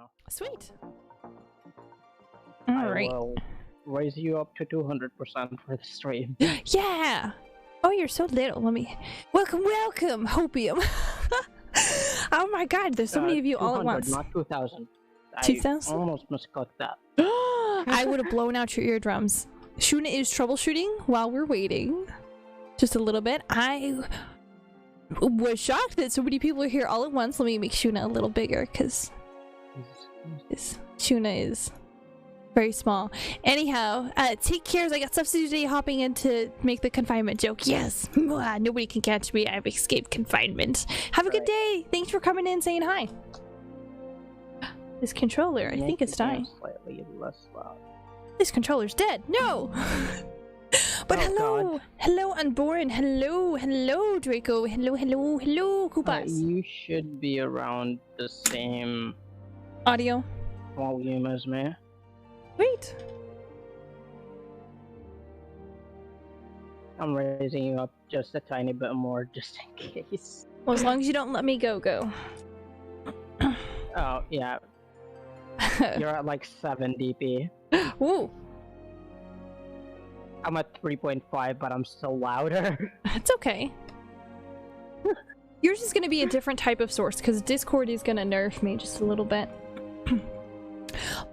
now. Sweet. I Alright. will raise you up to 200% for the stream. Yeah! Oh, you're so little. Let me... Welcome, Hopium! Oh my god, there's so many of you all at once. Not 2,000. 2,000? I almost miscut that. I would have blown out your eardrums. Shuna is troubleshooting while we're waiting. Just a little bit. I was shocked that so many people are here all at once. Let me make Shuna a little bigger, because Shuna is very small. Anyhow, take care. I got stuff to do today, hopping in to make the confinement joke. Yes! Nobody can catch me. I've escaped confinement. Have a good day. Thanks for coming in saying hi. This controller, I think it's dying. Slightly less loud. This controller's dead. No! But hello! God. Hello, Unborn. Hello, Draco. Hello, Koopas. You should be around the same Audio. volume as me. Wait. I'm raising you up just a tiny bit more, just in case. Well, as long as you don't let me go. Oh, yeah. You're at like 7 dp. Ooh. I'm at 3.5, but I'm still louder. That's okay. Yours is going to be a different type of source, because Discord is going to nerf me just a little bit.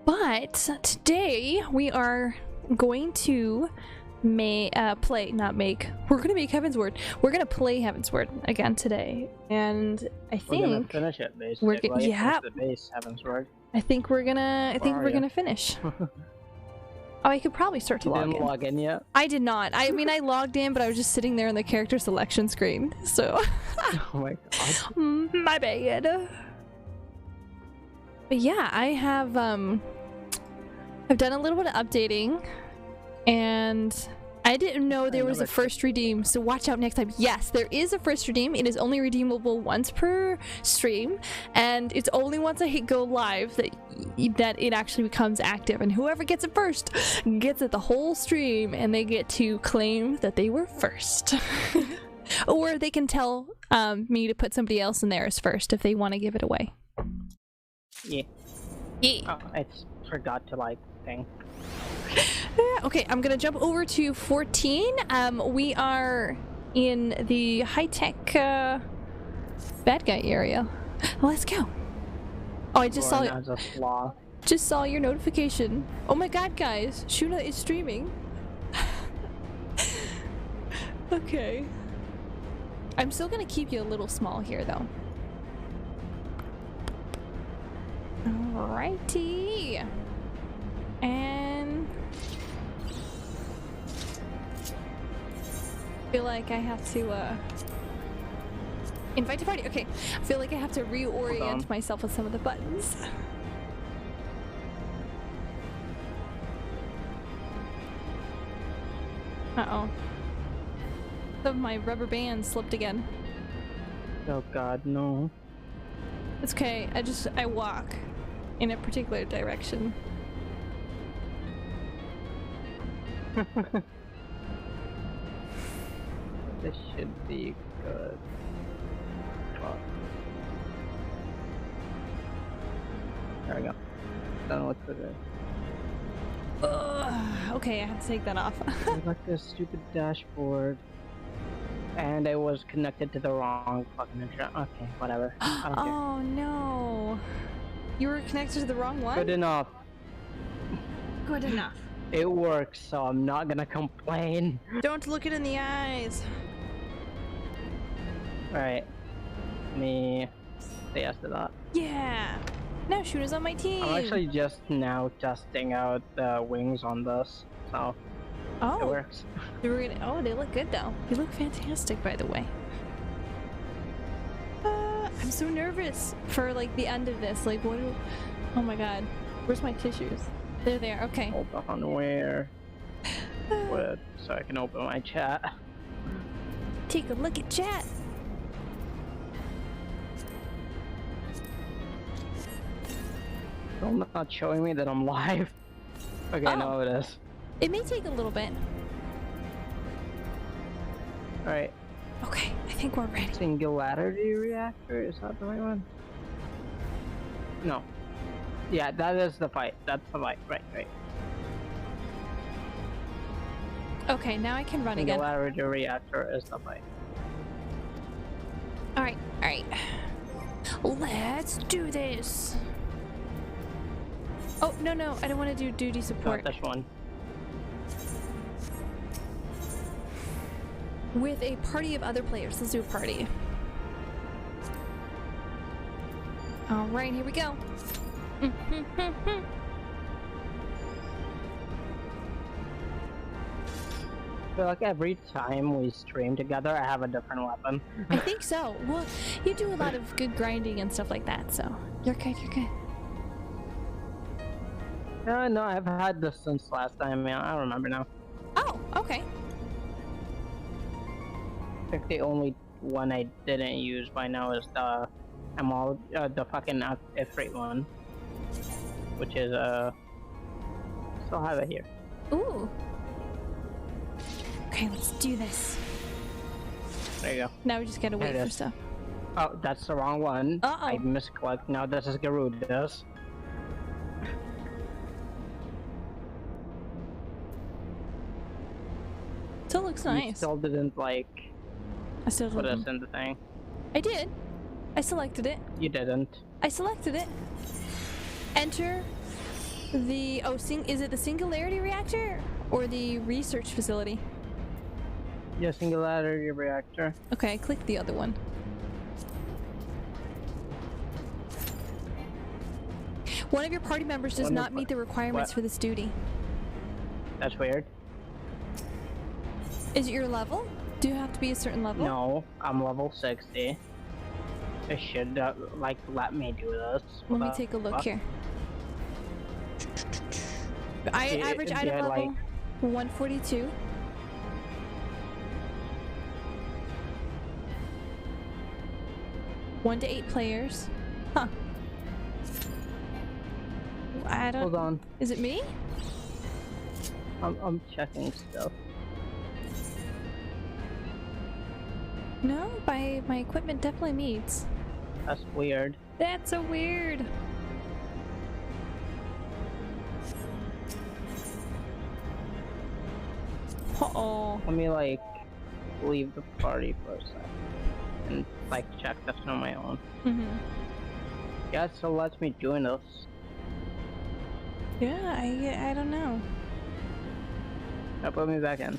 But today we are going to we're going to make heavensward. We're going to play heavensward again today, and I think we're gonna finish it, basically. yeah. The base heavensward. I think we're gonna finish. Oh, I could probably start to You log didn't in. log in yet? I did not. I mean, I logged in, but I was just sitting there in the character selection screen. So, Oh my god. my bad. But yeah, I have I've done a little bit of updating, and I didn't know there was a first redeem, so watch out next time. Yes, there is a first redeem. It is only redeemable once per stream, and it's only once I hit go live that it actually becomes active, and whoever gets it first gets it the whole stream, and they get to claim that they were first. Or they can tell me to put somebody else in there as first if they want to give it away. Yeah. Yeah. Oh, I forgot to like thing. Okay, I'm gonna jump over to 14. We are in the high-tech bad guy area. Let's go. Oh, I just saw it. Just saw your notification. Oh my god, guys, Shuna is streaming. Okay. I'm still gonna keep you a little small here, though. Alrighty. And I feel like I have to invite to party. Okay, I feel like I have to reorient myself with some of the buttons. Uh-oh. Some of my rubber bands slipped again. Oh god, no. It's okay, I walk in a particular direction. This should be good. Fuck. There we go. Done with it. Okay, I have to take that off. I got this stupid dashboard. And I was connected to the wrong fucking internet. Okay, whatever. I don't care. Oh no. You were connected to the wrong one? Good enough. Good enough. It works, so I'm not gonna complain. Don't look it in the eyes. Alright. Let me say yes to that. Yeah. Now Shuna's on my team. I'm actually just now testing out the wings on this, so it works. Oh, they look good though. They look fantastic, by the way. I'm so nervous for like the end of this. Like, oh my god. Where's my tissues? They're there. Okay. Hold on, where? What? So I can open my chat. Take a look at chat. Still not showing me that I'm live. Okay, no, it is. It may take a little bit. Alright. Okay, I think we're ready. Singularity reactor? Is that the right one? No. Yeah, that is the fight. That's the fight. Right. Okay, now I can run again. Singularity reactor is the fight. Alright. Let's do this. Oh, no, I don't want to do duty support. Not this one. With a party of other players. Let's do a party. Alright, here we go. I feel like every time we stream together, I have a different weapon. I think so. Well, you do a lot of good grinding and stuff like that, so you're good. No, I've had this since last time. Yeah, I remember now. Oh, okay. I think the only one I didn't use by now is the the fucking Ifrit one, which is still have it here. Ooh. Okay, let's do this. There you go. Now we just gotta wait for stuff. Oh, that's the wrong one. Uh-oh. I misclicked. Now this is Garuda's. Still looks You nice. still didn't I still put us didn't. in the thing. I did. I selected it. You didn't. I selected it. Enter the is it the singularity reactor or the research facility? Yeah, singularity reactor. Okay, I clicked the other one. One of your party members does not meet the requirements for this duty. That's weird. Is it your level? Do you have to be a certain level? No, I'm level 60. It should let me do this. Let me take a look here. Average item level 142. One to 8 players. Huh. I don't. Hold on. Is it me? I'm checking stuff. No, my equipment definitely meets. That's weird. That's so weird. Uh-oh. Let me leave the party for a sec and check this on my own. Yeah, it still lets me join this. Yeah, I don't know. Now put me back in.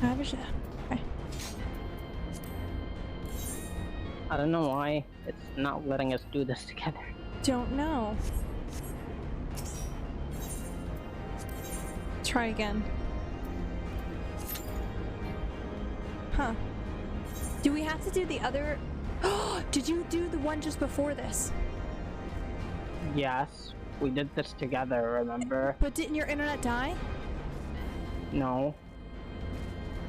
Okay. I don't know why it's not letting us do this together. Don't know. Try again. Huh. Do we have to do the other? Did you do the one just before this? Yes, we did this together, remember? But didn't your internet die? No.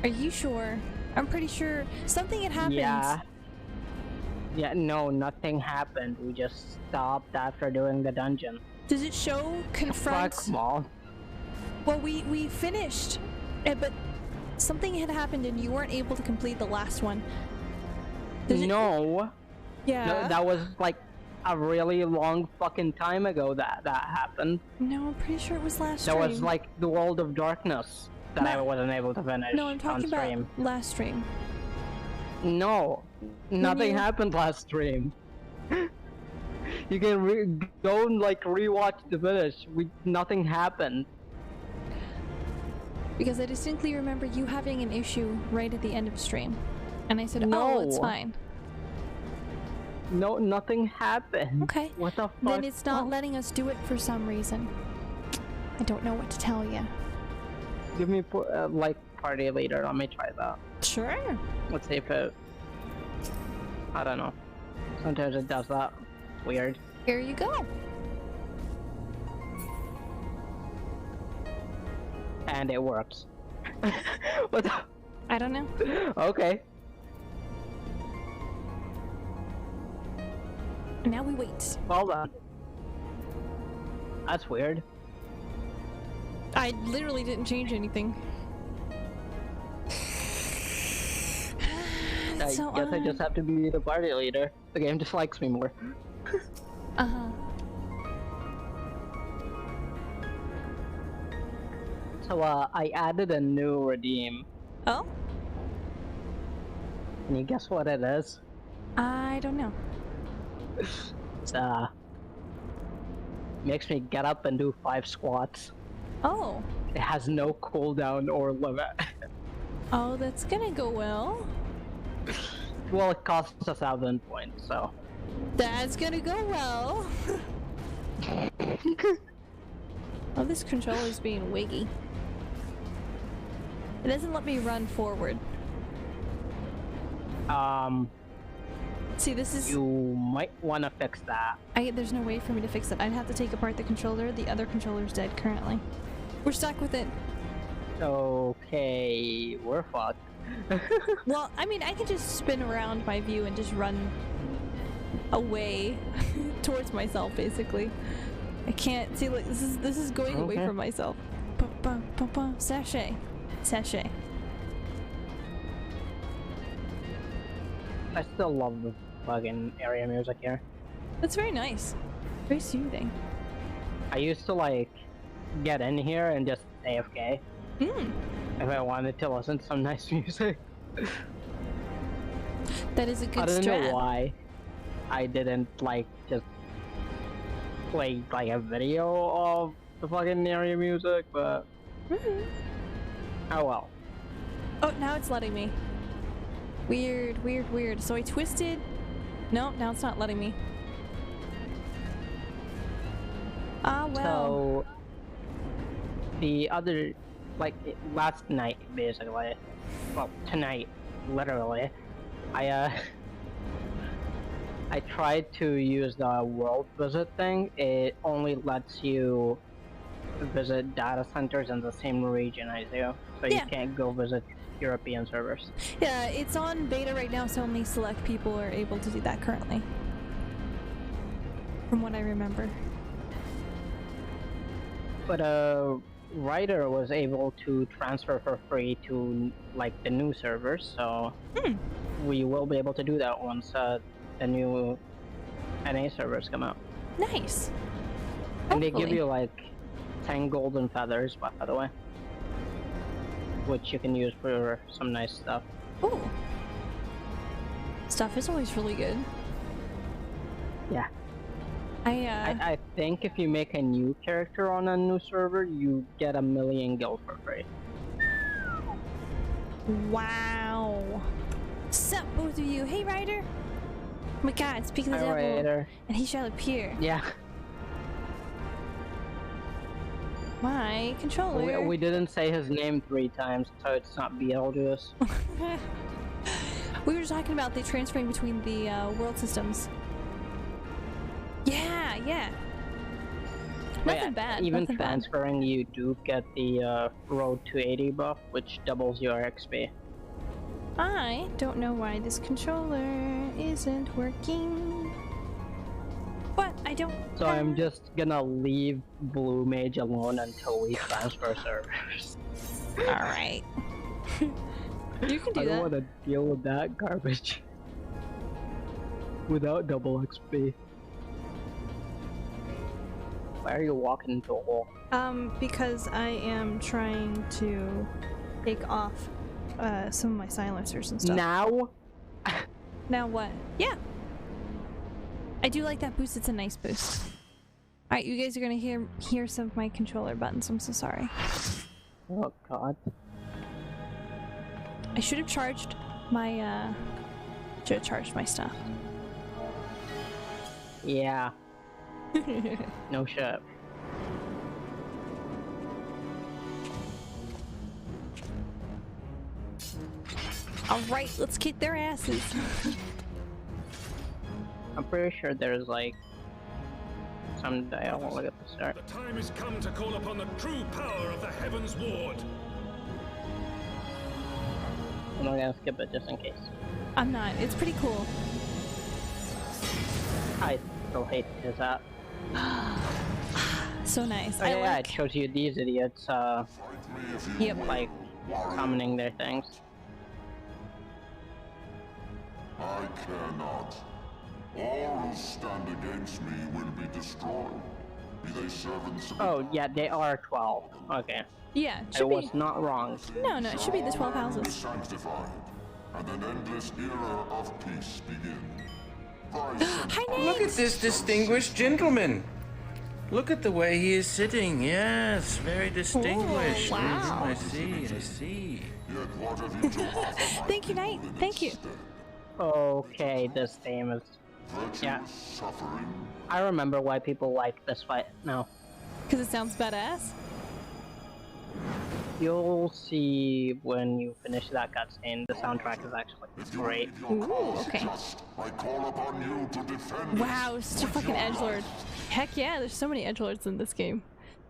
Are you sure? I'm pretty sure something had happened. Yeah, no, nothing happened. We just stopped after doing the dungeon. Does it show confront? Fuck, Maul. Well, we finished, but something had happened and you weren't able to complete the last one. No. Yeah. No, that was a really long fucking time ago that happened. No, I'm pretty sure it was last stream. That was the World of Darkness that I wasn't able to finish. No, I'm talking on stream. about last stream. No, nothing happened last stream. You can go and rewatch the finish. Nothing happened. Because I distinctly remember you having an issue right at the end of stream, and I said, No. "Oh, it's fine." No, nothing happened. Okay. What the fuck? Then it's not letting us do it for some reason. I don't know what to tell you. Give me party leader. Let me try that. Sure. Let's see if it. I don't know. Sometimes it does that. It's weird. Here you go. And it works. What the? I don't know. Okay. And now we wait. Hold on. That's weird. I literally didn't change anything. I guess I just have to be the party leader. The game just likes me more. Uh-huh. So I added a new redeem. Oh? Can you guess what it is? I don't know. It's makes me get up and do 5 squats. Oh. It has no cooldown or limit. Oh, that's gonna go well. Well, it costs 1,000 points, so. That's gonna go well. Oh, this controller's being wiggy. It doesn't let me run forward. See, this is... You might want to fix that. There's no way for me to fix it. I'd have to take apart the controller. The other controller's dead currently. We're stuck with it. Okay, we're fucked. Well, I mean, I can just spin around my view and just run away towards myself, basically. I can't see, like, this is going away from myself. Sachet. Sachet. I still love the fucking area music here. That's very nice. Very soothing. I used to, like, get in here and just AFK. If I wanted to listen to some nice music. That is a good I don't strat. know why I didn't, like, just play, like, a video of the fucking area music, but... Oh well. Oh, now it's letting me. Weird, weird, weird. So I twisted... No, now it's not letting me. Ah, well. So... The other... Like, last night, basically. Well, tonight, literally. I tried to use the world visit thing. It only lets you visit data centers in the same region I do. So you can't go visit European servers. Yeah, it's on beta right now, so only select people are able to do that currently. From what I remember. But Ryder was able to transfer for free to, like, the new servers, so we will be able to do that once the new NA servers come out. Nice. And they give you, like, 10 golden feathers, by the way, which you can use for some nice stuff. Ooh. Stuff is always really good. Yeah. I I think if you make a new character on a new server, you get 1,000,000 gil for free. Wow. Sup, both of you? Hey, Ryder. Oh my God, speak of the devil, Ryder. and he shall appear. Yeah. My controller. We didn't say his name 3 times, so it's not Beetlejuice. We were just talking about the transferring between the world systems. Yeah, yeah. Nothing bad. Even nothing transferring, you do get the Road to 80 buff, which doubles your XP. I don't know why this controller isn't working. But I don't. So I'm just gonna leave Blue Mage alone until we transfer servers. Alright. You can do I that. don't want to deal with that garbage. Without double XP. Why are you walking into a wall? Because I am trying to take off some of my silencers and stuff. Now? Now what? Yeah. I do like that boost. It's a nice boost. Alright, you guys are gonna hear some of my controller buttons. I'm so sorry. Oh god. I should have charged my stuff. Yeah. No shit. Alright, let's kick their asses. I'm pretty sure there's like some dialogue at the start. The time has come to call upon the true power of the heavensward. I'm not gonna skip it just in case. I'm not. It's pretty cool. I still hate his app. So nice. Oh, yeah, it shows you these idiots Yep. like commenting their things. I care not. All who stand against me will be destroyed. Be they servants of Oh, yeah, they are 12. Okay. Yeah, I should be. was not wrong. No, it should be the 12 be houses. sanctified, and an endless era of peace begin. Hi, Nate. Look at this distinguished gentleman. Look at the way he is sitting. Yes, very distinguished. Ooh, wow. I see. Yet what have you to offer, my Thank you, people Knight. in Thank you. its stead? Okay, this theme is... Virtuous Yeah. suffering. I remember why people like this fight now. Because it sounds badass. You'll see when you finish that cutscene. The soundtrack is actually If you great. believe your Ooh, cause okay. just, I call upon you to defend Wow, it such a with fucking your edgelord. life. Heck yeah, there's so many edgelords in this game.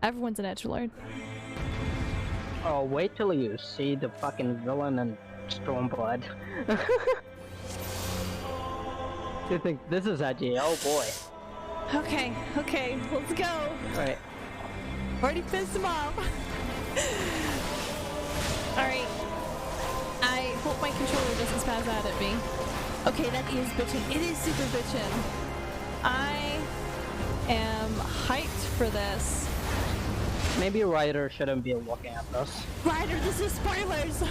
Everyone's an edgelord. Oh, wait till you see the fucking villain in Stormblood. You think this is edgy? Oh boy. Okay, let's go. Alright. Already pissed him off. Alright. I hope my controller doesn't spaz out at me. Okay, that is bitchin'. It is super bitchin'. I am hyped for this. Maybe Ryder shouldn't be looking at this. Ryder, this is spoilers!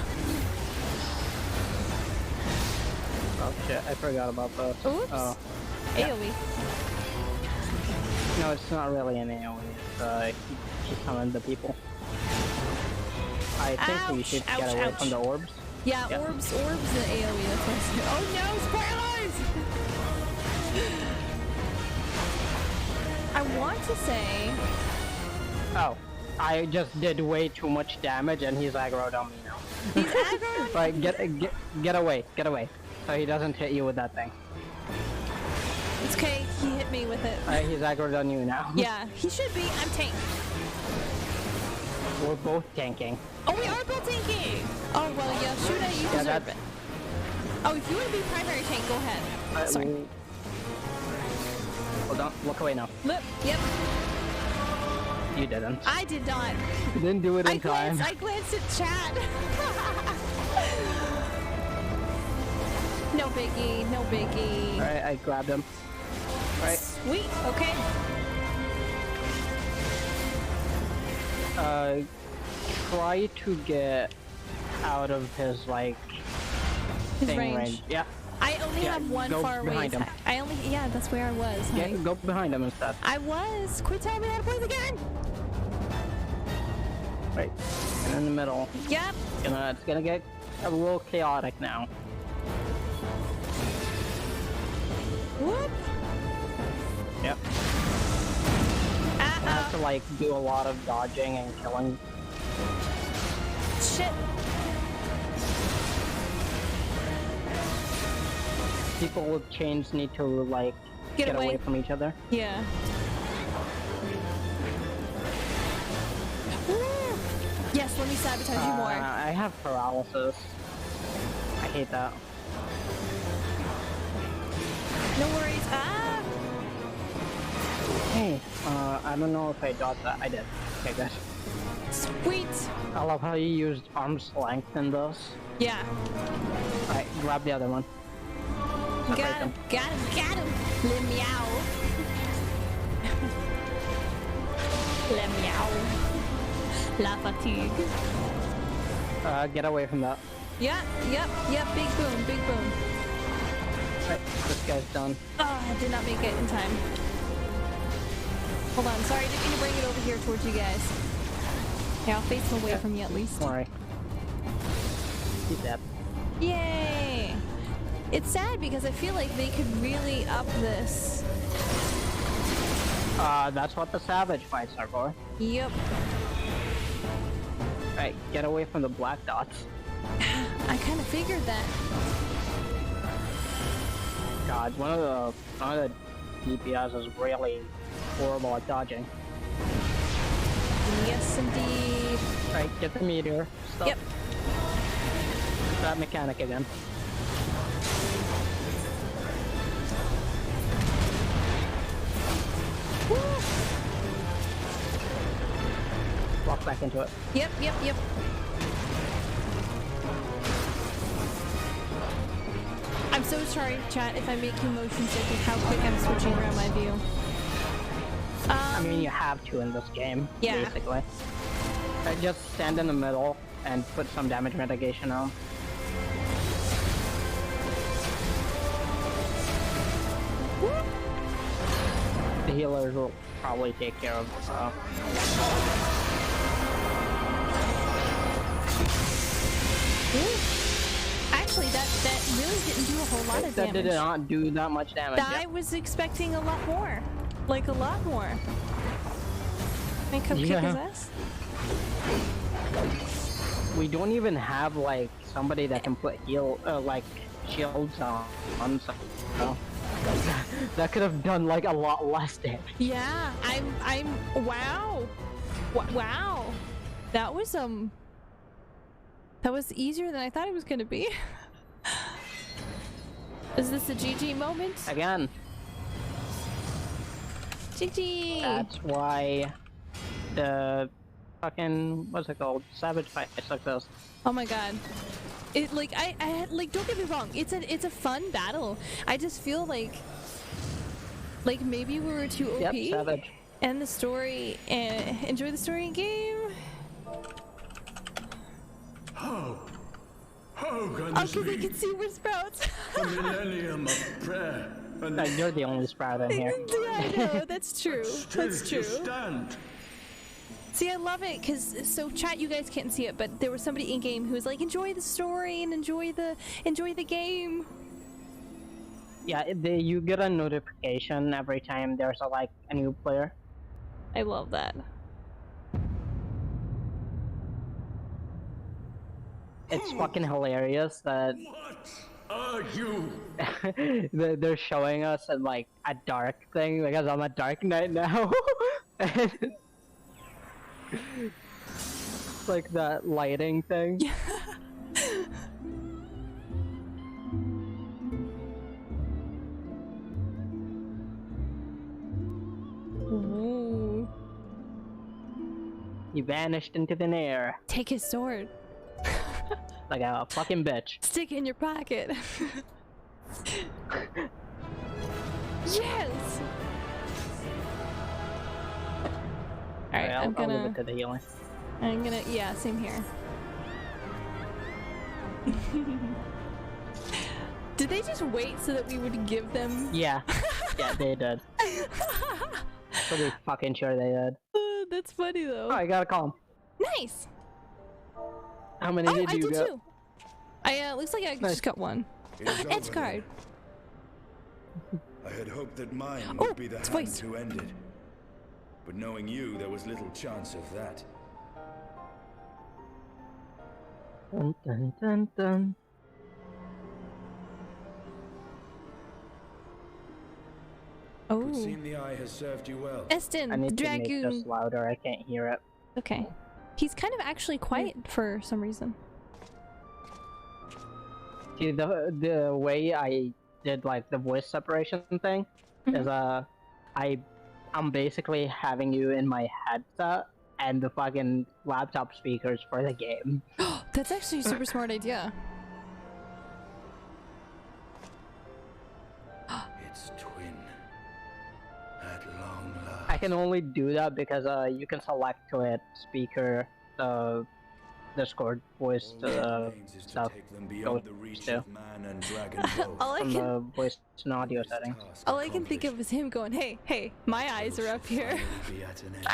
Oh shit, I forgot about this. Oops. Oh. AoE. No, it's not really an AoE. It's, he summoned the people. I think we Ouch, should ouch, get away ouch. from the orbs. Yeah, Yeah. orbs the AoE, that's what I said. Oh no, spoilers! I want to say... Oh, I just did way too much damage and he's aggroed on me now. He's aggroed on Right, get away. So he doesn't hit you with that thing. It's okay, he hit me with it. Alright, he's aggroed on you now. Yeah, he should be. I'm tank. We're both tanking. Oh, we are both tanking! Oh, well, yeah, shoot at you Yeah, deserve that's- it. Oh, if you want to be primary tank, go ahead. Sorry. Hold on, look away now. Look, yep, You didn't. I did not. You didn't do it in time. I glanced at chat. No biggie, no biggie. Alright, I grabbed him. Alright, Sweet, okay. try to get out of his, like, His thing range. Yeah, I only Yeah, have one go far away behind him. attack. Yeah, that's where I was. yeah, honey. go behind him instead. I was. Quit telling me how to play the game. Right, and in the middle. Yep. It's gonna get a little chaotic now. Whoop. Yep. I have to, like, do a lot of dodging and killing. Shit. People with chains need to, like, Get get away. away from each other. Yeah. Woo. Yes, let me sabotage you more. I have paralysis. I hate that. No worries. Ah. Hey, I don't know if I dodged that. I did. Okay, good. Sweet. I love how you used arm's length in this. Yeah. Alright, grab the other one. Separate Got him. them. Got him. Got him. Le meow. Le meow. La fatigue. Get away from that. Yep. Big boom. Big boom. Alright, this guy's done. Oh, I did not make it in time. Hold on. Sorry, I didn't mean to bring it over here towards you guys. Yeah, I'll face him away from you at least. Don't worry. He's dead. Yay! It's sad because I feel like they could really up this. That's what the savage fights are for. Yep. Alright, get away from the black dots. I kind of figured that. God, one of the DPS is really horrible at dodging. Yes, indeed. Alright, get the meteor. Stop. Yep. That mechanic again. Woo. Walk back into it. Yep. I'm so sorry, chat, if I make you motion sick with how quick I'm switching around my view. I mean, you have to in this game, Yeah. basically. Just stand in the middle and put some damage mitigation on. The healers will probably take care of Actually, that really didn't do a whole lot of that damage. did not do that much damage. I was expecting a lot more. Like, a lot more. Can I come kick his ass? We don't even have, like, somebody that can put like, shields on so that could have done, like, a lot less damage. Yeah, wow. Wow. That was easier than I thought it was gonna be. Is this a GG moment? Again. GG! That's why the fucking, what's it called? Savage fight success. Oh my god. It, like, I like, don't get me wrong, it's a fun battle. I just feel like maybe we were too OP. Yep, savage. And the story, enjoy the story in game. How can Oh, this because I be? can see we're sprouts. A millennium of prayer and You're the only sprout in here. Yeah, I know, that's true. still That's you true. stand. See, I love it, because, so chat, you guys can't see it, but there was somebody in-game who was like, enjoy the story and enjoy the game. Yeah, you get a notification every time there's a new player. I love that. It's fucking hilarious that What are you? they're showing us a dark thing because I'm a dark knight now. It's like that lighting thing. Ooh. He vanished into thin air Take his sword. like a fucking bitch. Stick it in your pocket. Yes! Alright, I'll I'm leave it to the healing. yeah, same here. Did they just wait so that we would give them? Yeah, yeah, they did. Pretty fucking sure they did. That's funny though. Oh, I got a column. Nice! How many Oh, did I you did get? too. Looks like I Nice. just got one. It is Edge over guard. then. I had hoped that mine Oh, would be the it's hand voice. who ended. But knowing you, there was little chance of that. Dun, dun, dun, dun. It Oh. would seem the eye has served you well. Eston, I the need to make dragoon. this louder. I can't hear it. Okay. He's kind of actually quiet for some reason. See, the way I did the voice separation thing is I'm basically having you in my headset and the fucking laptop speakers for the game. That's actually a super smart idea. It's twin. At long last. I can only do that because you can select to it speaker, Discord voice All that remains is to stuff take them beyond the reach to of man and dragon both. All I from can the voice and audio This settings. task all I can think of is him going, "Hey, hey, my eyes are up here." accomplished will be at an end.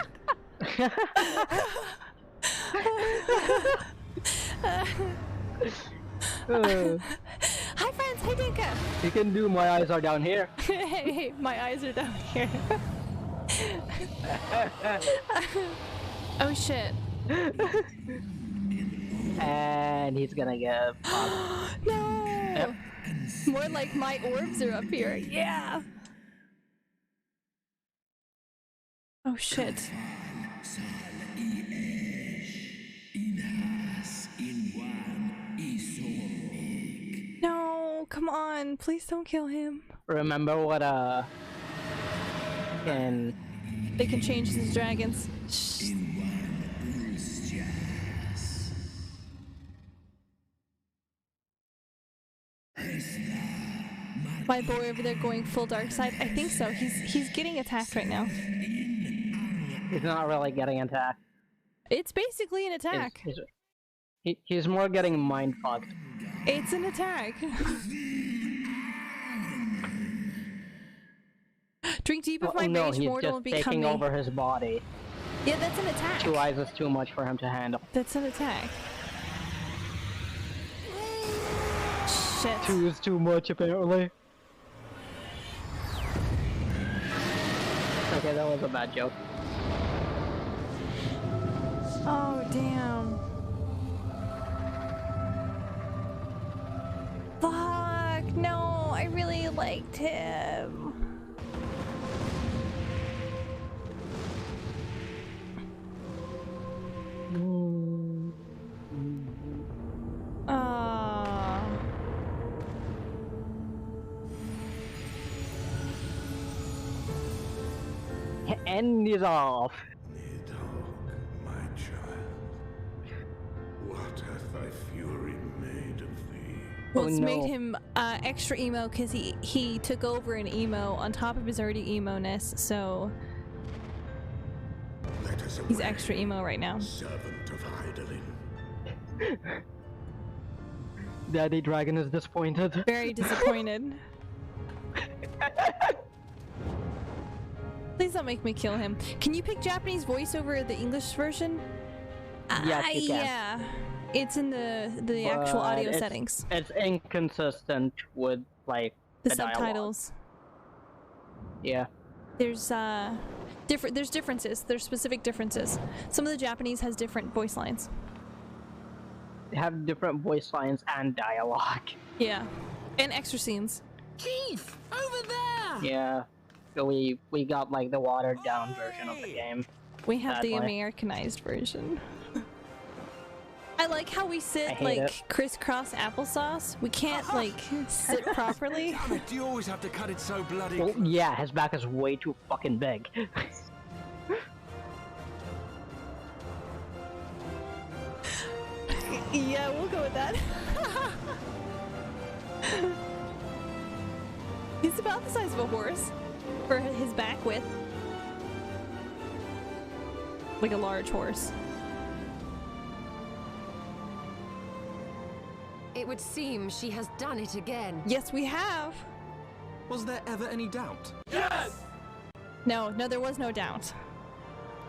Hi friends, hey Dinka. You can do my eyes are down here. Hey, hey, my eyes are down here. Oh shit. And he's gonna get popped. No. Yep. More like my orbs are up here. Yeah. Oh shit. No, come on. Please don't kill him. Remember what in They can change these dragons. My boy over there going full dark side. I think so. He's getting attacked right now. He's not really getting attacked. It's basically an attack. He's more getting mind fucked. It's an attack. Drink deep of my rage, mortal, and become he's just taking me. over his body. Yeah, that's an attack. 2 eyes is too much for him to handle. That's an attack. Shit. 2 is too much, apparently. Okay, that was a bad joke. Oh, damn. Fuck, no, I really liked him. End is off. Nidhogg, my child, what hath thy fury made of thee? Well, it's no. made him extra emo because he took over an emo on top of his already emo-ness, so Let us he's away, extra emo right now. servant of Hydaelyn. Daddy Dragon is disappointed. Very disappointed. Please don't make me kill him. Can you pick Japanese voice over the English version? Yes, you can. Yeah. It's in the actual audio settings. It's inconsistent with like The dialogue. subtitles. Yeah. There's there's differences. There's specific differences. Some of the Japanese has different voice lines. They have different voice lines and dialogue. Yeah. And extra scenes. Chief, over there. Yeah. So we got like the watered down version of the game. We have the Sadly. Americanized version. I like how we sit hate like it. crisscross applesauce. We can't like sit properly. Damn it, do you always have to cut it so bloody? Well, yeah, his back is way too fucking big. Yeah, we'll go with that. He's about the size of a horse for his back width. Like a large horse. It would seem she has done it again. Yes, we have. Was there ever any doubt? No, there was no doubt.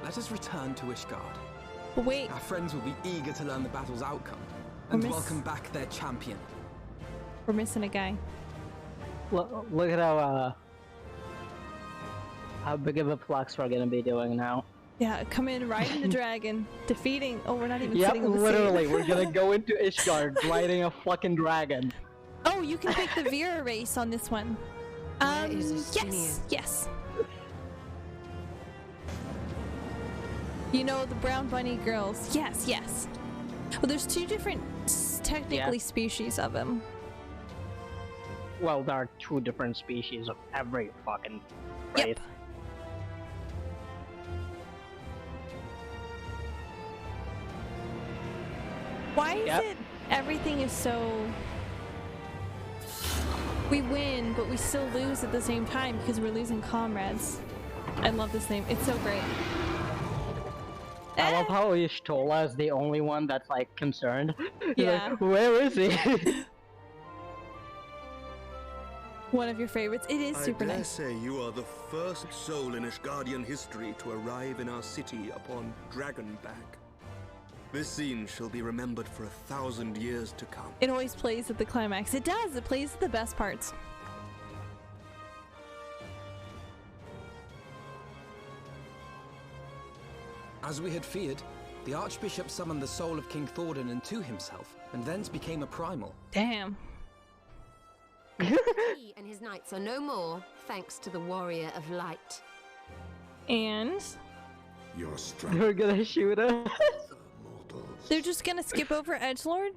Let us return to Ishgard. But wait, Our friends will be eager to learn the battle's outcome Or and miss- welcome back their champion. we're missing a guy. Look at how big of a flex we're gonna be doing now. Yeah, come in riding the dragon, defeating. Oh, we're not even Yep, sitting on the literally, seat. we're gonna go into Ishgard riding a fucking dragon. Oh, you can pick the Vera race on this one. Where is Yes, Estinian? yes. You know, the brown bunny girls. Yes, yes. Well, there's two different, technically, species of them. Well, there are 2 different species of every fucking race. Yep. Why is Yep. it everything is so... We win, but we still lose at the same time because we're losing comrades. I love this name. It's so great. I love how Ishtola is the only one that's like concerned. He's Yeah. like, where is he? One of your favorites. It is super I dare nice. say you are the first soul in Ishgardian history to arrive in our city upon Dragonback. This scene shall be remembered for 1,000 years to come. It always plays at the climax. It does. It plays at the best parts. As we had feared, the Archbishop summoned the soul of King Thordan into himself, and thence became a primal. Damn. He and his knights are no more, thanks to the Warrior of Light. And Your strength, They're gonna shoot us. mortals. they're just gonna skip over Edgelord?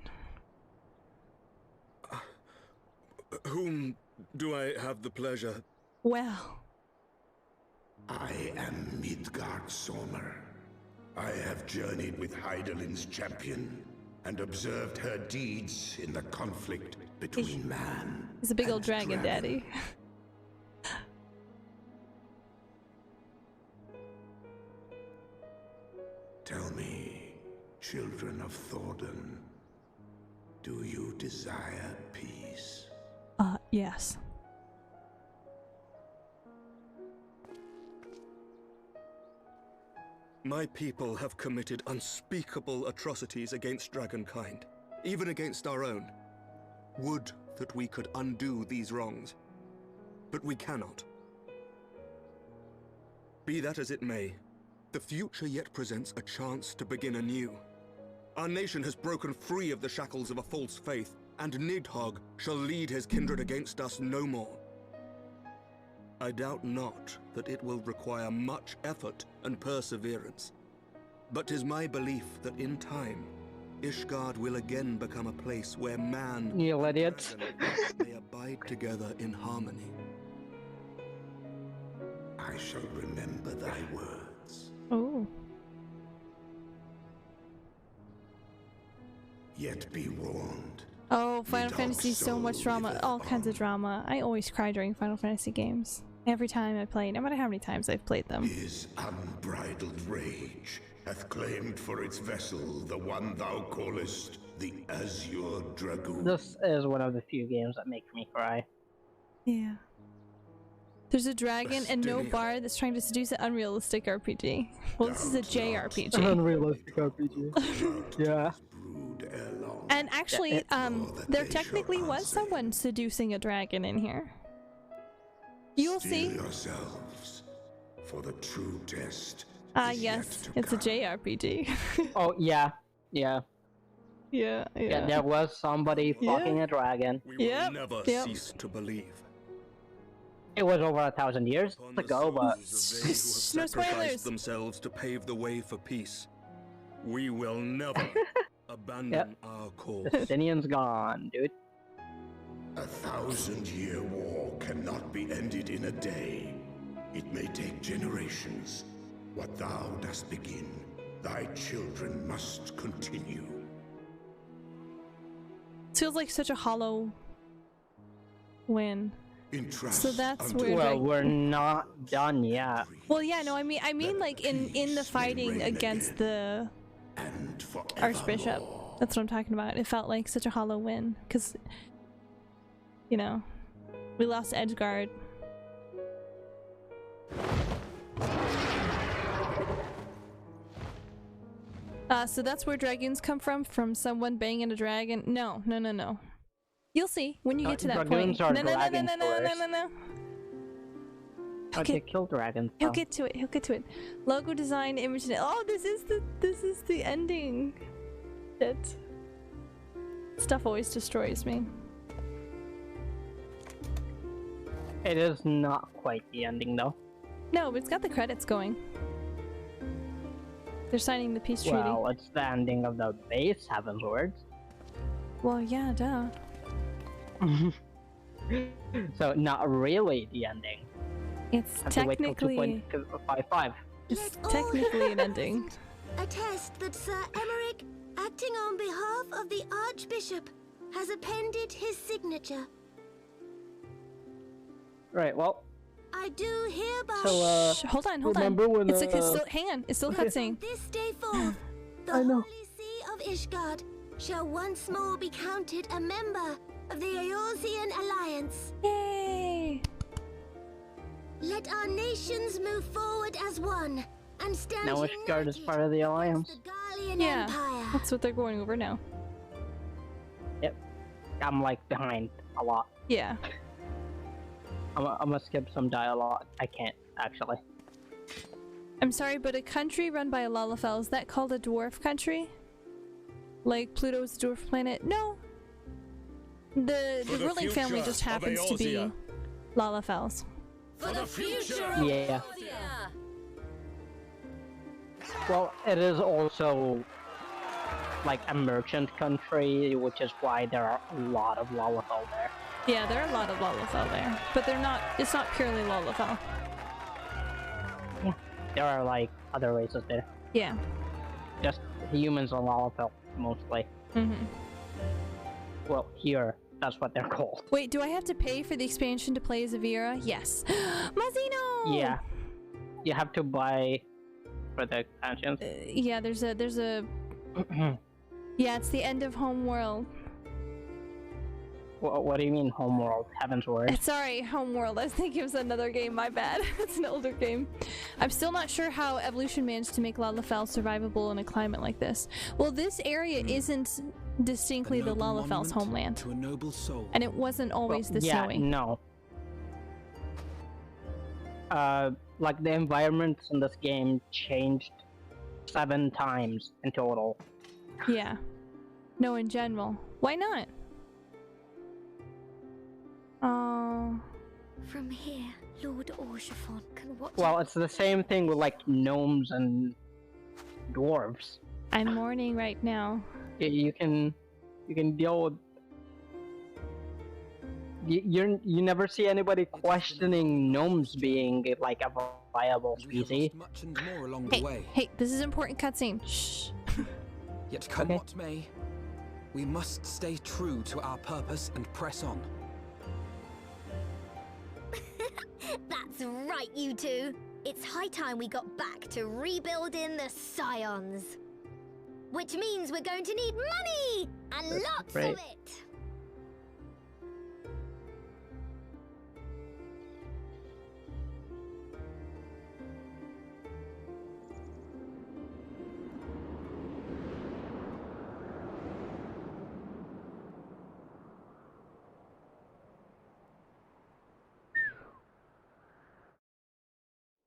Whom do I have the pleasure? Well, I am Midgard Sommer. I have journeyed with Hydaelyn's champion and observed her deeds in the conflict between man he's a big old and dragon daddy. Tell me, children of Thordan, do you desire peace? Yes. My people have committed unspeakable atrocities against Dragonkind, even against our own. Would that we could undo these wrongs, but we cannot. Be that as it may, the future yet presents a chance to begin anew. Our nation has broken free of the shackles of a false faith, and Nidhogg shall lead his kindred against us no more. I doubt not that it will require much effort and perseverance, but 'tis my belief that in time, Ishgard will again become a place where man You idiots. may abide together in harmony. I shall remember thy words. Oh. Yet be warned. Oh, Final Dark Fantasy, so much Soul drama. liveth All kinds of on. drama. I always cry during Final Fantasy games. Every time I play, no matter how many times I've played them. His unbridled rage hath claimed for its vessel the one thou callest the Azure Dragoon. This is one of the few games that make me cry. Yeah. There's a dragon and no Bastilia. bard that's trying to seduce an unrealistic RPG. Well, this is a JRPG. Unrealistic RPG. Yeah. Brood ere long. And actually, that there they shall technically was answer. someone seducing a dragon in here. You'll Steel see. yourselves, for the true test. Ah, is yes, yet to it's a come. JRPG. Oh, yeah. Yeah. Yeah. Yeah, there was somebody fucking a dragon. We will Yep, never yep. cease to believe. It was over 1,000 years Upon the ago, but souls of they who have No sacrificed spoilers. themselves to pave the way for peace, we will never abandon our cause. Justinian's gone, dude. 1,000-year war cannot be ended in a day. It may take generations. What thou dost begin, thy children must continue. Feels like such a hollow win. Entrust So that's unto where Well, we're not done yet. Well, yeah, no, I mean like in the fighting against the and Archbishop. forevermore. That's what I'm talking about. It felt like such a hollow win because, you know, we lost Edgeguard. So that's where dragons come from someone banging a dragon. No. You'll see when you get to that point. Dragoons are No. dragon killers. How do you Okay. kill dragons? He'll though? get to it. Logo design, image. Oh, this is the ending. Shit. Stuff always destroys me. It is not quite the ending, though. No, but it's got the credits going. They're signing the peace treaty. Well, it's the ending of the base heavensward. Well, yeah, duh. So not really the ending. It's Have to wait till technically 2.55. it's Let all technically an the ending. Attest that Sir Emmerich, acting on behalf of the Archbishop, has appended his signature. Right. Well, I do hereby. so Shh, hold on. remember when, It's still, hang on. It's still cutscene. This day forth, the I know. Holy See of Ishgard shall once more be counted a member of the Eorzean Alliance. Yay! Let our nations move forward as one and stand now Ishgard is part of the alliance. against the Garlean Yeah, Empire. that's what they're going over now. I'm like behind a lot. Yeah. I'm gonna skip some dialogue. I can't actually. I'm sorry, but a country run by a Lalafell, is that called a dwarf country? Like Pluto's dwarf planet? No. The For the ruling family future just of happens to be Eorzea. Lalafells. For the future! Yeah. Well, it is also like a merchant country, which is why there are a lot of Lalafell there. Yeah, there are a lot of Lalafell there, but they're not. It's not purely Lalafell. There are like other races there. Yeah. Just humans and Lalafell mostly. Well, here, that's what they're called. Wait, do I have to pay for the expansion to play as Avira? Yes. Mazino! Yeah. You have to buy for the expansions. Yeah, there's a yeah, it's the end of Homeworld. What do you mean, Homeworld? Heavensward? Sorry, Homeworld. I was thinking it was another game. My bad. It's an older game. I'm still not sure how Evolution managed to make Lalafell survivable in a climate like this. Well, this area isn't distinctly the Lalafell's homeland, to a noble soul. and it wasn't always this snowy. No. Like the environments in this game changed 7 times in total. Yeah. No, in general. Why not? From here, Lord Orchiphon can watch. Well, it's the same thing with like gnomes and dwarves. I'm mourning right now. You can deal with. You never see anybody questioning gnomes being like a viable species. Much and more along the way. Hey, this is important cutscene. Shh. Yet come what may, we must stay true to our purpose and press on. That's right, you two. It's high time we got back to rebuilding the Scions. Which means we're going to need money! And lots of it!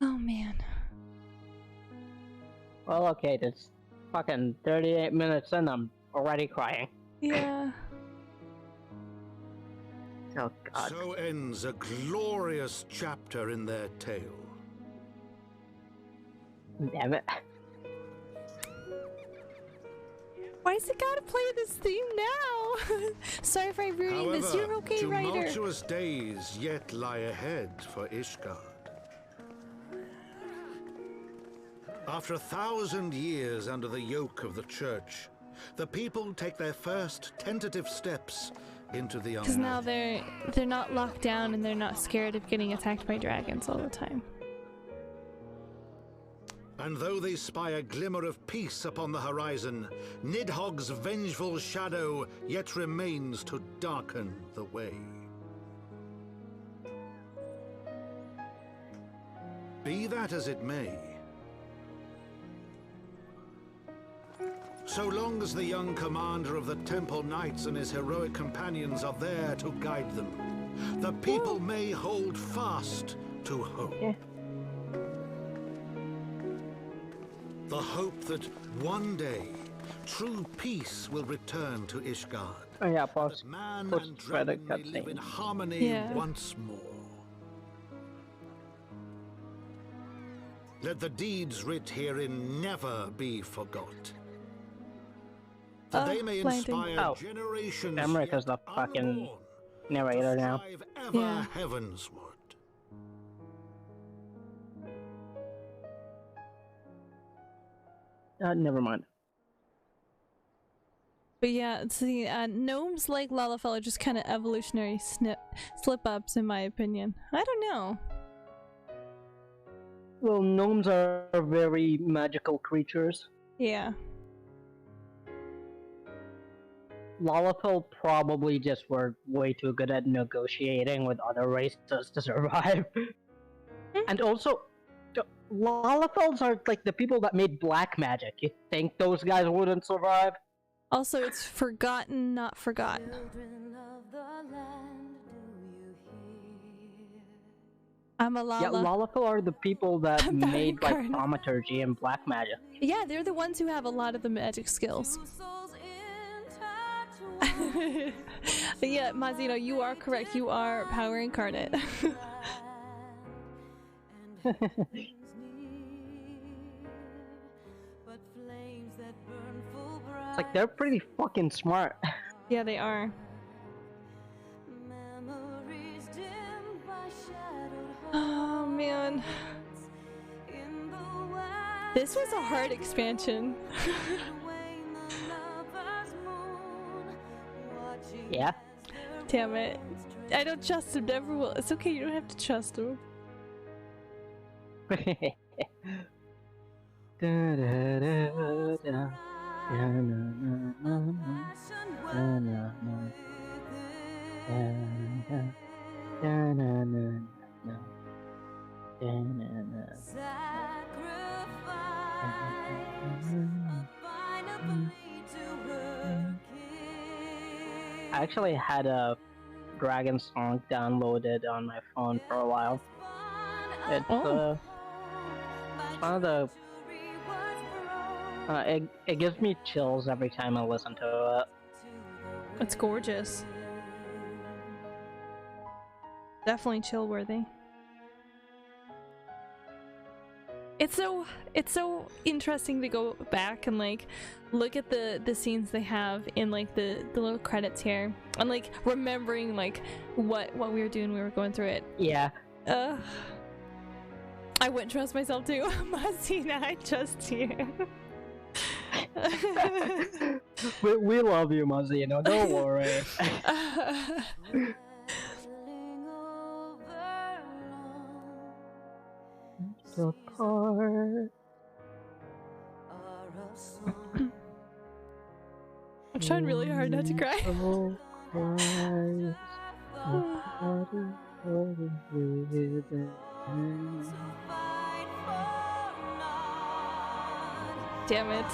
Oh man. Well, okay, that's fucking 38 minutes in, I'm already crying. Yeah. Oh god. So ends a glorious chapter in their tale. Damn it. Why is it gotta play this theme now? Sorry for ruining this. You're okay, writer. Tumultuous days yet lie ahead for Ishgard. After 1,000 years under the yoke of the church, the people take their first tentative steps into the unknown. Because now they're not locked down and they're not scared of getting attacked by dragons all the time. And though they spy a glimmer of peace upon the horizon, Nidhogg's vengeful shadow yet remains to darken the way. Be that as it may, so long as the young commander of the Temple Knights and his heroic companions are there to guide them, the people may hold fast to hope. Yeah. The hope that one day true peace will return to Ishgard. Oh yeah, pause. That man Post and dragon may credit live in cutscene. harmony once more. Let the deeds writ herein never be forgot. That they may inspire generations Emmerich is the fucking narrator now. Ever heavensward. Never mind. But yeah, see, gnomes like Lalafell are just kind of evolutionary slip-ups in my opinion. I don't know. Well, gnomes are very magical creatures. Yeah. Lalafell probably just were way too good at negotiating with other races to survive. And also, Lalafells are like the people that made black magic. You think those guys wouldn't survive? Also, it's forgotten, not forgot. I'm a Lala. Yeah, Lalafell are the people that made like thaumaturgy and black magic. Yeah, they're the ones who have a lot of the magic skills. Yeah, Mazino, you are correct. You are power incarnate. It's like they're pretty fucking smart. Yeah, they are. Oh man. This was a hard expansion. Yeah. Damn it. I don't trust him, never will. It's okay, you don't have to trust him. I actually had a Dragon song downloaded on my phone for a while. It's one of the it gives me chills every time I listen to it. It's gorgeous. Definitely chill worthy. It's so interesting to go back and like look at the scenes they have in like the little credits here and like remembering like what we were doing when we were going through it. Yeah. I wouldn't trust myself too. Muzzy, I trust you. we love you, Muzzy, you know, don't worry. Apart. I'm trying really hard not to cry. Damn it.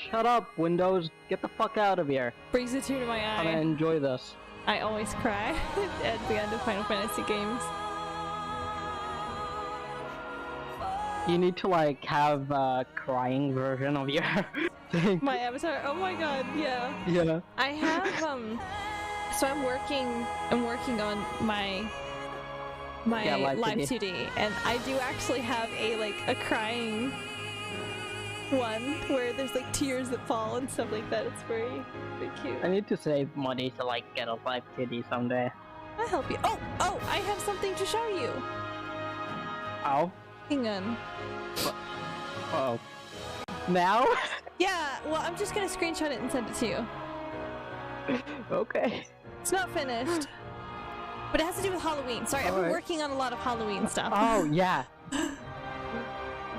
Shut up, Windows. Get the fuck out of here. Brings a tear to my eye. I'm gonna enjoy this. I always cry at the end of Final Fantasy games. You need to like have a crying version of your thing. My avatar. Oh my god, yeah. Yeah. I have so I'm working on my live 2D, and I do actually have a crying one where there's like tears that fall and stuff like that. It's very cute. I need to save money to like get a live 2D someday. I'll help you. Oh, I have something to show you. Oh? Hang on. Oh. Now? Yeah, well, I'm just gonna screenshot it and send it to you. Okay. It's not finished. But it has to do with Halloween. Sorry, I've been working on a lot of Halloween stuff. Oh, yeah.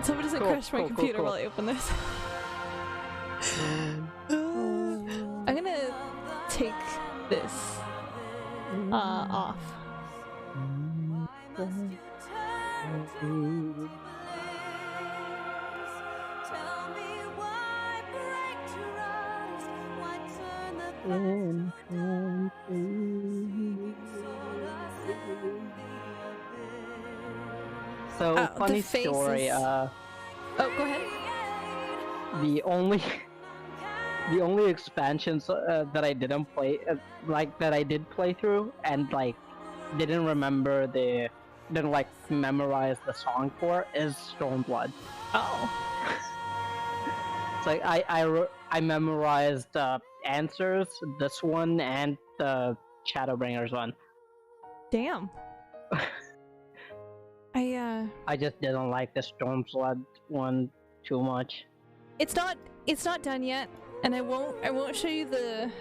So it doesn't crash my computer while I open this. I'm gonna take this off. So funny story. Oh, go ahead. The only expansions that I didn't play, that I did play through, and like didn't memorize the song for, is Stormblood. Oh. It's like I memorized answers, this one, and the Shadowbringers one. Damn. I just didn't like the Stormblood one too much. It's not done yet, and I won't show you the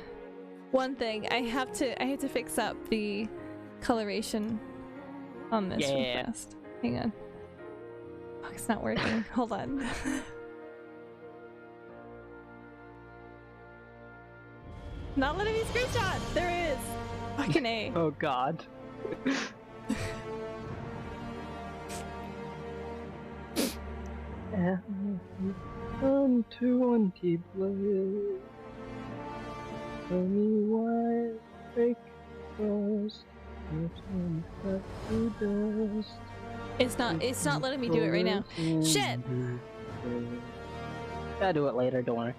one thing. I have to fix up the coloration on this real fast. Hang on. Oh, it's not working. Hold on. Not letting me screenshot. There it is. Fucking A. Oh god. On 20 blade. Tell me why break trust. It's not letting me do it right now. Shit! I'll do it later, don't worry.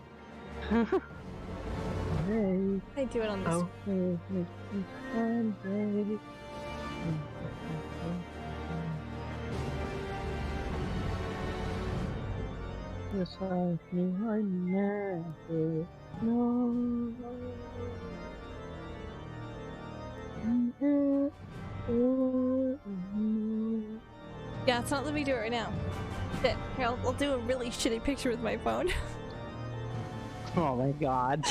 I do it on this. Yes, I never know. Yeah, it's not letting me do it right now. Here, I'll do a really shitty picture with my phone. Oh my god.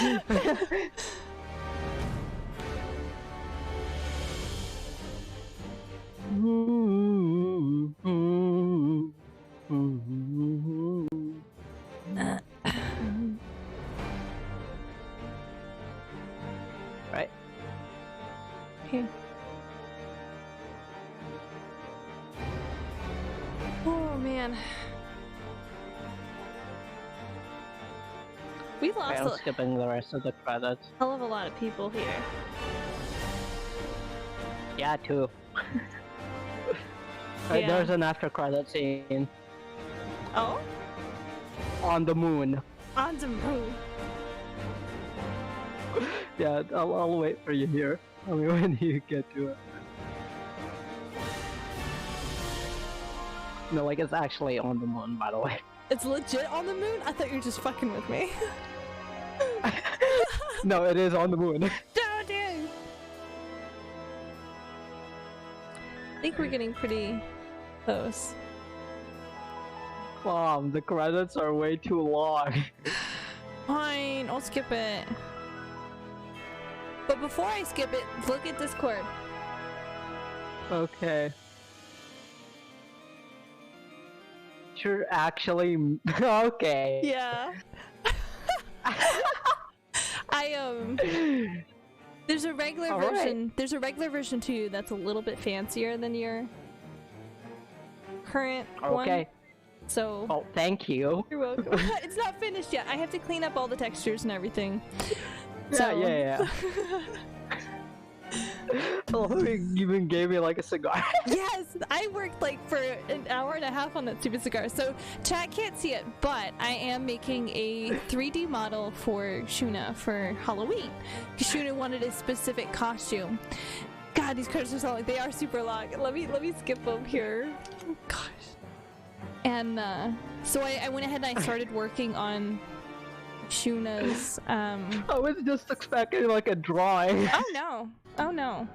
Right. Okay. Oh man. We lost I'm skipping the rest of the credits. a hell of a lot of people here. Yeah, too. Yeah. There's an after credit scene. Oh? On the moon. On the moon. Yeah, I'll wait for you here. I mean, when you get to it. No, like, it's actually on the moon, by the way. It's legit on the moon? I thought you were just fucking with me. No, it is on the moon. Oh, dang. I think we're getting pretty close. The credits are way too long. Fine, I'll skip it. But before I skip it, look at Discord. Okay. You're actually... okay. Yeah. There's a regular version. Right. There's a regular version too that's a little bit fancier than your current one. Okay. So. Oh, thank you. You're welcome. It's not finished yet. I have to clean up all the textures and everything. Yeah. Oh, you even gave me like a cigar. Yes, I worked like for an hour and a half on that stupid cigar. So chat can't see it, but I am making a 3D model for Shuna for Halloween. Because Shuna wanted a specific costume. God, these credits are so long. They are super long. Let me skip them here. Gosh. And so I went ahead and I started working on Shuna's I was just expecting like a drawing. Oh no. Oh no.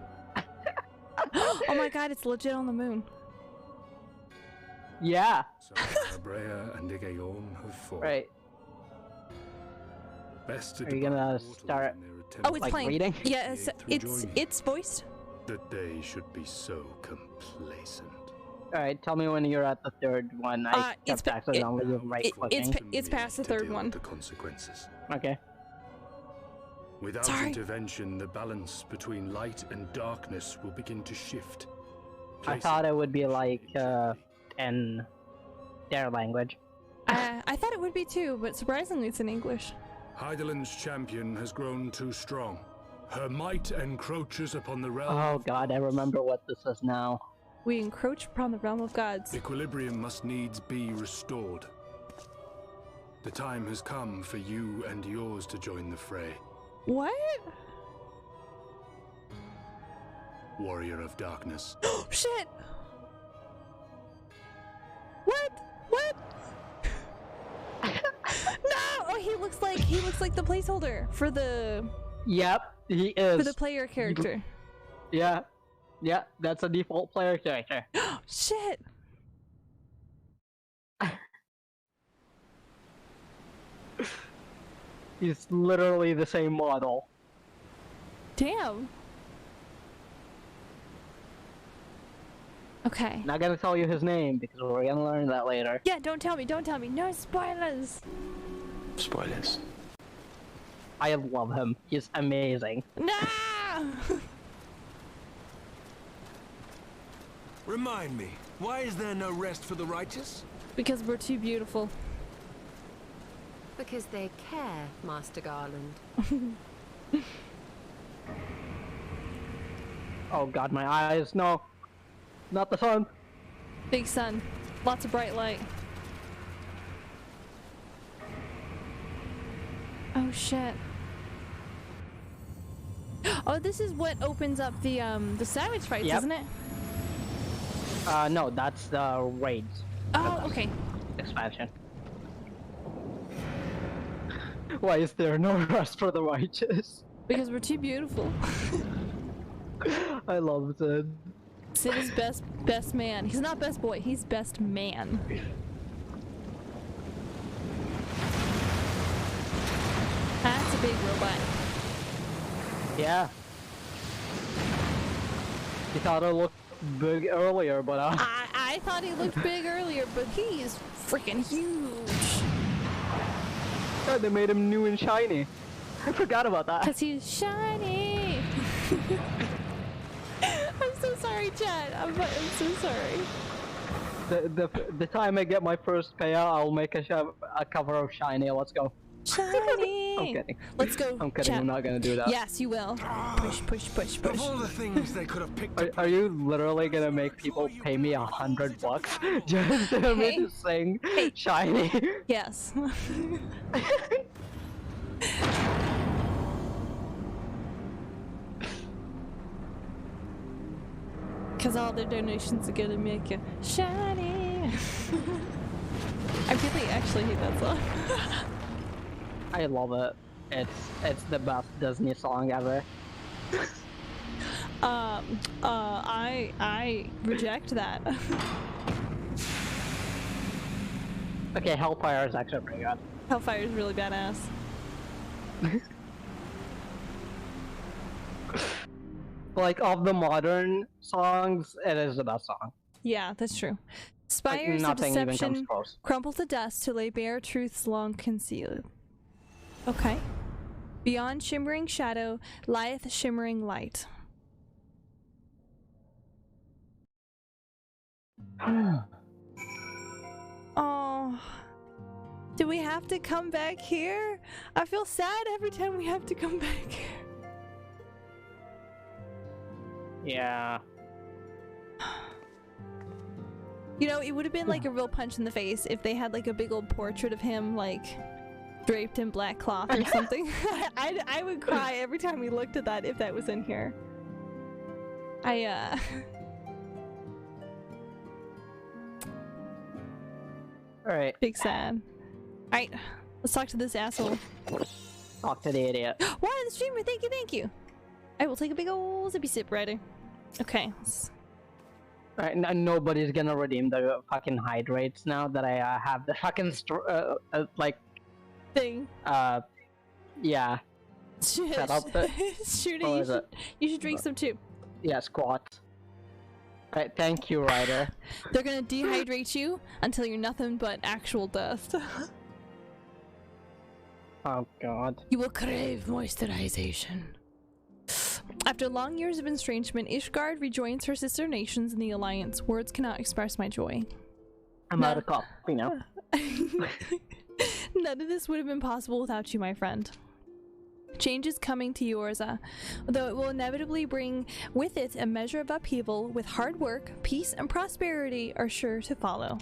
Oh my god, it's legit on the moon. Yeah. Right. Are you gonna start Oh, it's like playing. reading? Yes, it's voiced. That they should be so complacent. Alright, tell me when you're at the third one. I kept accidentally right-clicking. It's past the third one. The consequences. Okay. Without intervention, the balance between light and darkness will begin to shift. I thought it would be like in their language. I thought it would be too, but surprisingly it's in English. Hydaelyn's champion has grown too strong. Her might encroaches upon the realm. Oh god, I remember what this is now. We encroach upon the realm of gods. Equilibrium must needs be restored. The time has come for you and yours to join the fray. What? Warrior of darkness. Oh shit! What? What? No! Oh, he looks like the placeholder for the. Yep, he is. For the player character. Yeah, that's a default player character. Shit! He's literally the same model. Damn. Okay. Not gonna tell you his name because we're gonna learn that later. Yeah, don't tell me. No spoilers. Spoilers. I love him. He's amazing. No! Remind me, why is there no rest for the righteous? Because we're too beautiful. Because they care, Master Garland. Oh god, my eyes. No. Not the sun. Big sun. Lots of bright light. Oh shit. Oh, this is what opens up the savage fights, Yep. isn't it? No, that's the raids. Oh, okay. Expansion. Why is there no rest for the righteous? Because we're too beautiful. I love it. Sid is best man. He's not best boy, he's best man. That's a big robot. Yeah. You thought it looked big earlier, but I thought he looked big earlier, but he is freaking huge. God, they made him new and shiny. I forgot about that. Cause he's shiny. I'm so sorry, Chad. I'm so sorry. The time I get my first payout, I'll make a cover of shiny. Let's go. Shiny. I'm kidding. Let's go. I'm kidding. Chat. I'm not gonna do that. Yes, you will. Push. Of all the things they could have picked up. Are you literally gonna make people pay me $100 just for me to sing shiny? Yes. Cause all their donations are gonna make you shiny. I really actually hate that song. I love it. It's the best Disney song ever. I reject that. Okay, Hellfire is actually pretty good. Hellfire is really badass. Like, of the modern songs, it is the best song. Yeah, that's true. Spires of nothing even deception comes close. crumble to dust to lay bare truths long concealed. Okay. Beyond shimmering shadow lieth shimmering light. Oh, do we have to come back here? I feel sad every time we have to come back here. Yeah. You know, it would have been like a real punch in the face if they had like a big old portrait of him like draped in black cloth or something. I would cry every time we looked at that if that was in here. Alright. Big sad. Alright, let's talk to this asshole. Talk to the idiot. Why the streamer? Thank you. I will take a big ol' zippy sip, Ryder. Okay. Alright, nobody's gonna redeem the fucking hydrates now that I have the fucking like thing. Yeah. Set up the Shooter, you should drink some too. Yeah, squats. Alright, thank you, Ryder. They're gonna dehydrate you until you're nothing but actual dust. Oh god. You will crave moisturization. After long years of estrangement, Ishgard rejoins her sister nations in the Alliance. Words cannot express my joy. I'm out of coffee now. None of this would have been possible without you, my friend. Change is coming to Yorza, though it will inevitably bring with it a measure of upheaval. With hard work, peace and prosperity are sure to follow.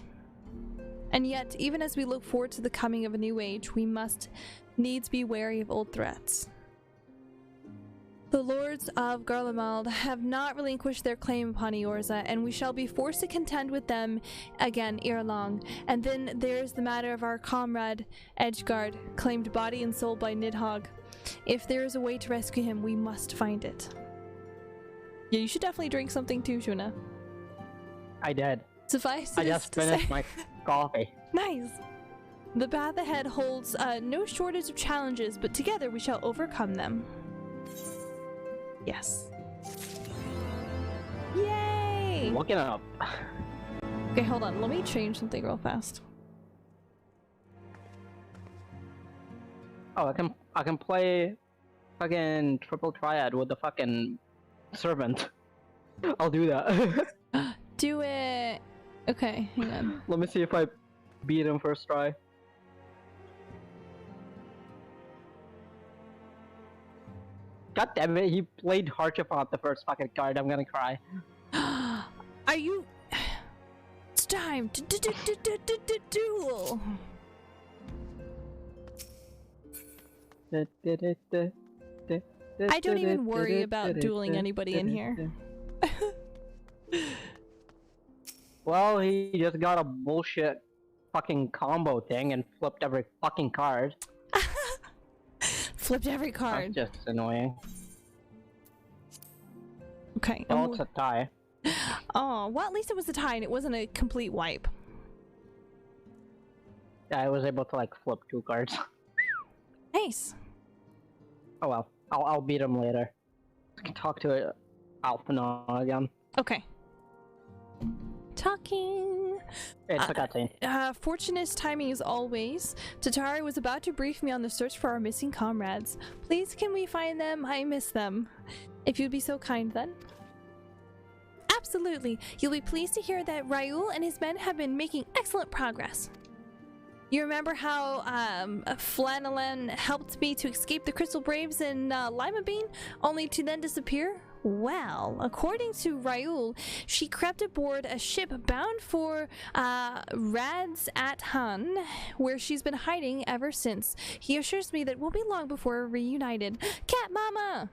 And yet, even as we look forward to the coming of a new age, we must needs be wary of old threats. The lords of Garlemald have not relinquished their claim upon Eorza, and we shall be forced to contend with them again ere long. And then there's the matter of our comrade Edgeguard, claimed body and soul by Nidhogg. If there is a way to rescue him, we must find it. Yeah, you should definitely drink something too, Shuna. I did. Suffice I just finished my coffee. Nice. The path ahead holds no shortage of challenges, but together we shall overcome them. Yes. Yay! Look it up. Okay, hold on. Let me change something real fast. Oh, I can play fucking triple triad with the fucking servant. I'll do that. Do it. Okay, hang on. Let me see if I beat him first try. God damn it, he played Harchapont the first fucking card. I'm gonna cry. Are you... It's time to duel! I don't even worry about dueling anybody in here. Well, he just got a bullshit fucking combo thing and flipped every fucking card. Flipped every card. That's just annoying. Okay. Oh, it's a tie. Oh, well, at least it was a tie and it wasn't a complete wipe. Yeah, I was able to like flip 2 cards. Nice. Oh well, I'll beat him later. I can talk to Alphana again. Okay. Talking. It's a cutscene. Fortunate's timing as always. Tatari was about to brief me on the search for our missing comrades. Please, can we find them? I miss them. If you'd be so kind, then. Absolutely. You'll be pleased to hear that Raoul and his men have been making excellent progress. You remember how Flanellan helped me to escape the Crystal Braves in Lima Bean, only to then disappear? Well, according to Raoul, she crept aboard a ship bound for Rads at Han, where she's been hiding ever since. He assures me that we'll be long before we're reunited. Cat Mama!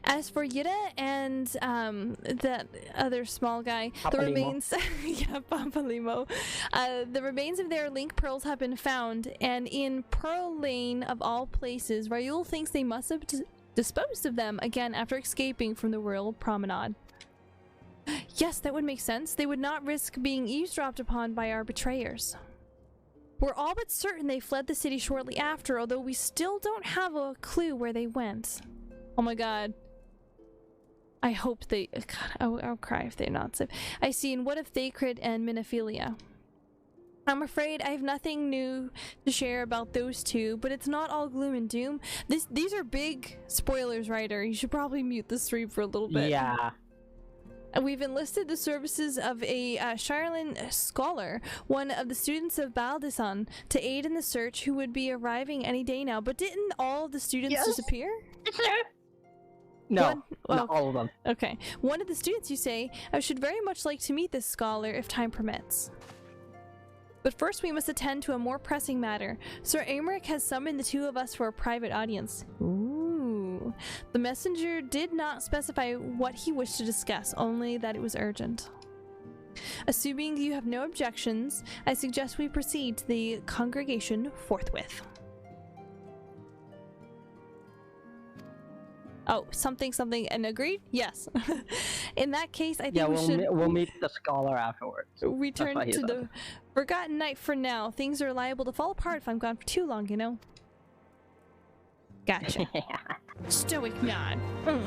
As for Yida and that other small guy, Papa the Limo. remains, yeah, Papa Limo, the remains of their link pearls have been found, and in Pearl Lane of all places, Raoul thinks they must have disposed of them again after escaping from the Royal Promenade. Yes, that would make sense. They would not risk being eavesdropped upon by our betrayers. We're all but certain they fled the city shortly after, although we still don't have a clue where they went. Oh my god. I hope they... God, I'll cry if they're not safe. I see, and what if Thacred and Minophilia? I'm afraid I have nothing new to share about those two, but it's not all gloom and doom. These are big spoilers, Ryder. You should probably mute the stream for a little bit. Yeah. We've enlisted the services of a Shireland scholar, one of the students of Baldisan, to aid in the search, who would be arriving any day now. But didn't all the students disappear? No, not all of them. Okay. One of the students, you say, I should very much like to meet this scholar if time permits. But first we must attend to a more pressing matter. Sir Aymeric has summoned the 2 of us for a private audience. Ooh. The messenger did not specify what he wished to discuss, only that it was urgent. Assuming you have no objections, I suggest we proceed to the congregation forthwith. Oh, something, and agreed? Yes. In that case, I think we'll meet the scholar afterwards. Return to the Forgotten Night for now. Things are liable to fall apart if I'm gone for too long, you know? Gotcha. Stoic nod.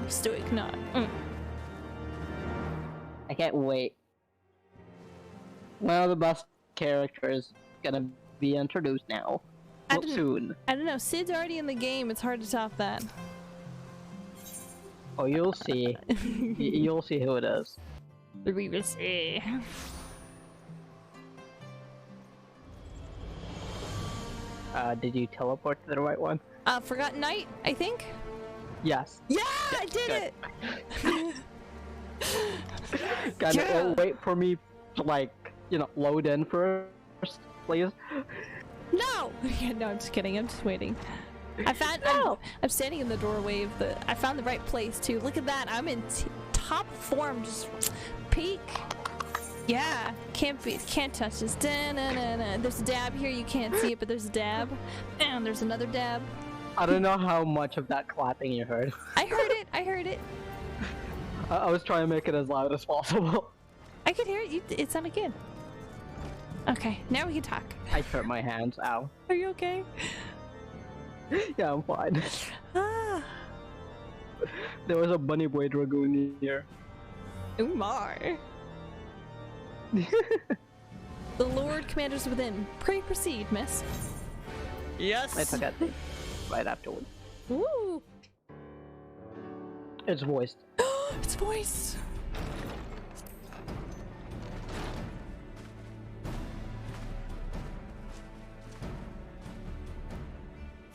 Stoic nod. I can't wait. One of the best characters gonna be introduced now. Soon. I don't know. Sid's already in the game. It's hard to top that. Oh, you'll see. You'll see who it is. We will see. Did you teleport to the right one? Forgotten Night, I think? Yes. Yeah, I did it! Can you wait for me to, like, you know, load in first, please? No! Yeah, no, I'm just kidding. I'm just waiting. I'm standing in the doorway of the... I found the right place, too. Look at that. I'm in top form. Just peek. Yeah. Can't touch this. Da-na-na-na. There's a dab here. You can't see it, but there's a dab. And there's another dab. I don't know how much of that clapping you heard. I heard it. I heard it. I was trying to make it as loud as possible. I could hear it. It sounded good. Okay, now we can talk. I hurt my hands. Ow. Are you okay? Yeah, I'm fine. Ah. There was a bunny boy dragoon here. Umar. The Lord Commander's within. Pray proceed, miss. Yes. I took it right afterwards. Woo. It's voiced. It's voiced.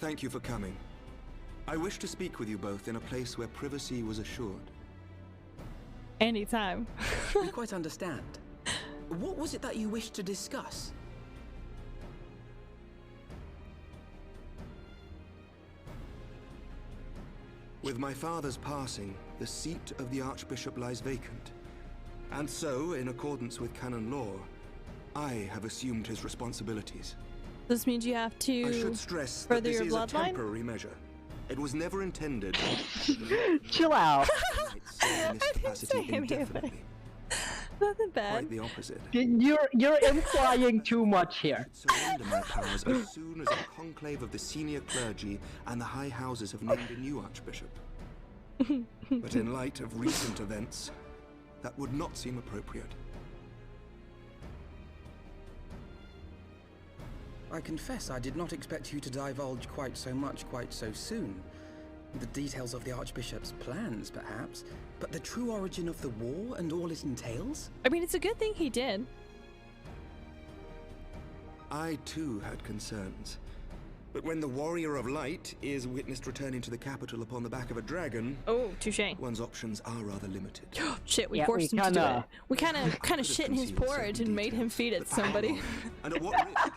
Thank you for coming. I wish to speak with you both in a place where privacy was assured. Anytime. We quite understand. What was it that you wished to discuss? With my father's passing, the seat of the Archbishop lies vacant. And so, in accordance with canon law, I have assumed his responsibilities. This means you have to I should stress further that this your is a bloodline? temporary measure. It was never intended. Chill out. Nothing bad. Quite the opposite. You're implying too much here. Surrender my powers as soon as the conclave of the senior clergy and the high houses have named a new archbishop. But in light of recent events, that would not seem appropriate. I confess I did not expect you to divulge quite so much quite so soon. The details of the Archbishop's plans, perhaps, but the true origin of the war and all it entails? I mean, it's a good thing he did. I too had concerns. But when the Warrior of Light is witnessed returning to the capital upon the back of a dragon, oh, touché, one's options are rather limited. Shit, we forced him to do it. We kind of shit in his porridge and made him feed it to somebody. And at what risk?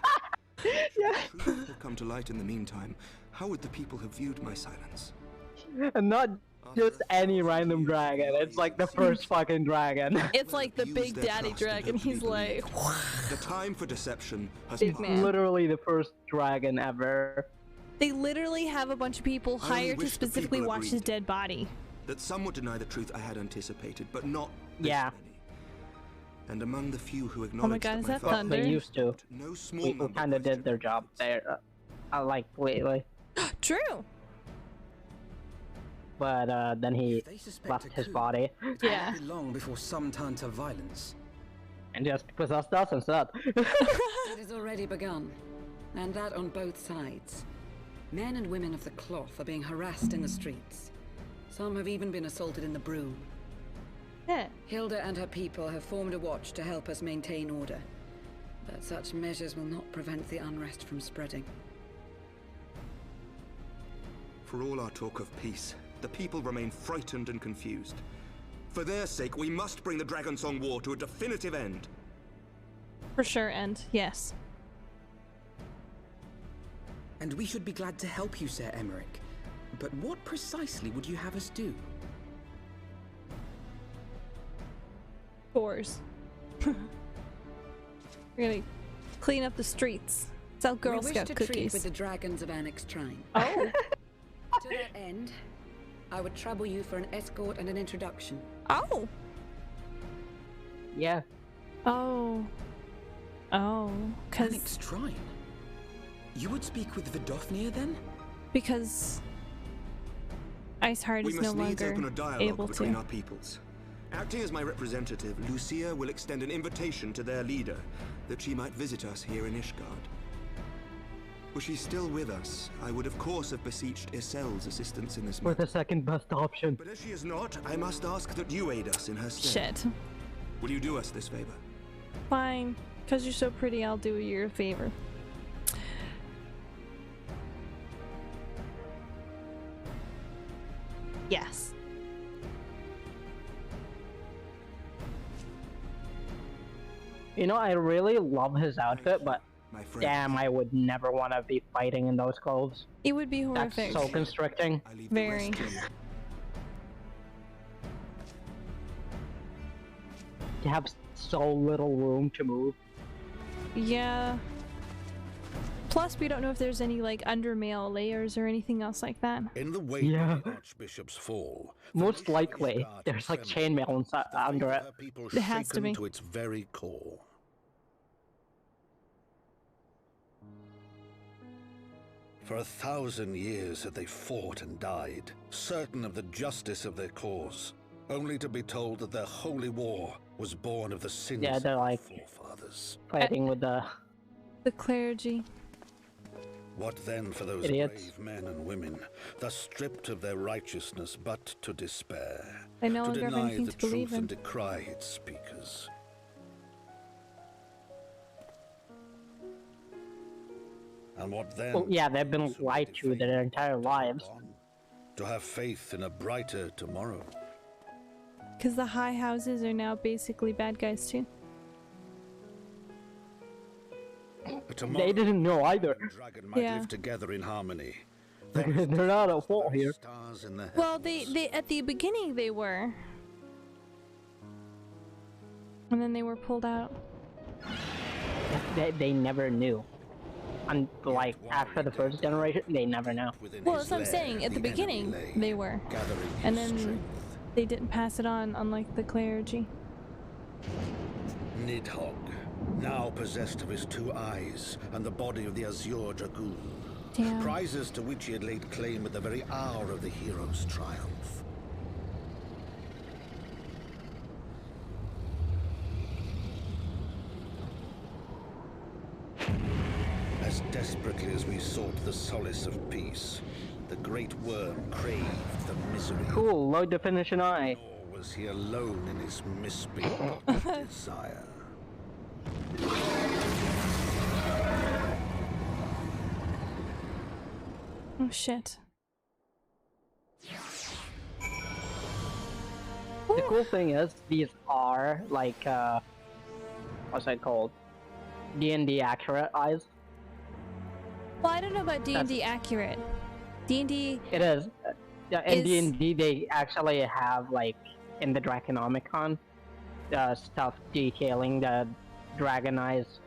Yeah. If the truth had come to light in the meantime, how would the people have viewed my silence? And not just any random dragon. It's like the first fucking dragon. It's like the big daddy dragon. He's like, the time for deception has it's literally the first dragon ever. They literally have a bunch of people hired to specifically watch his dead body. That some would deny the truth I had anticipated, but not yeah. Many. And among the few who acknowledged, oh my god, is that thunder? They used to. No small people kind of did their job there. Like lately. True. But then he left his body. Yeah. Long before some turn to violence. And just possessed us instead. It has already begun, and that on both sides. Men and women of the cloth are being harassed in the streets. Some have even been assaulted in the broom. Yeah. Hilda and her people have formed a watch to help us maintain order. But such measures will not prevent the unrest from spreading. For all our talk of peace, the people remain frightened and confused. For their sake, we must bring the Dragonsong War to a definitive end. For sure, and yes. And we should be glad to help you, Sir Emmerich. But what precisely would you have us do? Chores. We're gonna clean up the streets. Sell Girl Scout cookies. We wish to treat with the dragons of Annex Shrine. Oh. To that end, I would trouble you for an escort and an introduction. Oh. Yeah. Oh. Oh. Annex Shrine? You would speak with Vidofnir then? Because Iceheart is no longer open a dialogue able between to. our peoples. Acting as my representative, Lucia will extend an invitation to their leader that she might visit us here in Ishgard. Were she still with us, I would of course have beseeched Isel's assistance in this matter. We're the second best option. But as she is not, I must ask that you aid us in her stead. Shit. Will you do us this favor? Fine. Because you're so pretty, I'll do you a favor. Yes. You know, I really love his outfit, but damn, I would never want to be fighting in those clothes. It would be horrific. That's so constricting. Very. You have so little room to move. Yeah. Plus, we don't know if there's any like undermail layers or anything else like that. In the wake of the Archbishop's fall, most likely there's like chainmail inside under it. It has to be. To its very core. For 1,000 years had they fought and died, certain of the justice of their cause, only to be told that their holy war was born of the sins they're like of their forefathers. Fighting with the clergy. What then for those brave men and women, thus stripped of their righteousness but to despair, They no to longer have deny anything the to believe truth in. and decry its speakers? And what then? well, yeah, they've been lied to their entire lives. To have faith in a brighter tomorrow. Because the high houses are now basically bad guys too. They didn't know either. Dragon might live together in harmony. They're not at fault here. Well, they at the beginning they were. And then they were pulled out. They never knew. like after the first generation, they never know. Well, that's what I'm saying. At the beginning, they were, and then they didn't pass it on, unlike the clergy. Nidhogg, now possessed of his 2 eyes and the body of the Azure Dragoon. Damn. Prizes to which he had laid claim at the very hour of the hero's triumph. As desperately as we sought the solace of peace, the great worm craved the misery. Cool, low definition eye. Nor was he alone in his misbegotten desire. Oh shit. The cool thing is, these are like, what's that called? D&D accurate eyes. Well, I don't know about D&D accurate. D&D... It is. Yeah, in D&D they actually have, like, in the Draconomicon, stuff detailing the dragon eyes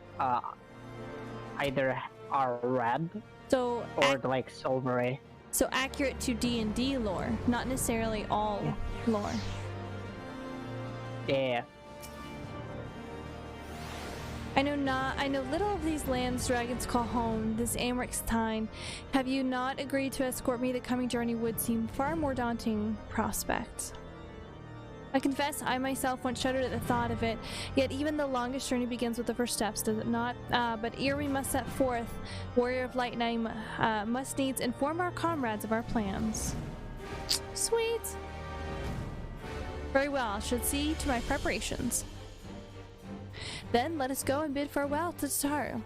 either are red or like silvery. So accurate to D&D lore, not necessarily all lore. Yeah. I know little of these lands dragons call home, this Amric's time. Have you not agreed to escort me? The coming journey would seem far more daunting prospect. I confess, I myself once shuddered at the thought of it, yet even the longest journey begins with the first steps, does it not? But ere we must set forth, Warrior of Light and I must needs inform our comrades of our plans. Sweet! Very well, should see to my preparations. Then let us go and bid farewell to Tataru.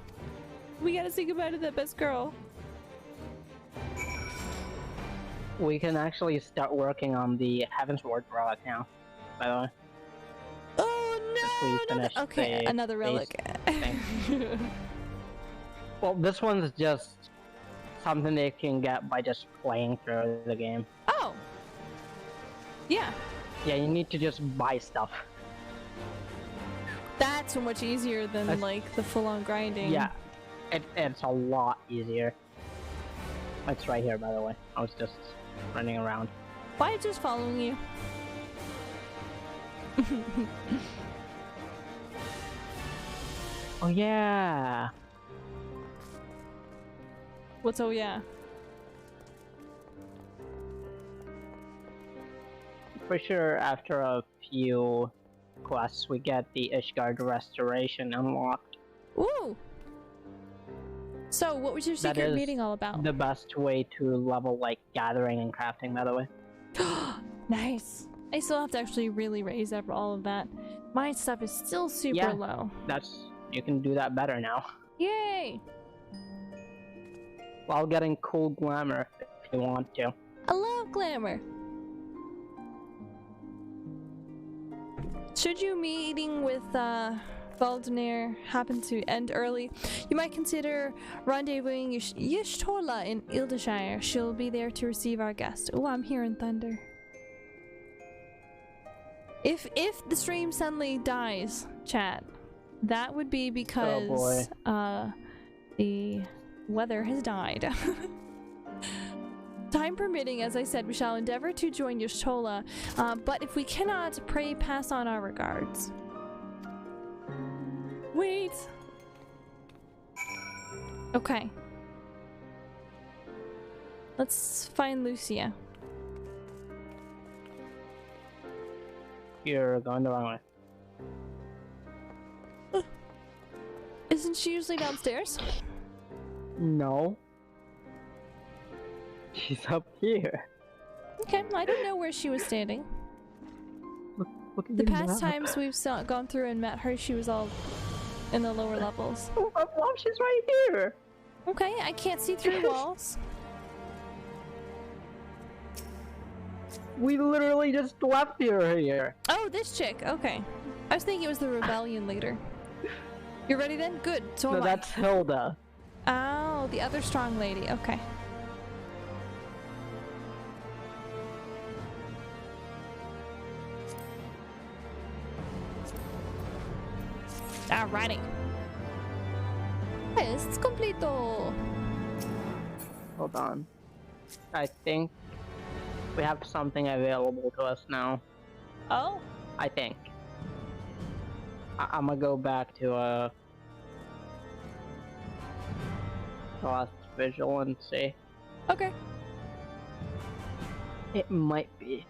We gotta say goodbye to that best girl. We can actually start working on the heavensward relic now, by the way. Oh no! Okay, another relic. Well, this one's just something they can get by just playing through the game. Oh! Yeah. Yeah, you need to just buy stuff. That's so much easier than like the full-on grinding. Yeah, it's a lot easier. It's right here, by the way. I was just running around. Why just following you? Oh yeah. What's oh yeah? For sure, after a few quests, we get the Ishgard restoration unlocked. Ooh! So, what was your secret meeting all about? The best way to level, like, gathering and crafting, by the way. Nice! I still have to actually really raise up all of that. My stuff is still super low. You can do that better now. Yay! While getting cool glamour, if you want to. I love glamour! Should your meeting with Valdemar happen to end early, you might consider rendezvousing Y'shtola in Ildashire. She'll be there to receive our guest. Oh, I'm hearing thunder. If the stream suddenly dies, chat, that would be because the weather has died. Time permitting, as I said, we shall endeavor to join Y'shtola, but if we cannot, pray pass on our regards. Wait! Okay. Let's find Lucia. You're going the wrong way. Isn't she usually downstairs? No. She's up here. Okay, I don't know where she was standing. Look at the past times we've gone through and met her, she was all in the lower levels. Oh, she's right here! Okay, I can't see through walls. We literally just left her here. Oh, this chick. Okay. I was thinking it was the rebellion leader. You ready then? Good. So no, that's Hilda. Oh, the other strong lady. Okay. Alrighty. Quest completo. Hold on. I think we have something available to us now. Oh? I think. I'm gonna go back to the last visual and see. Okay. It might be.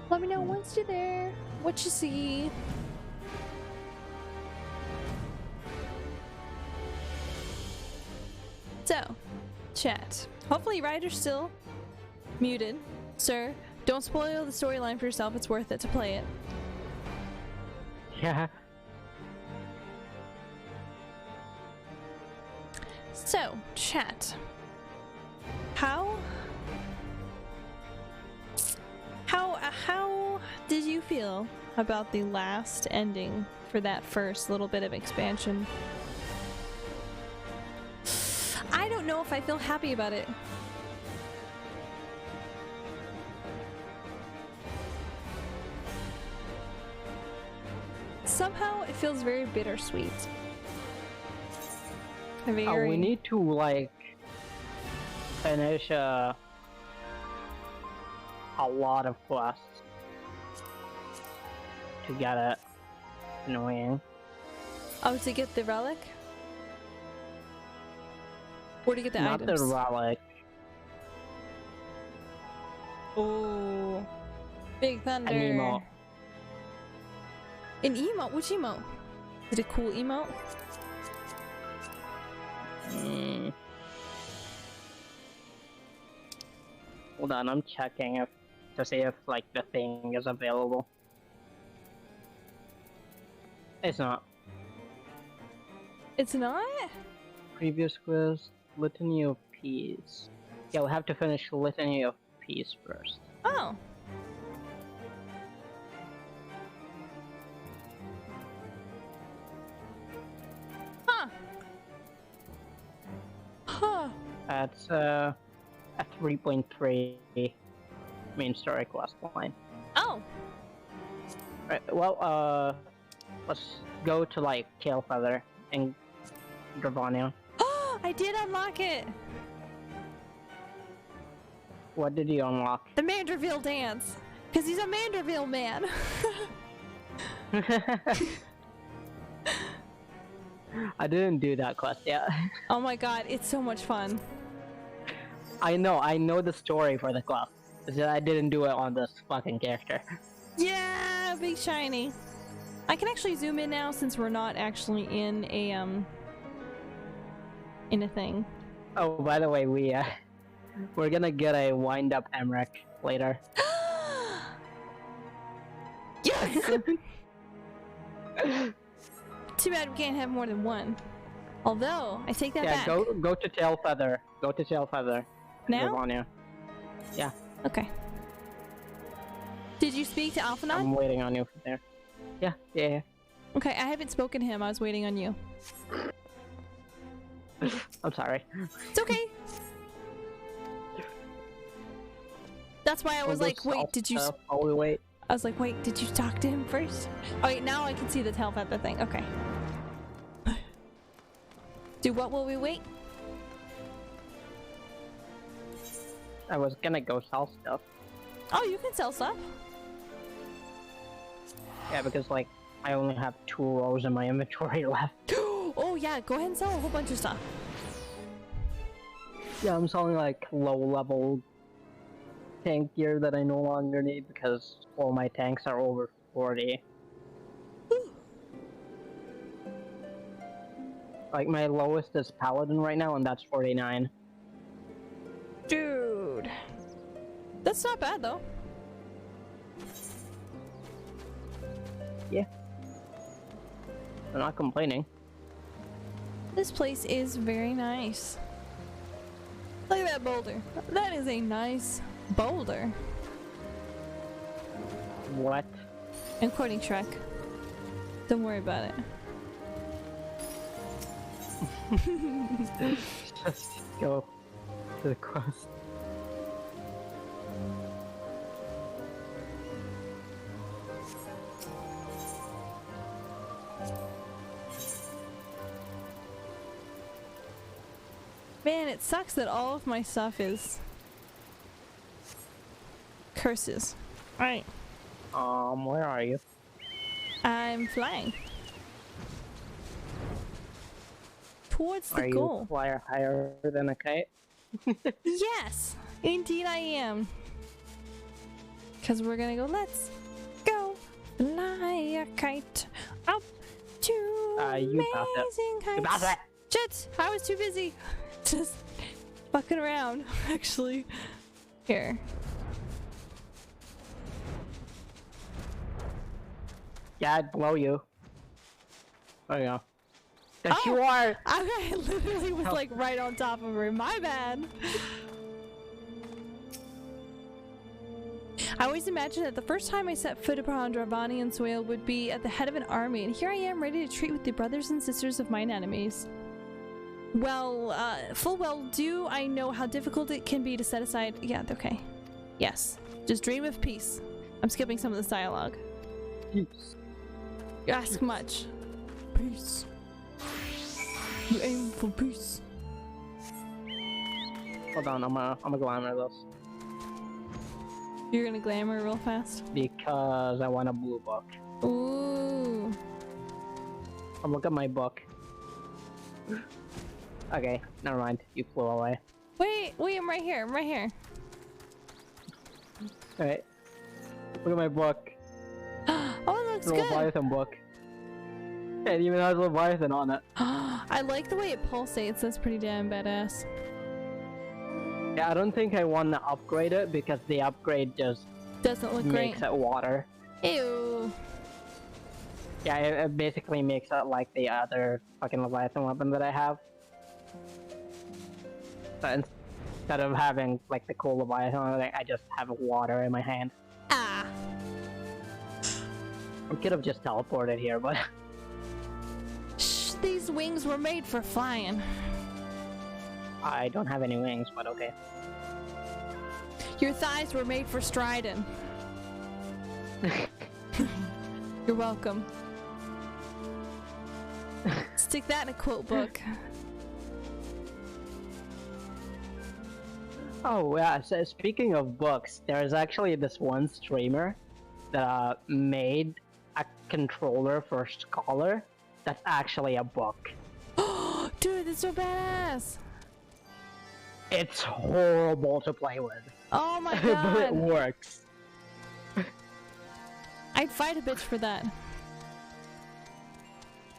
Let me know once you're there. What you see. So, chat. Hopefully Ryder's still muted. Sir, don't spoil the storyline for yourself. It's worth it to play it. Yeah. So, chat. How did you feel about the last ending for that first little bit of expansion? I don't know if I feel happy about it. Somehow it feels very bittersweet. Very... Oh, we need to like finish a lot of quests to get it. Annoying. Oh, to get the relic? Or to get the Not items? the relic. Oh, Big Thunder. An emote. An emote? Which emote? Is it a cool emote? Hold on, I'm checking to see if like the thing is available. It's not. It's not? Previous quiz, Litany of Peace. Yeah, we'll have to finish Litany of Peace first. Oh. Huh. Huh. That's a 3.3 main story quest line. Oh. Right, well, let's go to like Tailfeather and Dravania. Oh, I did unlock it! What did you unlock? The Manderville dance! Because he's a Manderville man! I didn't do that quest yet. Oh my god, it's so much fun. I know the story for the quest. It's just I didn't do it on this fucking character. Yeah, big shiny. I can actually zoom in now since we're not actually in a thing. Oh, by the way, we're gonna get a wind-up Emmerich later. Yes! Too bad we can't have more than one. Although, I take that back. Yeah, go to Tailfeather. Go to Tailfeather. Now? Dravania. Yeah. Okay. Did you speak to Alphanon? I'm waiting on you from there. Yeah. Okay, I haven't spoken to him. I was waiting on you. I'm sorry. It's okay. That's why I was like, wait, did you... While we wait. I was like, wait, did you talk to him first? Oh wait, now I can see the Tailfeather thing. Okay. Do what will we wait? I was gonna go sell stuff. Oh, you can sell stuff. Yeah, because like I only have 2 rows in my inventory left. Oh yeah, go ahead and sell a whole bunch of stuff. Yeah, I'm selling like low-level tank gear that I no longer need because all my tanks are over 40. Like my lowest is Paladin right now, and that's 49. Dude, that's not bad though. Yeah, I'm not complaining. This place is very nice. Look at that boulder. That is a nice boulder. What? I'm quoting Shrek. Don't worry about it. Just go to the quest. Man, it sucks that all of my stuff is curses. Alright. Where are you? I'm flying. Towards the Are goal. You fly higher than a kite? Yes! Indeed I am. Because we're gonna go, let's go fly a kite up to you amazing heights. You passed it! Shit! I was too busy just fucking around, actually. Here. Yeah, I'd blow you. There you go. There you are! I literally was like right on top of her. My bad. I always imagined that the first time I set foot upon Dravanian soil would be at the head of an army, and here I am ready to treat with the brothers and sisters of mine enemies. Well, full well do I know how difficult it can be to set aside— yeah, okay. Yes. Just dream of peace. I'm skipping some of this dialogue. Peace. You ask much. Peace. You aim for peace. Hold on, I'm gonna glamour this. You're gonna glamour real fast? Because I want a blue book. Ooh. Oh, look at my book. Okay, never mind. You flew away. Wait, I'm right here. I'm right here. Alright. Look at my book. Oh, it looks the good. Leviathan book. It even has Leviathan on it. I like the way it pulsates. That's pretty damn badass. Yeah, I don't think I want to upgrade it because the upgrade just doesn't look makes great. It water. Ew. Yeah, it basically makes it like the other fucking Leviathan weapon that I have. So instead of having like the cool Leviathan, I just have water in my hand. Ah. I could have just teleported here, but Shh, these wings were made for flying. I don't have any wings, but okay. Your thighs were made for striding. You're welcome. Stick that in a quote book. Oh yeah, so speaking of books, there's actually this one streamer that made a controller for Scholar that's actually a book. Dude, that's so badass! It's horrible to play with. Oh my god! But it works. I'd fight a bitch for that.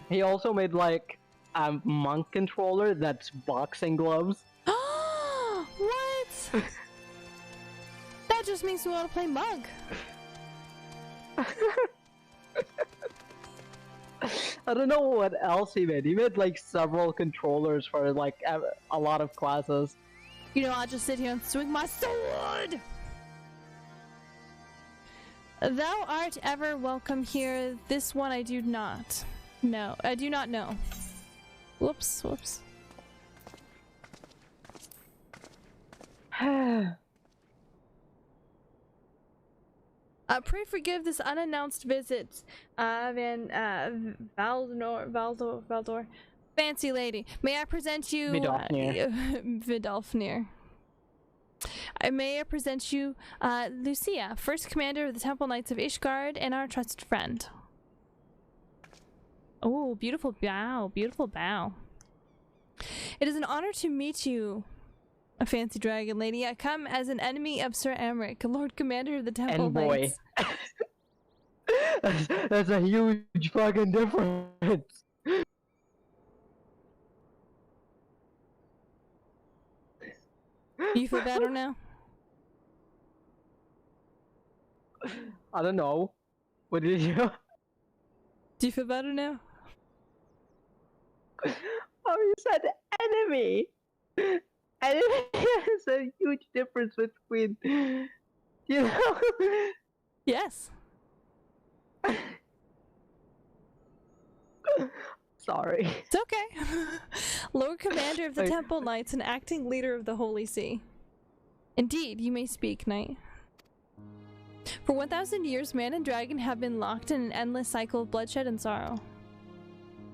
He also made like a monk controller that's boxing gloves. What? That just makes me want to play monk. I don't know what else he made. He made like several controllers for like a lot of classes. You know, I'll just sit here and swing my sword! Thou art ever welcome here. This one I do not. No, I do not know. Whoops, whoops. Pray forgive this unannounced visit. Valdor. Fancy lady. May I present you... Vidolfnir. May I present you, Lucia, first commander of the Temple Knights of Ishgard and our trusted friend. Oh, beautiful bow. Beautiful bow. It is an honor to meet you, a fancy dragon lady. I come as an enemy of Sir Amric, Lord Commander of the Temple Knights. That's a huge fucking difference. You feel better now? I don't know. What did you? Do you feel better now? Oh, you said enemy. Enemy is a huge difference between, you know. Yes. Sorry. It's okay. Lord Commander of the Temple Knights and acting leader of the Holy See. Indeed, you may speak, knight. For 1,000 years, man and dragon have been locked in an endless cycle of bloodshed and sorrow.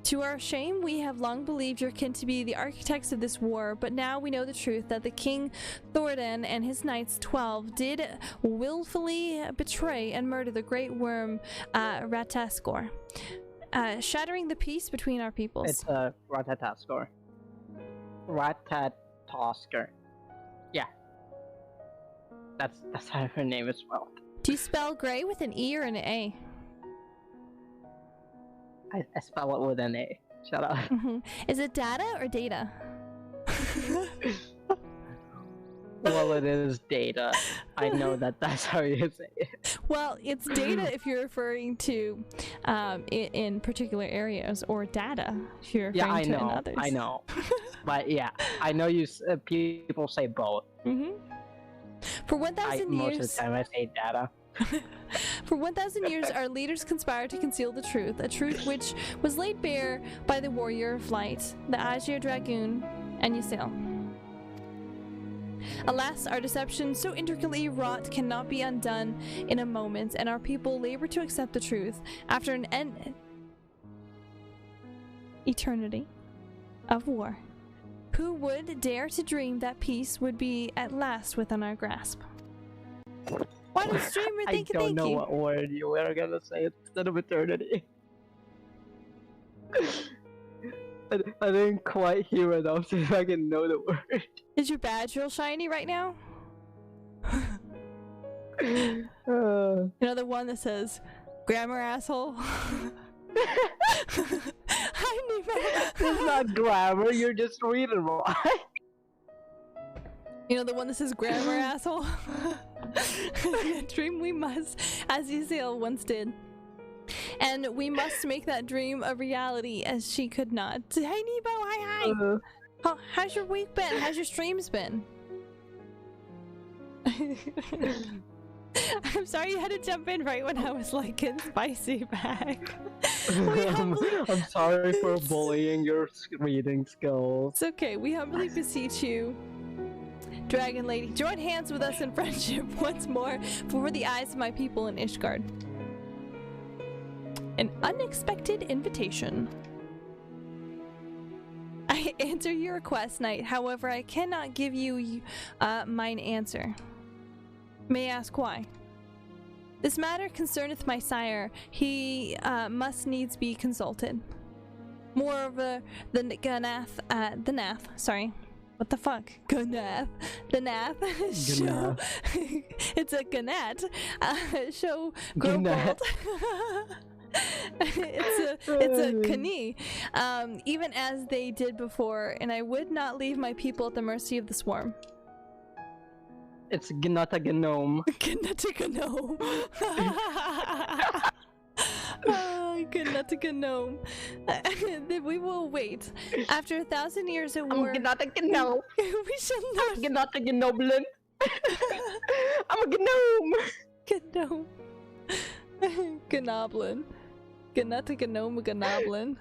To our shame, we have long believed your kin to be the architects of this war, but now we know the truth that the King Thordan and his knights 12 did willfully betray and murder the great worm Rataskor, shattering the peace between our peoples. It's Ratataskor. Ratatosker. Yeah. That's how her name is spelled. Do you spell gray with an E or an A? I spell it with an A. Shut up. Is it data or data? Well, it is data. I know that's how you say it. Well, it's data if you're referring to in particular areas, or data if you're referring to in others. I know. But yeah, I know you people say both. For 1,000 years... Most of the time I say data. For 1,000 years, our leaders conspired to conceal the truth, a truth which was laid bare by the warrior of light, the Azure Dragoon, and Ysael. Alas, our deception, so intricately wrought, cannot be undone in a moment, and our people labor to accept the truth after an eternity of war. Who would dare to dream that peace would be at last within our grasp? Why does streamer thank you? I don't know what word you were gonna say instead of eternity. I didn't quite hear enough so I can know the word. Is your badge real shiny right now? You know the one that says, grammar asshole? I knew that. It's not grammar, you're just reading wrong. You know the one that says grammar asshole? Dream we must, as Ysael once did. And we must make that dream a reality as she could not. Hey Nebo, hi. How's your week been? How's your streams been? I'm sorry you had to jump in right when I was like getting spicy back. I'm sorry for bullying your reading skills. It's okay, we humbly beseech you, Dragon Lady, join hands with us in friendship once more before the eyes of my people in Ishgard. An unexpected invitation. I answer your request, knight. However, I cannot give you mine answer. May I ask why? This matter concerneth my sire. He must needs be consulted. Moreover, the Nath, sorry. What the fuck? Ganath. The Nath show. It's a Ganat. Show grow bold. it's a Kani, even as they did before, and I would not leave my people at the mercy of the swarm. It's Gnata Gnome. Gnata Gnome. Gnata Gnome. Then we will wait. After 1,000 years of war, Gnata Gnome. We shall not. Gnata Gnoblin. I'm a gnome. Gnome. Gnoblin. Gnata Gnome Gnoblin.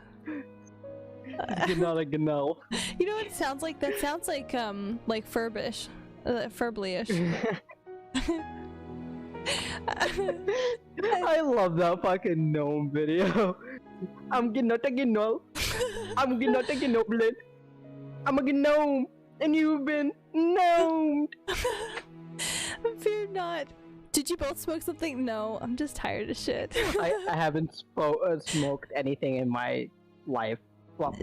Gnata Gnome. You know what it sounds like? That sounds like Furbish. Furblyish. I love that fucking gnome video. I'm Gnata Gnome. I'm Gnata Gnoblin. I'm a gnome, and you've been gnomed. Fear not. Did you both smoke something? No, I'm just tired of shit. I haven't smoked anything in my life. Well,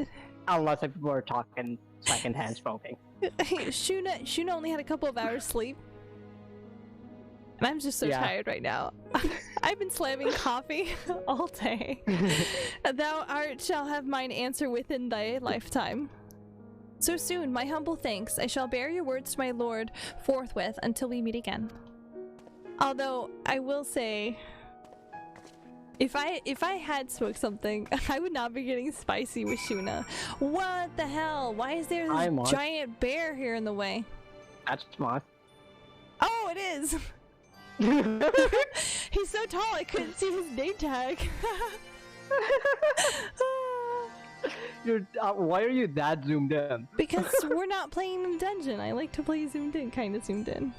unless if we're talking secondhand smoking. Shuna only had a couple of hours sleep. And I'm just so tired right now. I've been slamming coffee all day. Thou art shall have mine answer within thy lifetime. So soon, my humble thanks. I shall bear your words to my lord forthwith until we meet again. Although, I will say, if I had smoked something, I would not be getting spicy with Shuna. What the hell? Why is there this giant bear here in the way? That's Moth. Oh, it is! He's so tall I couldn't see his name tag. Why are you that zoomed in? Because we're not playing in dungeon. I like to play zoomed in, kind of zoomed in.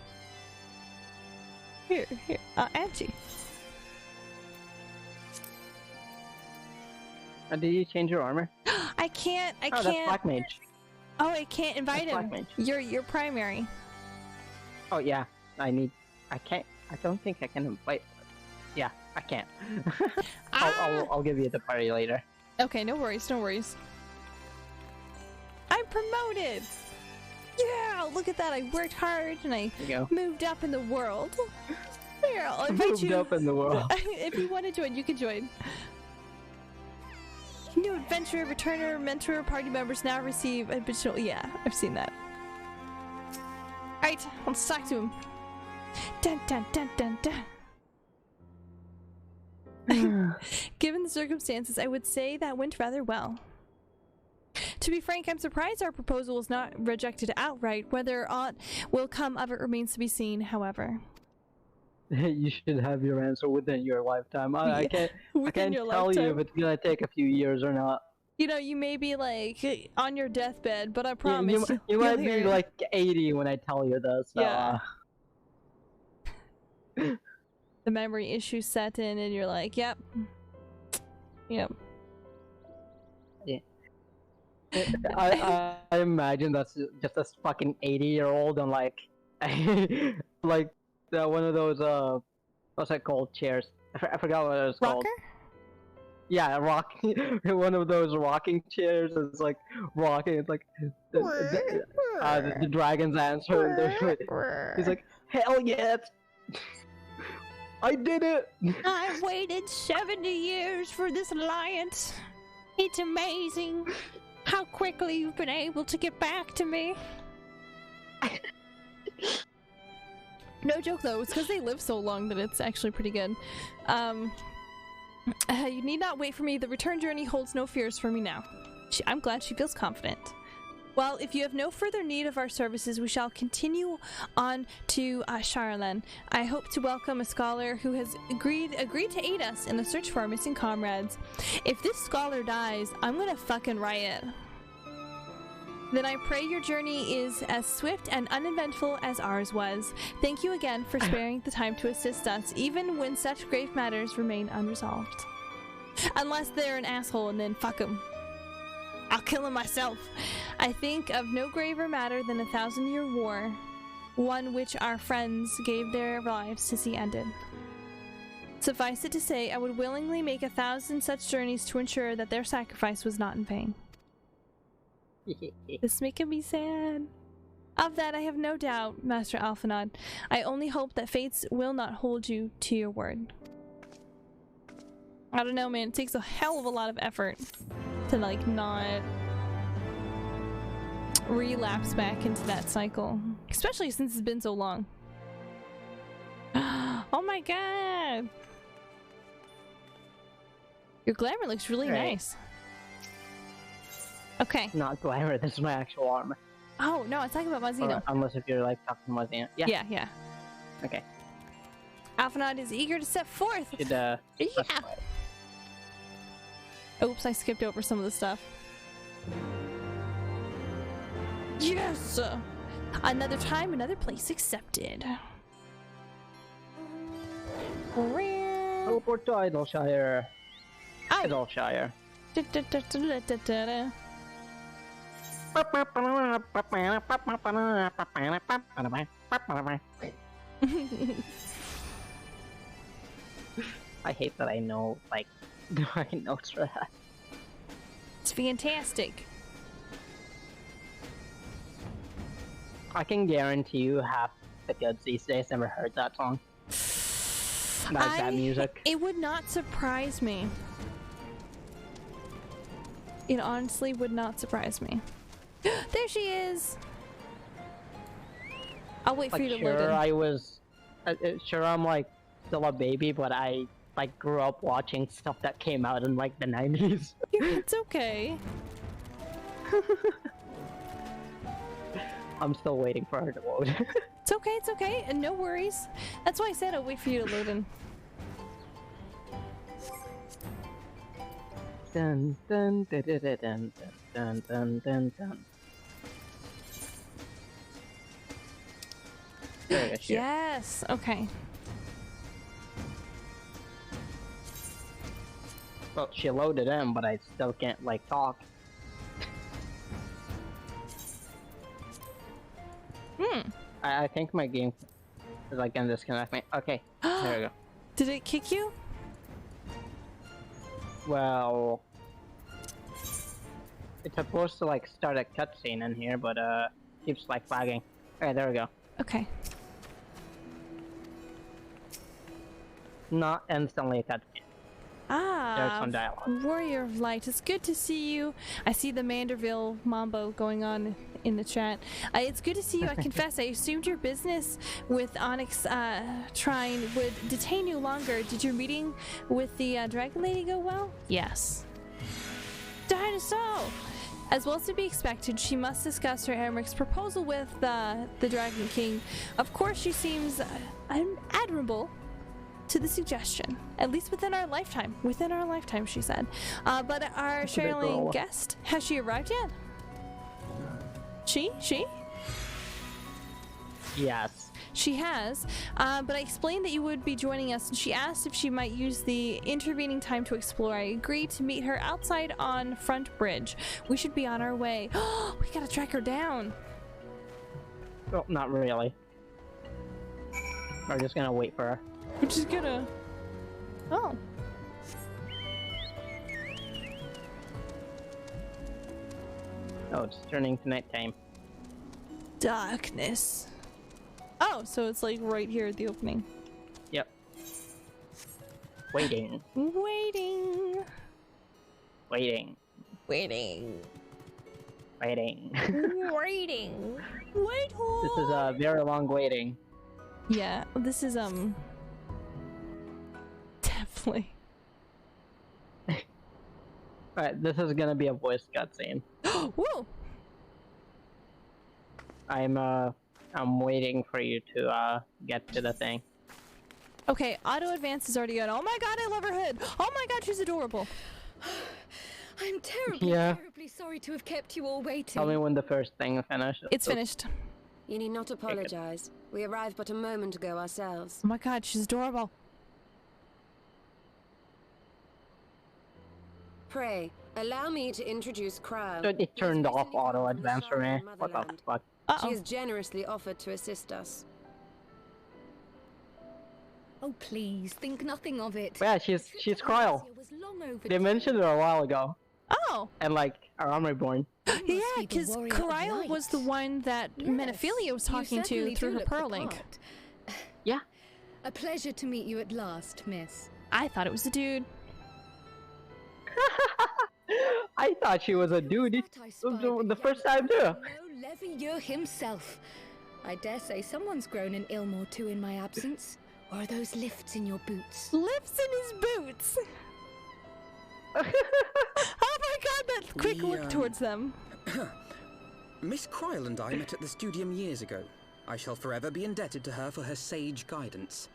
Here, Did you change your armor? I can't. I can't. That's Black Mage. Oh, I can't invite him. You're primary. Oh yeah, I can't. I don't think I can invite. Yeah, I can't. I'll give you the party later. Okay, no worries, no worries. I'm promoted. Yeah, look at that. I worked hard and I moved up in the world. Here, I'll invite you. Moved up in the world. If you want to join, you can join. New adventurer, returner, mentor, party members now receive additional. Yeah, I've seen that. Alright, let's talk to him. Dun dun dun dun dun. Given the circumstances, I would say that went rather well. To be frank, I'm surprised our proposal was not rejected outright. Whether aught will come of it remains to be seen, however. You should have your answer within your lifetime. I can't tell you if it's gonna take a few years or not. You know, you may be like on your deathbed, but I promise you might be like 80 when I tell you this. So, yeah. The memory issues set in, and you're like, "Yep, yep." Yeah. I imagine that's just a fucking 80-year-old and like one of those what's that called, chairs? I forgot what it was called. Rocker? Yeah, one of those rocking chairs is like rocking. It's like the dragon's answer. He's like, hell yes, I did it. I waited 70 years for this alliance. It's amazing how quickly you've been able to get back to me. No joke though, it's because they live so long that it's actually pretty good. You need not wait for me. The return journey holds no fears for me now. I'm glad she feels confident. Well, if you have no further need of our services, we shall continue on to Charlan. I hope to welcome a scholar who has agreed to aid us in the search for our missing comrades. If this scholar dies, I'm gonna fucking riot. Then I pray your journey is as swift and uneventful as ours was. Thank you again for sparing the time to assist us, even when such grave matters remain unresolved. Unless they're an asshole, and then fuck him. I'll kill him myself. I think of no graver matter than a 1,000-year war, one which our friends gave their lives to see ended. Suffice it to say, I would willingly make 1,000 such journeys to ensure that their sacrifice was not in vain. This is making me sad. Of that I have no doubt, Master Alphanod. I only hope that fates will not hold you to your word. I don't know, man. It takes a hell of a lot of effort to, like, not relapse back into that cycle. Especially since it's been so long. Oh my god! Your glamour looks really nice. Okay. Not glamour, this is my actual armor. Oh, no, it's talking about Mazino. Unless if you're like talking to Mazino. Yeah. Yeah. Okay. Alphanod is eager to step forth. Should, yeah. Oops, I skipped over some of the stuff. Yes! Another time, another place accepted. Teleport to Idleshire. Idleshire. I hate that I know, like, the right notes for that. It's fantastic. I can guarantee you half the kids these days never heard that song. That music. It would not surprise me. It honestly would not surprise me. There she is! I'll wait for you to load in. I was... sure, I'm like still a baby, but I like grew up watching stuff that came out in like the 90s. It's okay. I'm still waiting for her to load. It's okay, it's okay, and no worries. That's why I said I'll wait for you to load in. Dun dun dun dun dun dun dun dun dun. There it is. Yes. Okay. Well, she loaded in, but I still can't, like, talk. I think my game is, like, gonna disconnect me. Okay, there we go. Did it kick you? Well... It's supposed to, like, start a cutscene in here, but, keeps, like, lagging. Okay, there we go. Okay. Not instantly a cutscene. There's some dialogue. Warrior of Light, it's good to see you. I see the Manderville mambo going on in the chat. It's good to see you. I confess, I assumed your business with Onyx Trine would detain you longer. Did your meeting with the Dragon Lady go well? Yes. Dinosaur! As well as to be expected, she must discuss her Emmeric's proposal with the Dragon King. Of course, she seems admirable to the suggestion, at least within our lifetime. Within our lifetime, she said. But our Sherilyn guest, has she arrived yet? She? Yes. She has, but I explained that you would be joining us, and she asked if she might use the intervening time to explore. I agreed to meet her outside on Front Bridge. We should be on our way. We gotta track her down. Well, not really. We're just gonna wait for her. We're just gonna... Oh. Oh, it's turning to nighttime. Darkness. Oh, so it's like right here at the opening. Yep. Waiting. Waiting. Waiting. Waiting. Waiting. Waiting. Wait. This is a very long waiting. Yeah, this is definitely. Alright, this is gonna be a voice cutscene. Woo! I'm waiting for you to get to the thing. Okay, auto advance is already on. Oh my god, I love her hood. Oh my god, she's adorable. I'm terribly sorry to have kept you all waiting. Tell me when the first thing finishes. It's finished. You need not apologize. We arrived but a moment ago ourselves. Oh my god, she's adorable. Pray, allow me to introduce Crow. It turned off auto advance for me. What the fuck? She has generously offered to assist us. Oh please, think nothing of it. Yeah, she's Kryl. They mentioned her a while ago. Oh. And like Aram Reborn. Yeah, because Kryl was the one that Menophilia was talking to through her Pearl Link. Yeah. A pleasure to meet you at last, miss. I thought it was the dude. I thought she was a dude the first time too. No, Levieux himself. I dare say someone's grown an ilm or two in my absence. Or are those lifts in your boots? Lifts in his boots! Oh my god, that quick look towards them. Miss Kryl and I met at the studium years ago. I shall forever be indebted to her for her sage guidance.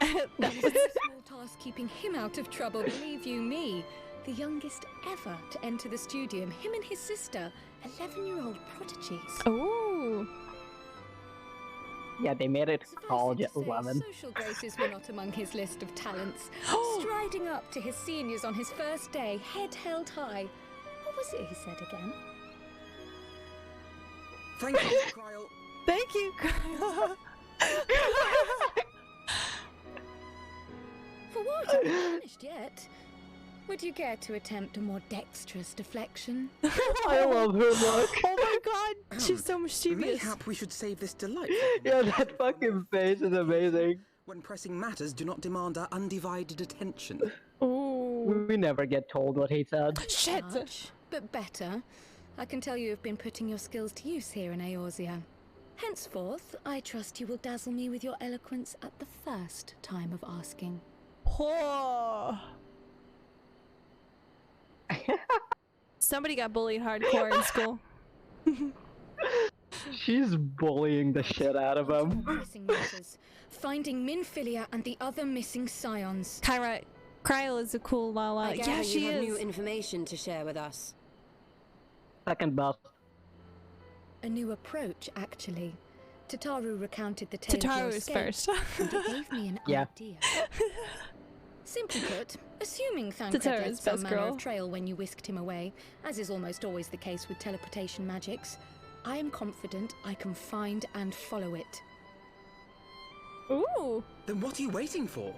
That was a small task keeping him out of trouble, believe you me. The youngest ever to enter the studium, him and his sister, 11-year-old prodigies. Oh. Yeah, they made it to college at 11. Social graces were not among his list of talents. Striding up to his seniors on his first day, head held high. What was it he said again? Thank you, Kryl. Thank you, Kryl. For what? I'm not finished yet. Would you care to attempt a more dexterous deflection? I love her look. Oh my god, she's so mischievous. Mayhap we should save this delight. Yeah, that fucking face is amazing. When pressing matters do not demand our undivided attention. Ooh. We never get told what he said. Shit. Much, but better. I can tell you have been putting your skills to use here in Eorzea. Henceforth, I trust you will dazzle me with your eloquence at the first time of asking. Oh. Somebody got bullied hardcore in school. She's bullying the shit out of him. Finding Minfilia and the other missing scions. Kryl is a cool Lala. I gather Yeah, she you have is. new information to share with us. Second best. A new approach, actually. Tataru recounted the tale of your Tataru is escape, first. and it gave me an Yeah. idea. Simply put, assuming To Thancred Terra's left some best manner girl. of trail when you whisked him away, as is almost always the case with teleportation magics, I am confident I can find and follow it. Ooh. Then what are you waiting for?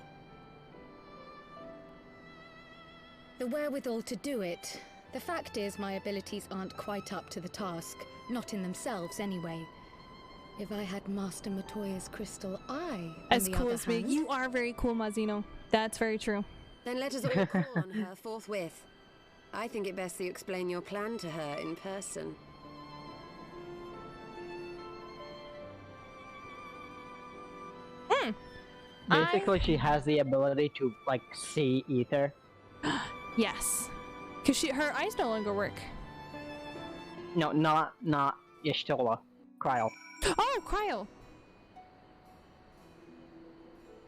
The wherewithal to do it. The fact is, my abilities aren't quite up to the task. Not in themselves, anyway. If I had Master Matoya's crystal eye, As cool as me. You are very cool, Mazino. That's very true. Then let us all call on her forthwith. I think it best that you explain your plan to her in person. Basically, she has the ability to like see ether. Yes, because her eyes no longer work. No, not Y'shtola. Cryo. Oh, Cryo.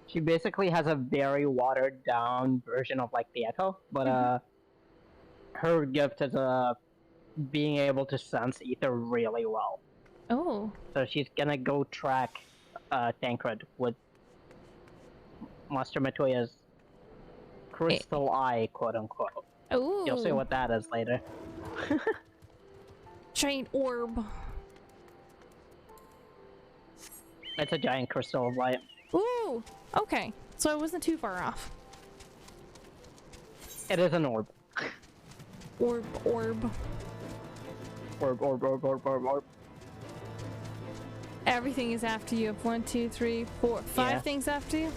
She basically has a very watered down version of like the Echo, but her gift is being able to sense ether really well. Oh. So she's gonna go track Thancred with Master Matoya's crystal eye, quote unquote. Ooh. You'll see what that is later. Giant orb. It's a giant crystal of light. Ooh. Okay. So I wasn't too far off. It is an orb. Orb. Orb. Everything is after you. 1, 2, 3, 4, 5 things after you.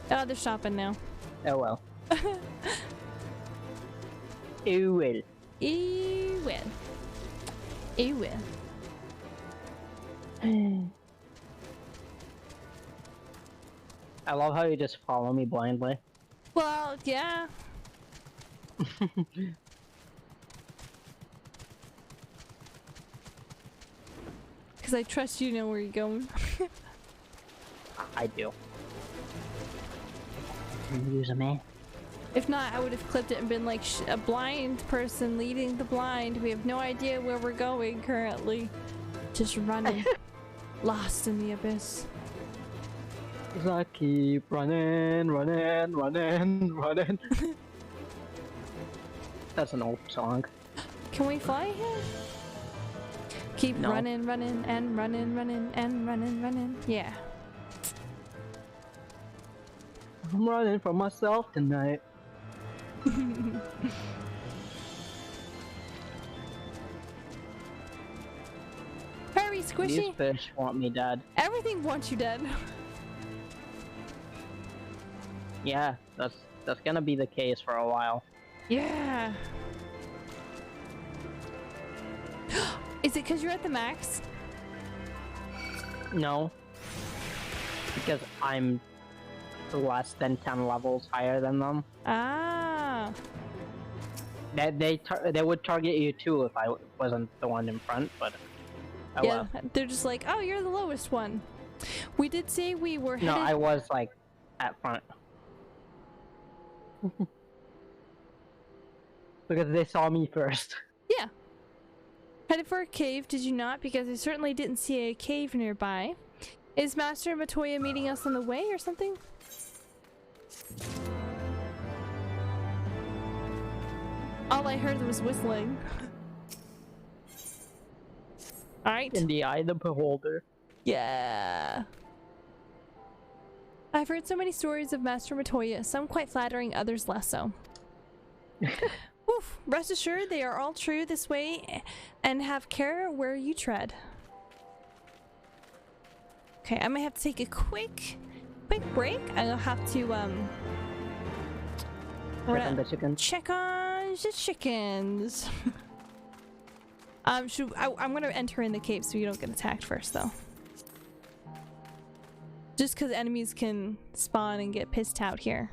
Oh, they're shopping now. Oh well. Ew will. Ew will. Ew will. I love how you just follow me blindly. Well, yeah. Because I trust you know where you're going. I do. Use a man. If not, I would have clipped it and been like, a blind person leading the blind. We have no idea where we're going currently. Just running. Lost in the abyss. I keep running. That's an old song. Can we fly here? Keep running. Yeah. I'm running for myself tonight. Hurry, Squishy! These fish want me dead. Everything wants you dead. Yeah, that's gonna be the case for a while. Yeah. Is it because you're at the max? No. Because I'm less than 10 levels higher than them. Ah. They would target you too if I wasn't the one in front, but oh yeah, well. they're just like, oh, you're the lowest one. We did say we were headed... No, I was like at front. Because they saw me first. Yeah. Headed for a cave, did you not? Because I certainly didn't see a cave nearby. Is Master Matoya meeting us on the way or something? All I heard was whistling. Alright. In the eye of the beholder. Yeah. I've heard so many stories of Master Matoya, some quite flattering, others less so. Oof. Rest assured they are all true this way, and have care where you tread. Okay, I might have to take a quick break. I'll have to check on the chickens. Check on the chickens. I'm gonna enter in the cave so you don't get attacked first, though. Just because enemies can spawn and get pissed out here.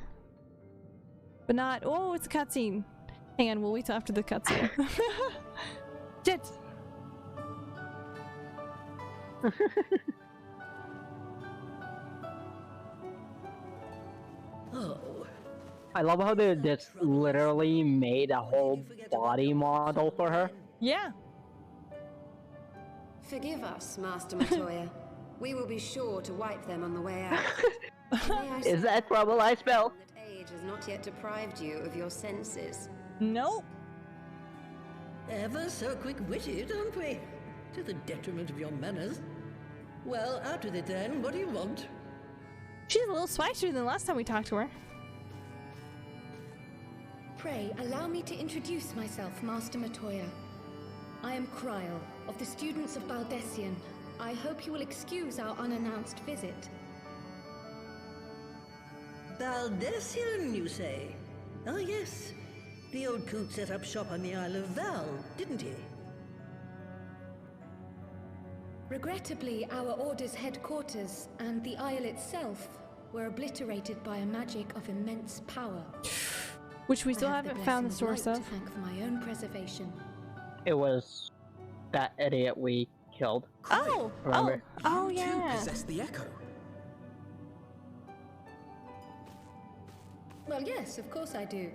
But not... Oh, it's a cutscene. Hang on, we'll wait till after the cutscene. Shit! Oh. I love how they just literally made a whole body model for her. Yeah. Forgive us, Master Matoya. We will be sure to wipe them on the way out. Is that trouble I spell? That age has not yet deprived you of your senses. Nope. Ever so quick-witted, aren't we? To the detriment of your manners. Well, out with it then. What do you want? She's a little spicier than last time we talked to her. Pray, allow me to introduce myself, Master Matoya. I am Kryl, of the students of Baldessian. I hope you will excuse our unannounced visit. Baldessian, you say? Oh, yes. The old coot set up shop on the Isle of Val, didn't he? Regrettably, our order's headquarters and the Isle itself were obliterated by a magic of immense power. Which we still haven't found the source of. To thank for my own preservation. It was that idiot we killed. Oh! Remember? Oh, You yeah. possess the echo. Well, yes, of course I do.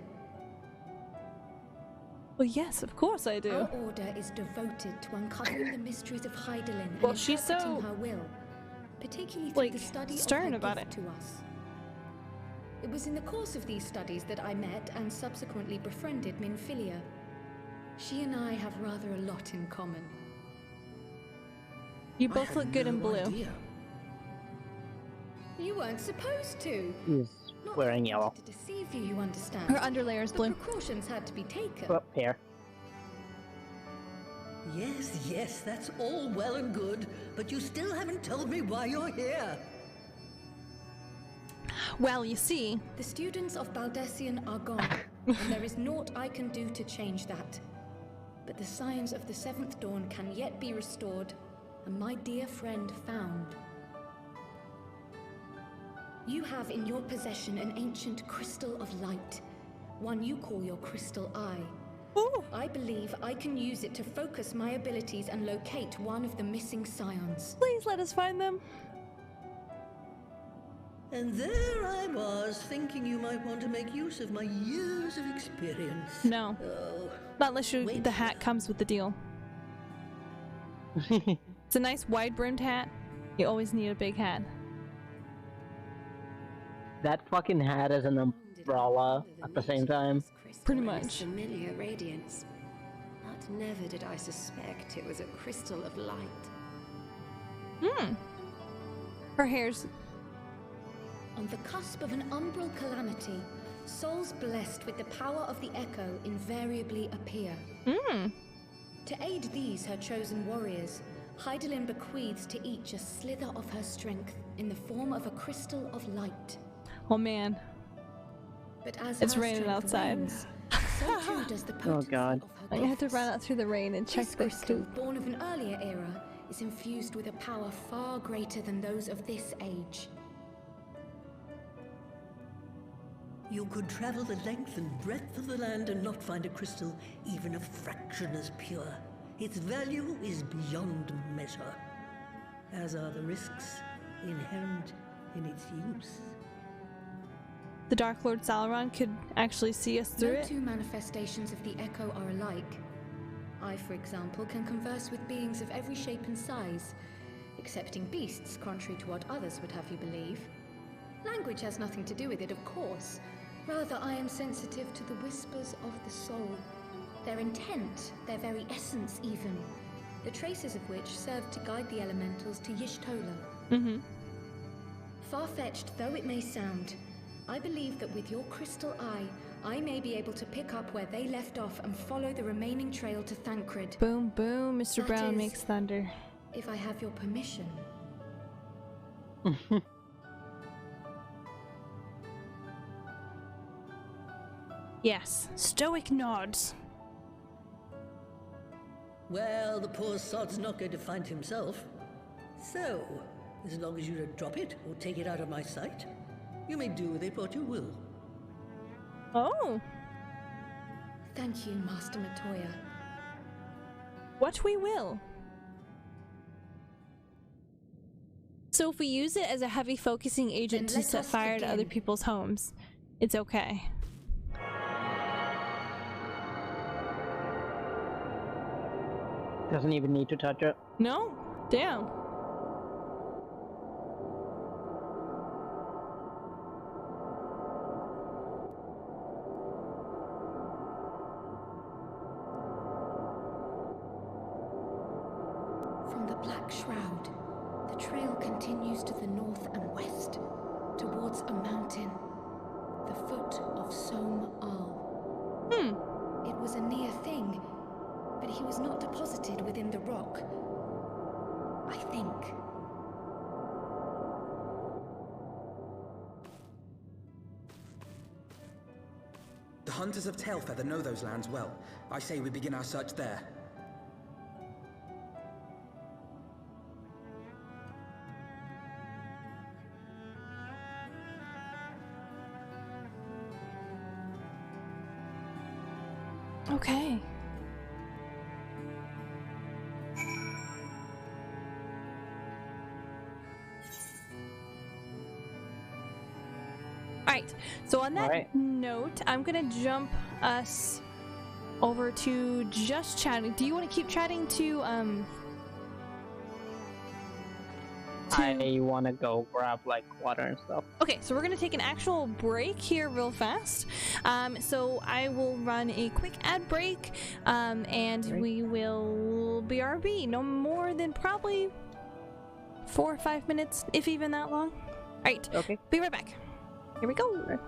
Well, yes, of course I do. Our order is devoted to uncovering the mysteries of Heidelin and Well, she's interpreting so, her will, particularly through like, the study stern of her about gift it. to us. It was in the course of these studies that I met and subsequently befriended Minfilia. She and I have rather a lot in common. You both look good in blue. Idea. You weren't supposed to. He's wearing yellow. To deceive you, you understand. Her underlayer is blue. But precautions had to be taken. Up here. Yes, yes, that's all well and good, but you still haven't told me why you're here. Well, you see. The students of Baldessian are gone, and there is naught I can do to change that. But the signs of the seventh dawn can yet be restored, and my dear friend found. You have in your possession an ancient crystal of light, one you call your crystal eye. Ooh. I believe I can use it to focus my abilities and locate one of the missing scions. Please let us find them. And there I was, thinking you might want to make use of my years of experience. No. Oh. Not unless the hat comes with the deal. It's a nice wide-brimmed hat. You always need a big hat. That fucking hat is an umbrella at the same time. Pretty much. Familiar radiance. But never did I suspect it was a crystal of light. Hmm. Her hair's... On the cusp of an umbral calamity, souls blessed with the power of the echo invariably appear. Hmm. To aid these, her chosen warriors, Heidelin bequeaths to each a slither of her strength in the form of a crystal of light. Oh man. But as it's her raining strength outside. wanes, so too does the potency Oh god. of her I'm gonna have to gifts. run out through the rain and check This this crystal, too. born of an earlier era, is infused with a power far greater than those of this age. You could travel the length and breadth of the land and not find a crystal even a fraction as pure. Its value is beyond measure, as are the risks inherent in its use. The Dark Lord Sauron could actually see us through No it. two manifestations of the echo are alike. I, for example, can converse with beings of every shape and size, excepting beasts, contrary to what others would have you believe. Language has nothing to do with it, of course. Rather, I am sensitive to the whispers of the soul. Their intent, their very essence even, the traces of which serve to guide the elementals to Y'shtola. Mm-hmm. Far-fetched though it may sound, I believe that with your crystal eye, I may be able to pick up where they left off and follow the remaining trail to Thancred. Boom, boom, Mr. That Brown is, makes thunder. If I have your permission. Yes, stoic nods. Well, the poor sod's not going to find himself. So, as long as you don't drop it or take it out of my sight, you may do with it what you will. Oh. Thank you, Master Matoya. What we will. So if we use it as a heavy focusing agent Then to let set us fire to other begin. people's homes, it's okay. Doesn't even need to touch it. No? Damn. Beyond the Black Shroud, the trail continues to the north and west, towards a mountain, the foot of Som Al. It was a near thing, but he was not deposited within the rock. I think. The hunters of Tailfeather know those lands well. I say we begin our search there. Okay. Alright, so on that note, I'm gonna jump us over to just chatting. Do you want to keep chatting to I want to go grab like water and stuff. Okay, so we're gonna take an actual break here real fast. So I will run a quick ad break, and we will BRB no more than probably 4 or 5 minutes, if even that long. Alright, okay. Be right back. Here we go.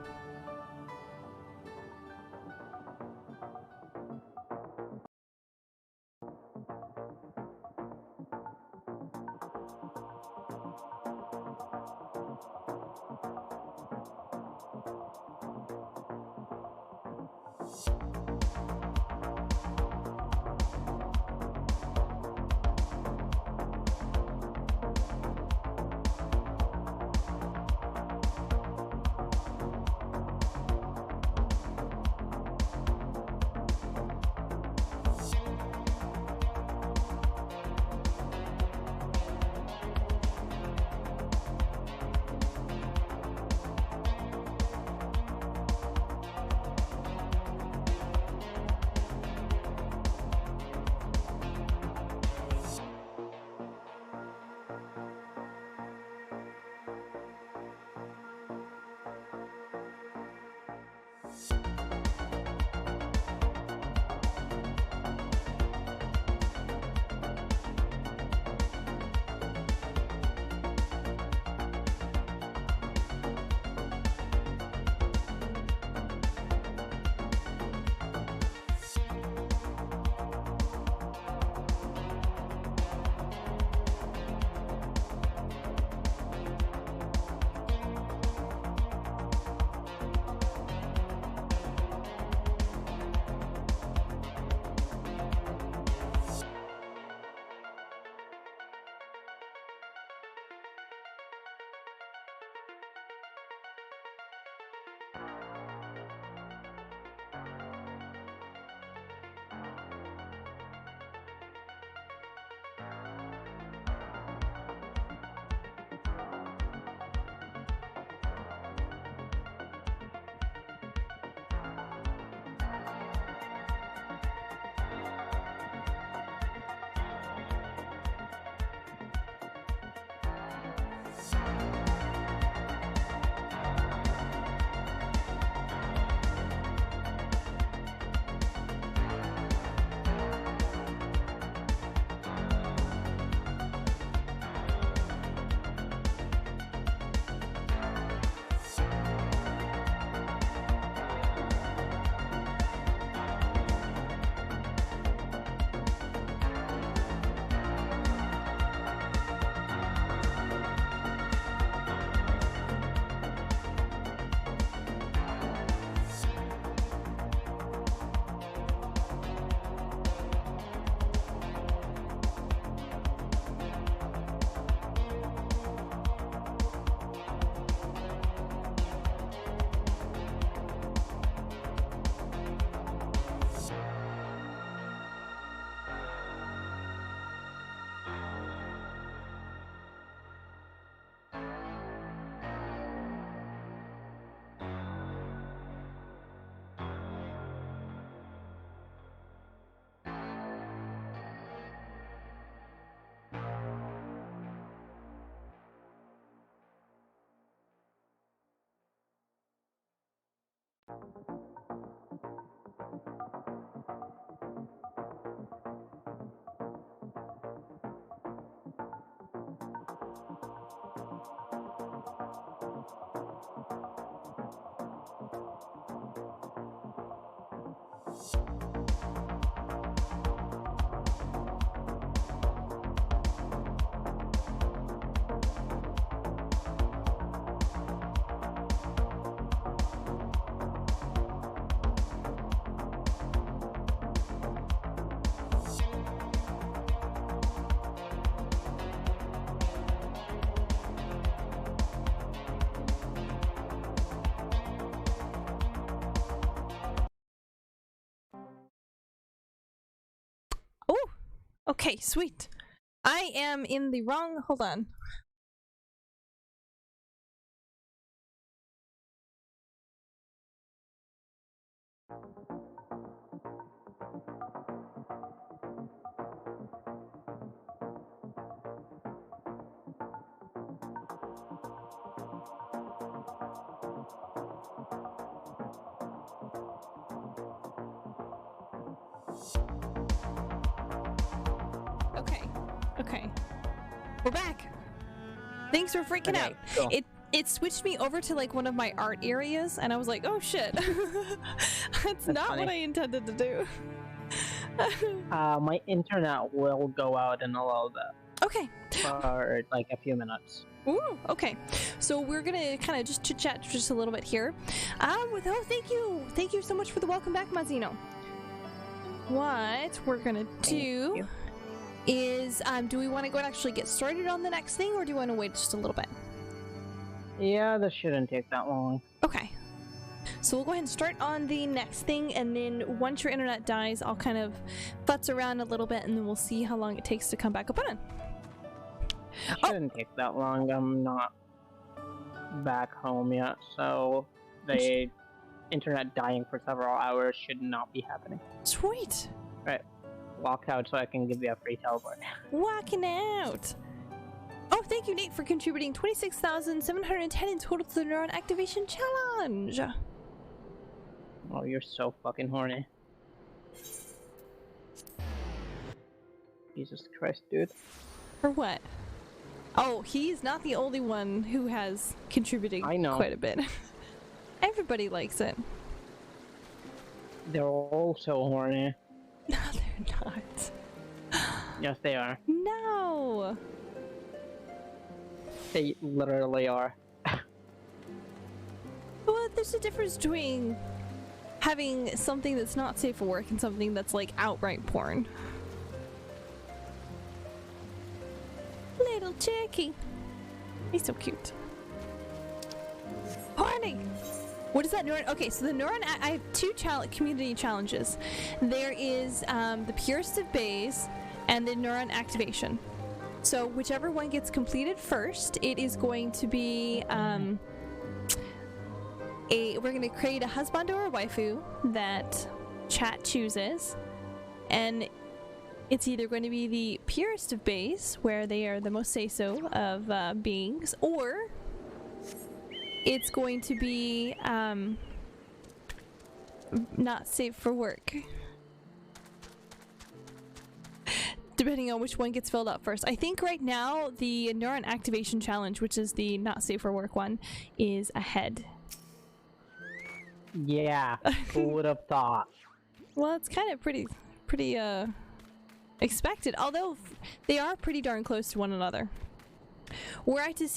Okay, sweet. I am in the wrong... Hold on. Okay. We're back. Thanks for freaking out. Cool. It switched me over to like one of my art areas, and I was like, oh shit. That's not funny. what I intended to do. My internet will go out in a little bit. Okay. For like a few minutes. Ooh, okay. So we're gonna kind of just chit-chat just a little bit here. Thank you so much for the welcome back, Mazzino. What we're gonna do is, do we want to go and actually get started on the next thing, or do you want to wait just a little bit? Yeah, this shouldn't take that long. Okay. So we'll go ahead and start on the next thing, and then once your internet dies, I'll kind of futz around a little bit, and then we'll see how long it takes to come back up on. It shouldn't take that long. I'm not back home yet, so the internet dying for several hours should not be happening. Sweet. Right. Walk out so I can give you a free teleport. Walking out. Oh, thank you, Nate, for contributing 26,710 in total to the Neuron Activation Challenge. Oh, you're so fucking horny. Jesus Christ, dude. For what? Oh, he's not the only one who has contributed quite a bit. Everybody likes it. They're all so horny. No, they're not. Yes, they are. No! They literally are. Well, there's a difference between having something that's not safe for work and something that's like outright porn. Little Jackie. He's so cute. Horny! What is that neuron? Okay, so the neuron, I have two community challenges. There is the Purest of Bays and the neuron activation. So whichever one gets completed first, it is going to be we're going to create a husband or a waifu that chat chooses, and it's either going to be the Purest of Bays, where they are the most say-so of beings, or it's going to be not safe for work. Depending on which one gets filled out first. I think right now the Neuron Activation Challenge, which is the not safe for work one, is ahead. Yeah, who would have thought? Well, it's kind of pretty expected, although they are pretty darn close to one another. Were I to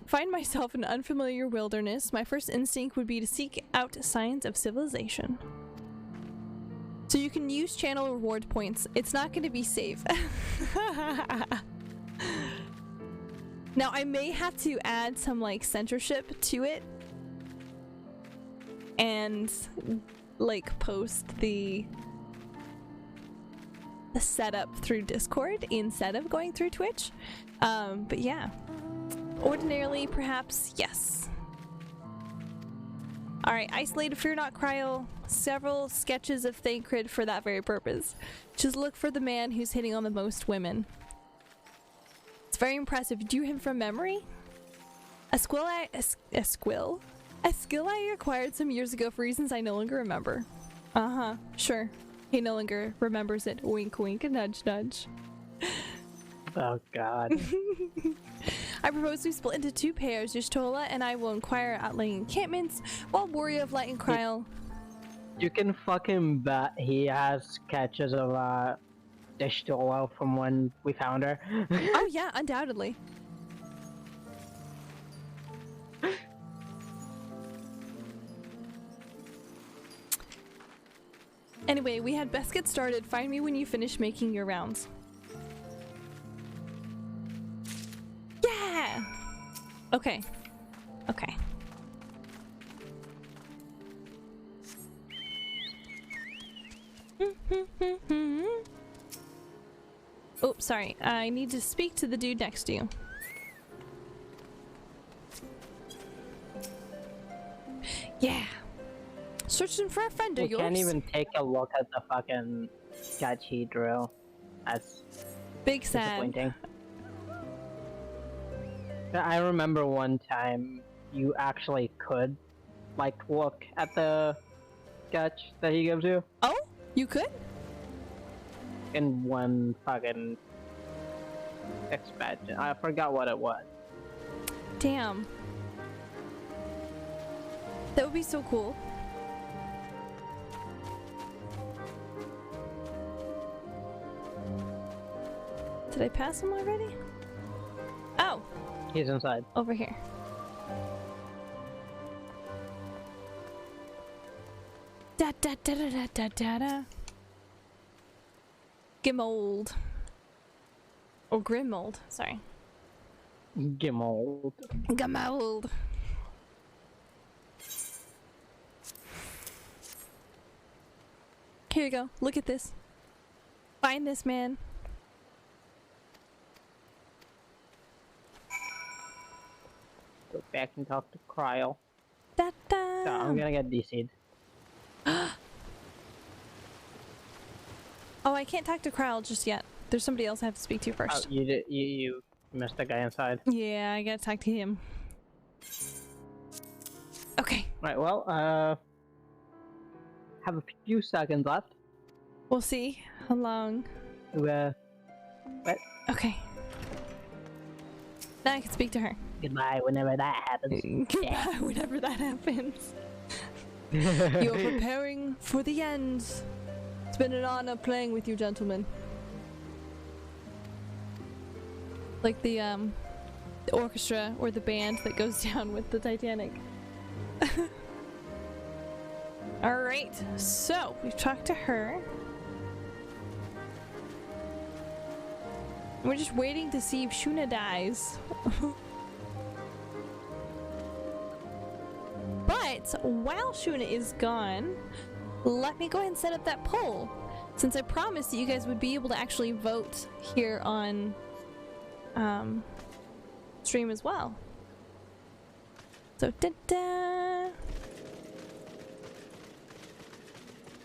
find myself in unfamiliar wilderness, my first instinct would be to seek out signs of civilization. So you can use channel reward points. It's not going to be safe. Now, I may have to add some like censorship to it and like post the setup through Discord instead of going through Twitch. But yeah, ordinarily perhaps yes. Alright, isolated fear not cryo. Several sketches of Thancred for that very purpose. Just look for the man who's hitting on the most women. It's very impressive. Do him from memory? A skill I acquired some years ago for reasons I no longer remember. Uh-huh, sure. He no longer remembers it. Wink wink, nudge nudge. Oh god. I propose we split into two pairs. Y'shtola and I will inquire outlying encampments, while Warrior of Light and Kryl. You can fucking bet he has sketches of Y'shtola from when we found her. Oh yeah, undoubtedly. Anyway, we had best get started. Find me when you finish making your rounds. Yeah! Okay. Okay. Oh, sorry. I need to speak to the dude next to you. Yeah. Searching for a friend of yours. We can't even take a look at the fucking sketchy drill. That's big sad. Disappointing. I remember one time you actually could, like, look at the sketch that he gives you. Oh? You could? In one fucking expansion. I forgot what it was. Damn. That would be so cool. Did I pass him already? Oh! He's inside. Over here. Da da da da da da da da. Gimold. Or Grimold, sorry. Gimold. Gimold. Here you go. Look at this. Find this man. Go back and talk to Cryle. Da da. So I'm gonna get DC'd. Oh, I can't talk to Cryle just yet. There's somebody else I have to speak to first. Oh, you missed the guy inside. Yeah, I gotta talk to him. Okay. Right, well, have a few seconds left. We'll see how long. What? Okay. Now I can speak to her. Goodbye whenever that happens. Goodbye whenever that happens. You're preparing for the end. It's been an honor playing with you, gentlemen. Like the orchestra or the band that goes down with the Titanic. Alright, so we've talked to her. We're just waiting to see if Shuna dies. But while Shuna is gone, let me go ahead and set up that poll. Since I promised that you guys would be able to actually vote here on stream as well. So da-da.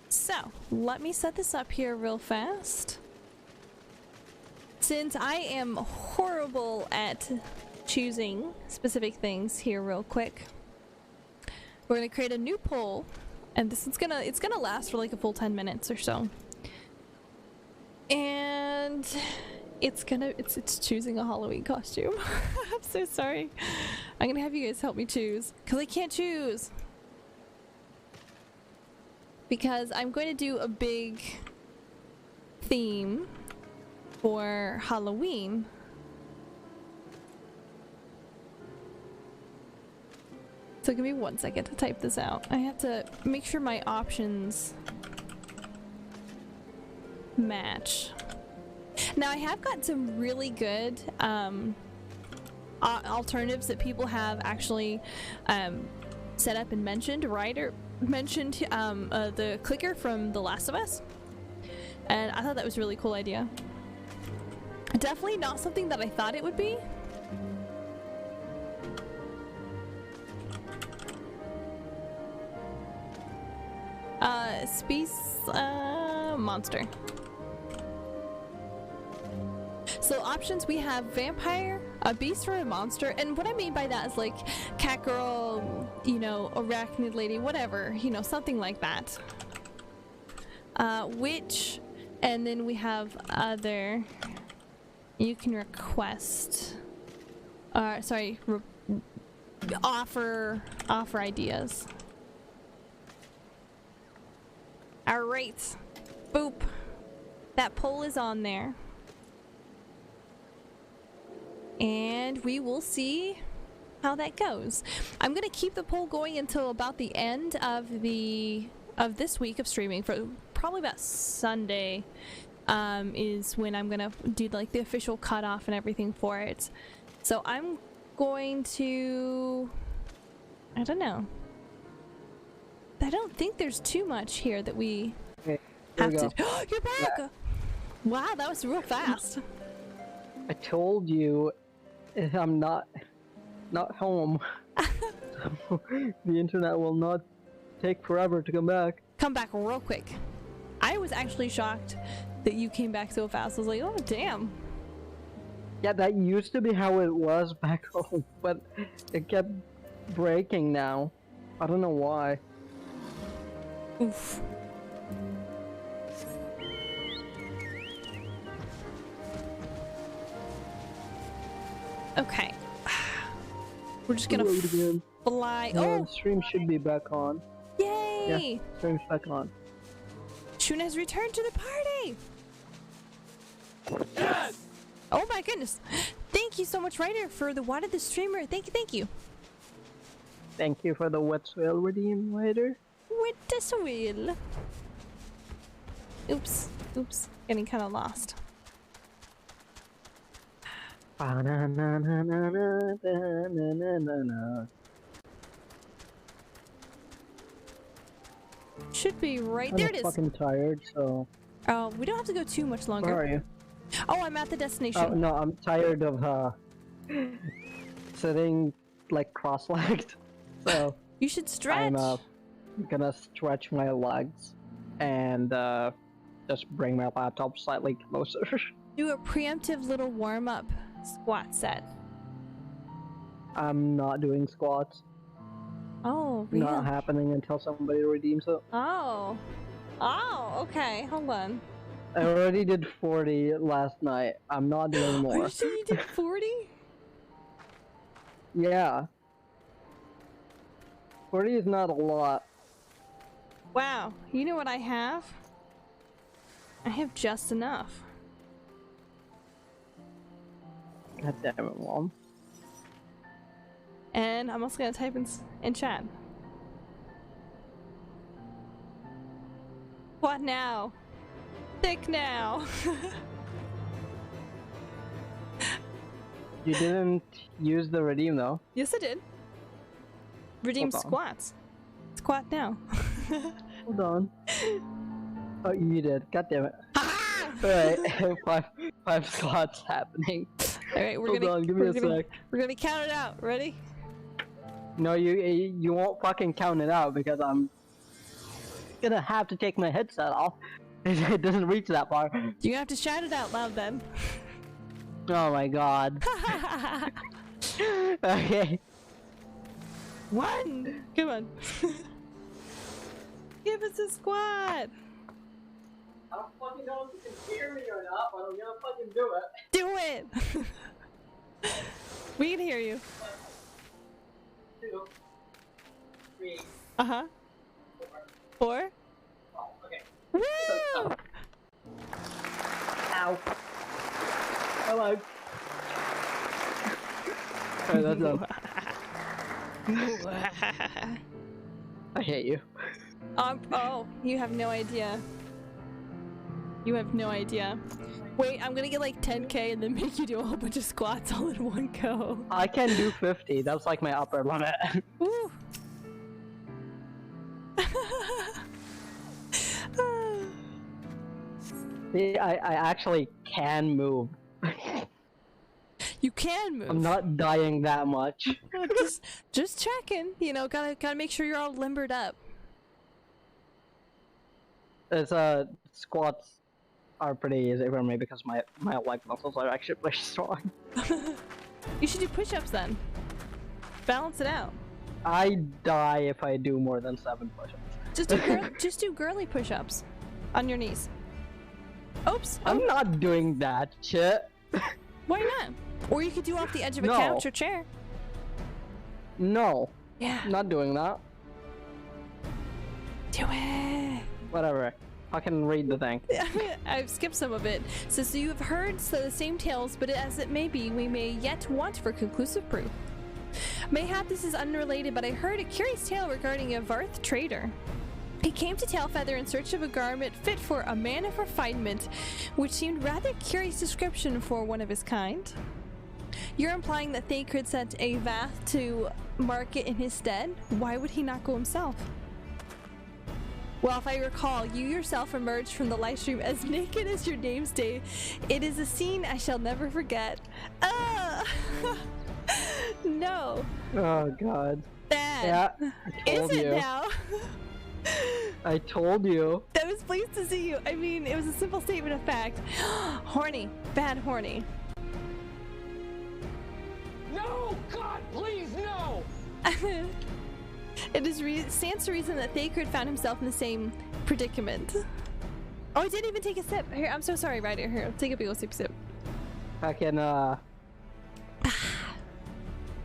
So let me set this up here real fast. Since I am horrible at choosing specific things here real quick, we're gonna create a new poll, and this is it's gonna last for like a full 10 minutes or so. And it's choosing a Halloween costume. I'm so sorry. I'm gonna have you guys help me choose, because I can't choose. Because I'm going to do a big theme for Halloween. So give me 1 second to type this out. I have to make sure my options match. Now I have got some really good alternatives that people have actually set up and mentioned. Ryder mentioned the clicker from The Last of Us, and I thought that was a really cool idea. Definitely not something that I thought it would be. Space monster. So options, we have vampire, a beast, or a monster. And what I mean by that is like cat girl, you know, arachnid lady, whatever, you know, something like that. Witch, and then we have other. You can request. Sorry, offer ideas. All right, boop. That poll is on there. And we will see how that goes. I'm gonna keep the poll going until about the end of this week of streaming, for probably about Sunday is when I'm gonna do like the official cutoff and everything for it. So I'm going to, I don't know. I don't think there's too much here that we have to. You're back. Wow, that was real fast. I told you I'm not home. The internet will not take forever to come back. Come back real quick. I was actually shocked that you came back so fast. I was like, oh damn. Yeah, that used to be how it was back home, but it kept breaking now. I don't know why. Oof. Okay. We're just gonna fly. Yeah, oh! The stream should be back on. Yay! Yeah, stream's back on. Shun has returned to the party! Yes! Oh my goodness! Thank you so much, Ryder, for the Water the Streamer. Thank you, thank you. Thank you for the wet swell redeem, Ryder. With the swell. Oops. Oops. Getting kind of lost. Should be right there. It is. I'm fucking tired, so. Oh, we don't have to go too much longer. Where are you? Oh, I'm at the destination. Oh no, I'm tired of sitting like cross-legged. So you should stretch. I'm gonna stretch my legs and just bring my laptop slightly closer. Do a preemptive little warm-up squat set. I'm not doing squats. Oh, really? Not happening until somebody redeems it. Oh. Oh, okay. Hold on. I already did 40 last night. I'm not doing more. Are you sure you did 40? Yeah. 40 is not a lot. Wow. You know what I have? I have just enough. God damn it, Mom. And I'm also gonna type in chat. What now? Thick now. You didn't use the redeem though. Yes, I did. Redeem squats. Squat now. Hold on. Oh, you did. God damn it. Alright, five squats happening. Alright, Hold on, give me a sec. We're gonna count it out. Ready? No, you won't fucking count it out because I'm gonna have to take my headset off. It doesn't reach that far. You have to shout it out loud then. Oh my god. Okay. 1! Come on. Give us a squat! I don't fucking know if you can hear me or not, but I'm gonna fucking do it. Do it! We can hear you. 1, 2, 3. Uh-huh. 4. Oh, okay. Woo! Ow. Hello. Alright, that's done. I hate you. Oh, you have no idea. You have no idea. Wait, I'm gonna get like 10k and then make you do a whole bunch of squats all in one go. I can do 50. That's like my upper limit. Woo! See, I actually can move. You can move. I'm not dying that much. just checking. You know, gotta make sure you're all limbered up. It's squats are pretty easy for me because my leg muscles are actually pretty strong. You should do push-ups then. Balance it out. I die if I do more than 7 push-ups. Just do girly push-ups on your knees. Oops. I'm not doing that shit. Why not? Or you could do off the edge of a couch or chair. No. Yeah. I'm not doing that. Do it. Whatever. I can read the thing. I've skipped some of it. So you have heard the same tales, but as it may be, we may yet want for conclusive proof. Mayhap this is unrelated, but I heard a curious tale regarding a Varth trader. He came to Tailfeather in search of a garment fit for a man of refinement, which seemed rather curious description for one of his kind. You're implying that Thacred sent a Vath to market in his stead? Why would he not go himself? Well, if I recall, you yourself emerged from the live stream as naked as your name's day. It is a scene I shall never forget. No. Oh god. Bad. Yeah, I told Is you. it now? I told you. I was pleased to see you. I mean, it was a simple statement of fact. Horny. Bad horny. No! God, please, no! It stands to reason that Thacred found himself in the same predicament. Oh, I didn't even take a sip. Here, I'm so sorry, Ryder. Here, take a big old sip. Fucking,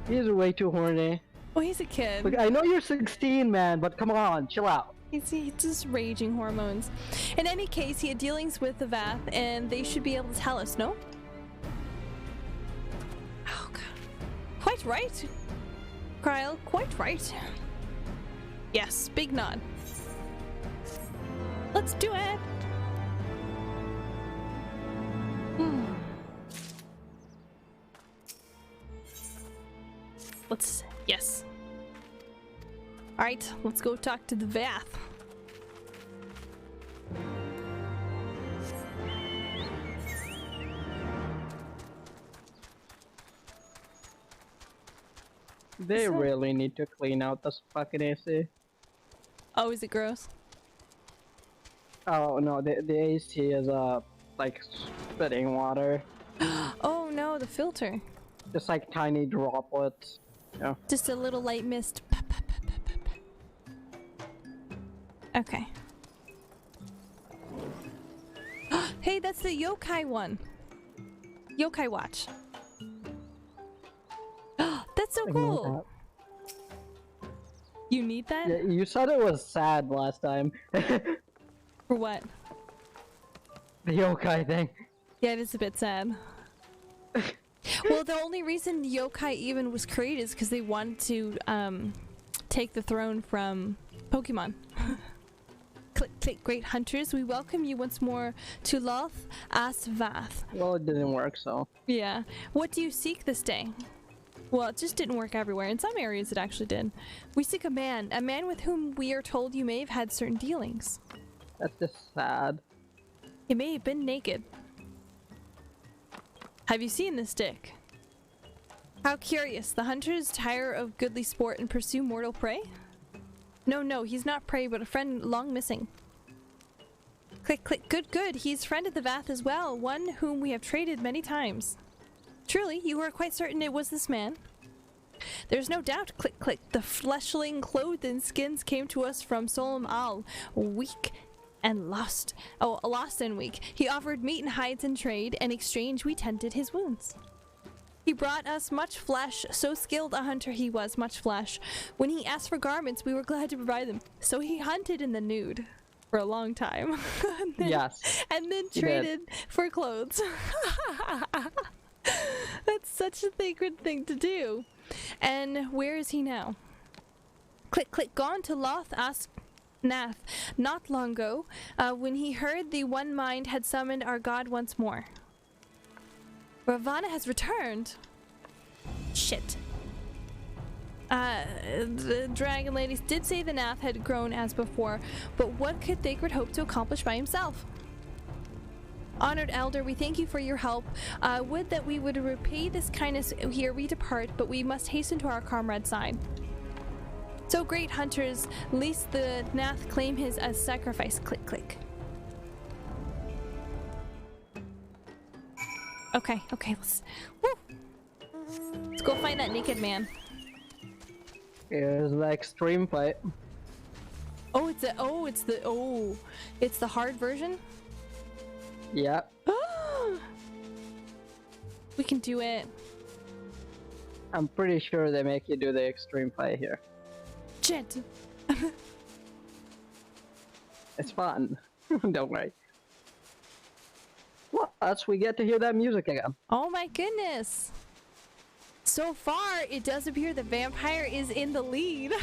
he's way too horny. Oh, he's a kid. Look, I know you're 16, man, but come on, chill out. He's just raging hormones. In any case, he had dealings with the Vath, and they should be able to tell us, no? Oh, God. Quite right. Kryle, quite right. Yes, big nod. Let's do it. Yes. Alright, let's go talk to the Vath. They really need to clean out this fucking AC. Oh, is it gross? Oh no, the AC is like spitting water. Oh no, the filter. Just like tiny droplets. Yeah. Just a little light mist. Okay. Hey, that's the yokai one. Yokai watch. That's so cool. You need that? Yeah, you said it was sad last time. For what? The yokai thing. Yeah, it is a bit sad. Well, the only reason yokai even was created is because they wanted to take the throne from Pokemon. Click, click, great hunters. We welcome you once more to Loth As Vath. Well, it didn't work, so. Yeah. What do you seek this day? Well, it just didn't work everywhere. In some areas it actually did. We seek a man with whom we are told you may have had certain dealings. That's just sad. He may have been naked. Have you seen this dick? How curious. The hunters tire of goodly sport and pursue mortal prey? No, he's not prey, but a friend long missing. Click, click, good, good. He's friend of the Vath as well, one whom we have traded many times. Truly, you are quite certain it was this man? There's no doubt, click, click. The fleshling clothed in skins came to us from Solam Al, weak and lost. Oh, lost and weak. He offered meat and hides in trade, and in exchange we tended his wounds. He brought us much flesh, so skilled a hunter he was, much flesh. When he asked for garments, we were glad to provide them. So he hunted in the nude for a long time. Yes. And then traded for clothes. That's such a sacred thing to do. And where is he now? Click, click, gone to Loth As Nath not long ago, when he heard the One Mind had summoned our god once more. Ravana has returned. Shit. The dragon ladies did say the Nath had grown as before, but what could Thacred hope to accomplish by himself? Honored elder, we thank you for your help. Would that we would repay this kindness here we depart, but we must hasten to our comrade's side. So great hunters, lest the Nath claim his as sacrifice. Click, click. Okay, let's go find that naked man. Here's the extreme fight. It's the hard version? Yeah. We can do it. I'm pretty sure they make you do the extreme fight here. Shit. It's fun. Don't worry. Plus, we get to hear that music again. Oh my goodness. So far, it does appear the vampire is in the lead.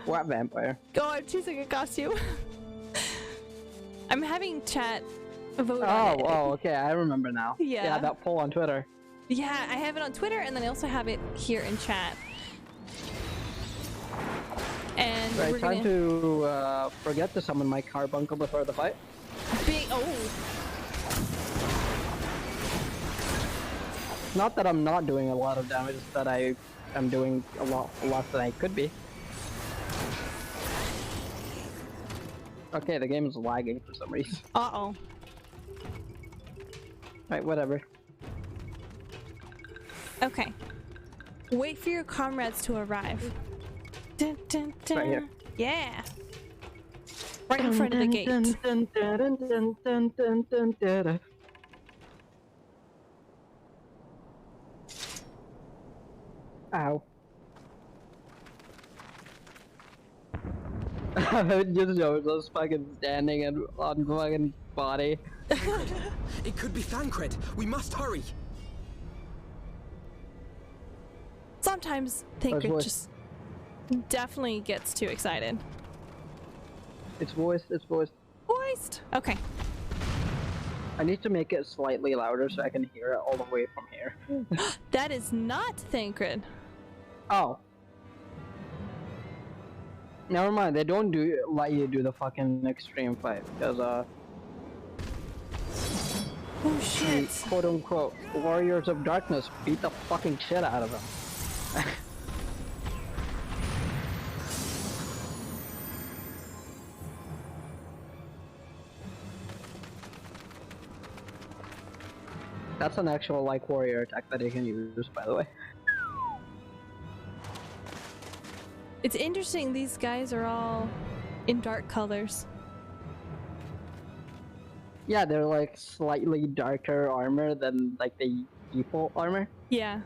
What vampire? Oh, I'm choosing a costume. I'm having chat vote on it. Oh, okay, I remember now. Yeah, that poll on Twitter. Yeah, I have it on Twitter, and then I also have it here in chat. And Right, time to forget to summon my carbuncle before the fight. Not that I'm not doing a lot of damage, it's that I am doing a lot less than I could be. Okay, the game is lagging for some reason. Uh-oh. Right, whatever. Okay. Wait for your comrades to arrive. Dun, dun, dun. Right here. Yeah. Right in front of the gate. Ow. Just shows us fucking standing and on fucking body. It could be Thancred. We must hurry. Sometimes Thancred just definitely gets too excited. It's voiced, it's voiced. Voiced! Okay. I need to make it slightly louder so I can hear it all the way from here. That is not Thancred. Oh. Never mind, they don't let you do the fucking extreme fight, because oh shit. The quote unquote warriors of darkness beat the fucking shit out of them. That's an actual like warrior attack that you can use, by the way. It's interesting, these guys are all in dark colors. Yeah, they're like slightly darker armor than like the default armor. Yeah.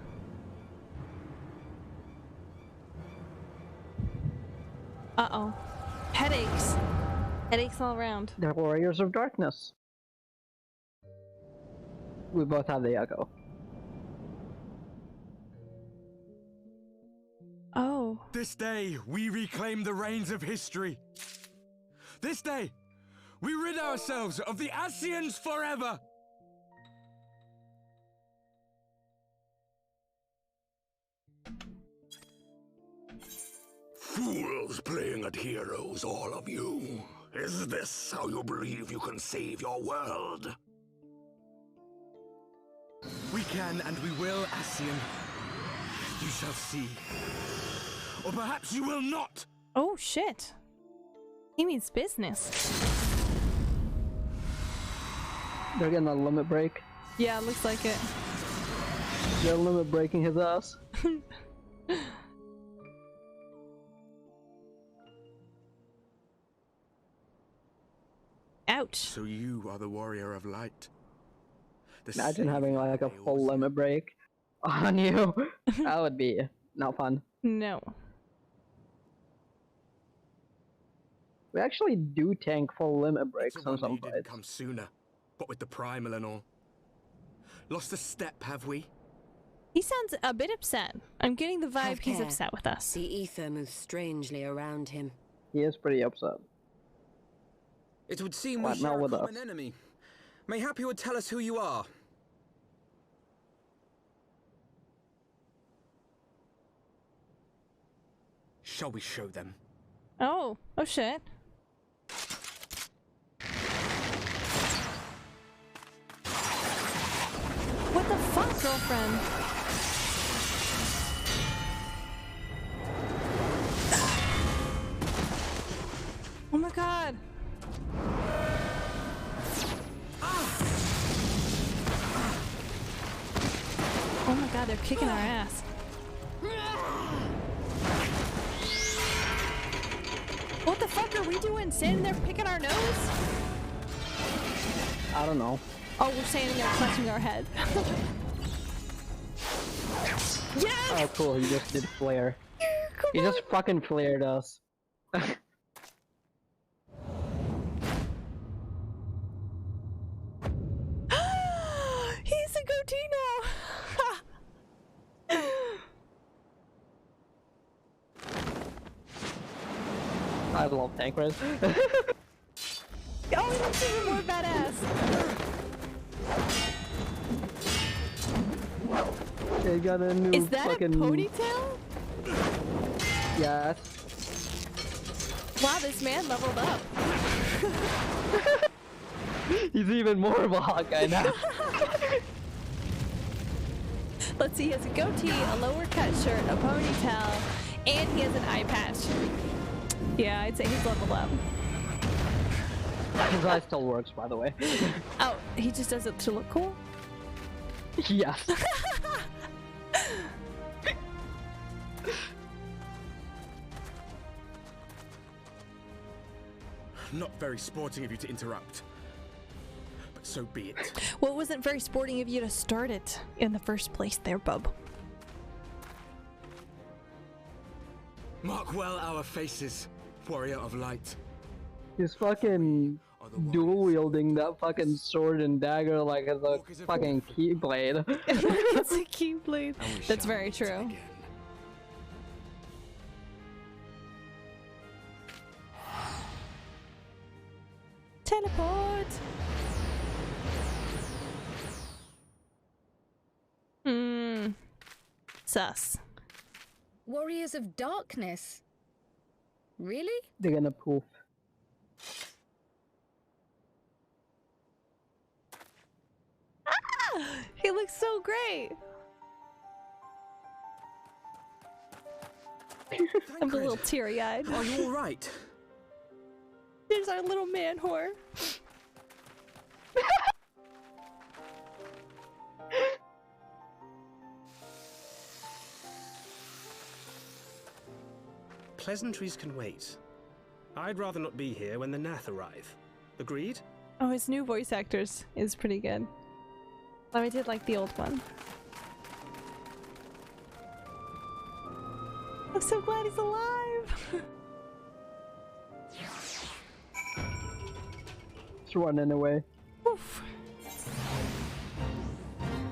Uh-oh. Headaches. Headaches all around. They're warriors of darkness. We both have the echo. Oh. This day, we reclaim the reins of history. This day, we rid ourselves of the Ascians forever. Fools playing at heroes, all of you. Is this how you believe you can save your world? We can and we will, Ascian. You shall see. Or perhaps you will not! Oh shit. He means business. They're getting a limit break. Yeah, looks like it. They're limit breaking his ass. Ouch. So you are the warrior of light. Imagine having like a full limit break on you. That would be not fun. No. We actually do tank full limit breaks on some didn't fights. come sooner, what with the primal and all. Lost a step, have we? He sounds a bit upset. I'm getting the vibe Have he's care. upset with us. The ether moves strangely around him. He is pretty upset. It would seem What, we not share a with common us. enemy. Mayhap you would tell us who you are. Shall we show them? Oh shit. What the fuck, girlfriend? Oh my god. Oh my god, they're kicking our ass. What the fuck are we doing? Standing there picking our nose? I don't know. Oh, we're standing there clutching our head. Yes! Oh cool, he just did flare. He just fucking flared us. He's a goatee now! I love Tancred. Oh, he looks even more badass! They got a new Is that fucking... a ponytail? Yes. Wow, this man leveled up. He's even more of a Hawkeye now. Let's see, he has a goatee, a lower cut shirt, a ponytail, and he has an eye patch. Yeah, I'd say he's leveled up. His eye still works, by the way. Oh, he just does it to look cool? Yes. Not very sporting of you to interrupt. But so be it. Well, it wasn't very sporting of you to start it in the first place there, bub. Mark well our faces, warrior of light. He's fucking dual wielding that fucking sword and dagger like it's a fucking keyblade. It's a keyblade. That's very true. Teleport! Sus. Warriors of Darkness? Really? They're gonna poof. Ah! He looks so great! I'm a little teary-eyed. Are you alright? There's our little man whore. Pleasantries can wait. I'd rather not be here when the Nath arrive. Agreed? Oh, his new voice actors is pretty good. Oh, I did like the old one. I'm so glad he's alive! It's running away. Oof.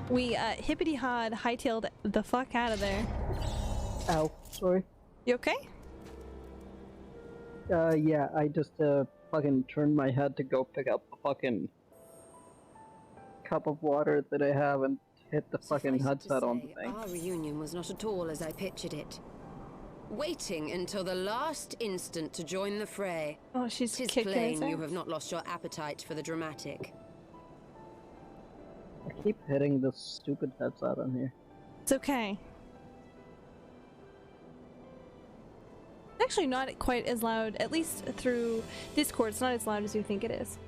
We hippity-hod hightailed the fuck out of there. Ow, sorry. You okay? Yeah, I just fucking turned my head to go pick up a fucking cup of water that I have and hit the fucking headset on the thing. Our reunion was not at all as I pictured it. Waiting until the last instant to join the fray. Oh, she's Tis kicking his plain you ass. have not lost your appetite for the dramatic. I keep hitting this stupid headset on here. It's okay. It's actually not quite as loud, at least through Discord. It's not as loud as you think it is.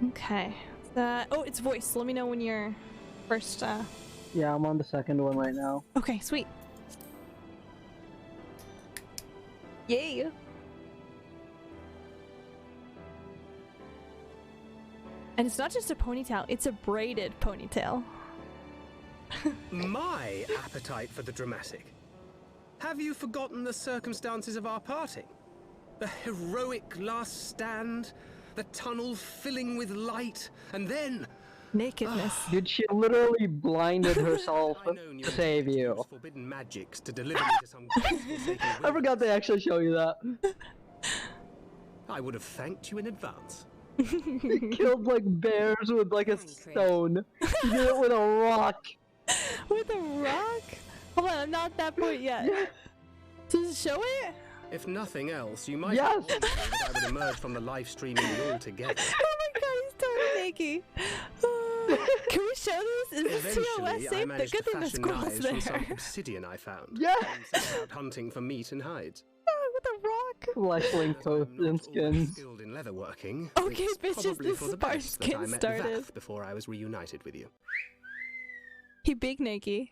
Okay. Oh, it's voice. Let me know when you're first. Yeah, I'm on the second one right now. Okay, sweet. Yay! And it's not just a ponytail, it's a braided ponytail. My appetite for the dramatic. Have you forgotten the circumstances of our parting? The heroic last stand, the tunnel filling with light, and then... nakedness. Dude, she literally blinded herself to save you. Forbidden magics to deliver me to some I forgot they actually show you that. I would have thanked you in advance. He killed like bears with like a stone. He did it with a rock. With a rock? Hold on, I'm not at that point yet. Yeah. Does it show it? If nothing else, you might Yes. have wondered that I would emerge from the live streaming altogether. Oh my god, he's totally naked. Can we show this? Is this TOS Eventually, I safe? managed Good to thing the fashion squirrel's knives from some there. obsidian I found. Yeah. And set out hunting for meat and hides. With a rock. Fleshling coats and skins. Skilled in leatherworking. Okay, it's bitches, probably this for is the our best that I skin met started. Vath before I was reunited with you. He big naked.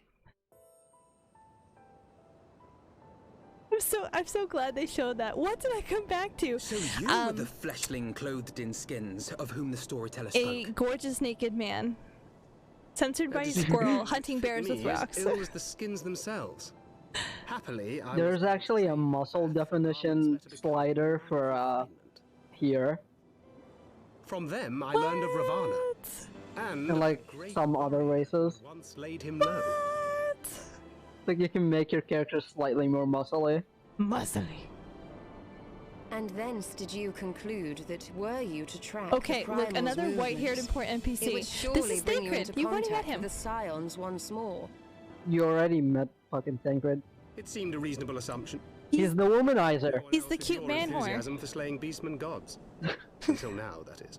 I'm so glad they showed that. What did I come back to? So you were the fleshling clothed in skins of whom the storyteller spoke. A gorgeous naked man. Censored by a squirrel, hunting bears with rocks. As ill as the skins themselves. Happily, I There's actually a muscle definition slider for here. From them, I learned of Ravana. And like some other races. Once laid him low. Like you can make your character slightly more muscly. Muscly. And thence did you conclude that were you to track okay, the look, Primal's another movements, white-haired important NPC. it would surely This is bring you Thancred. into You've already met contact him. with the Scions once more. You already met fucking Thancred. It seemed a reasonable assumption. He's the womanizer. He's the cute man whore. Enthusiasm for slaying beastmen gods. Until now, that is.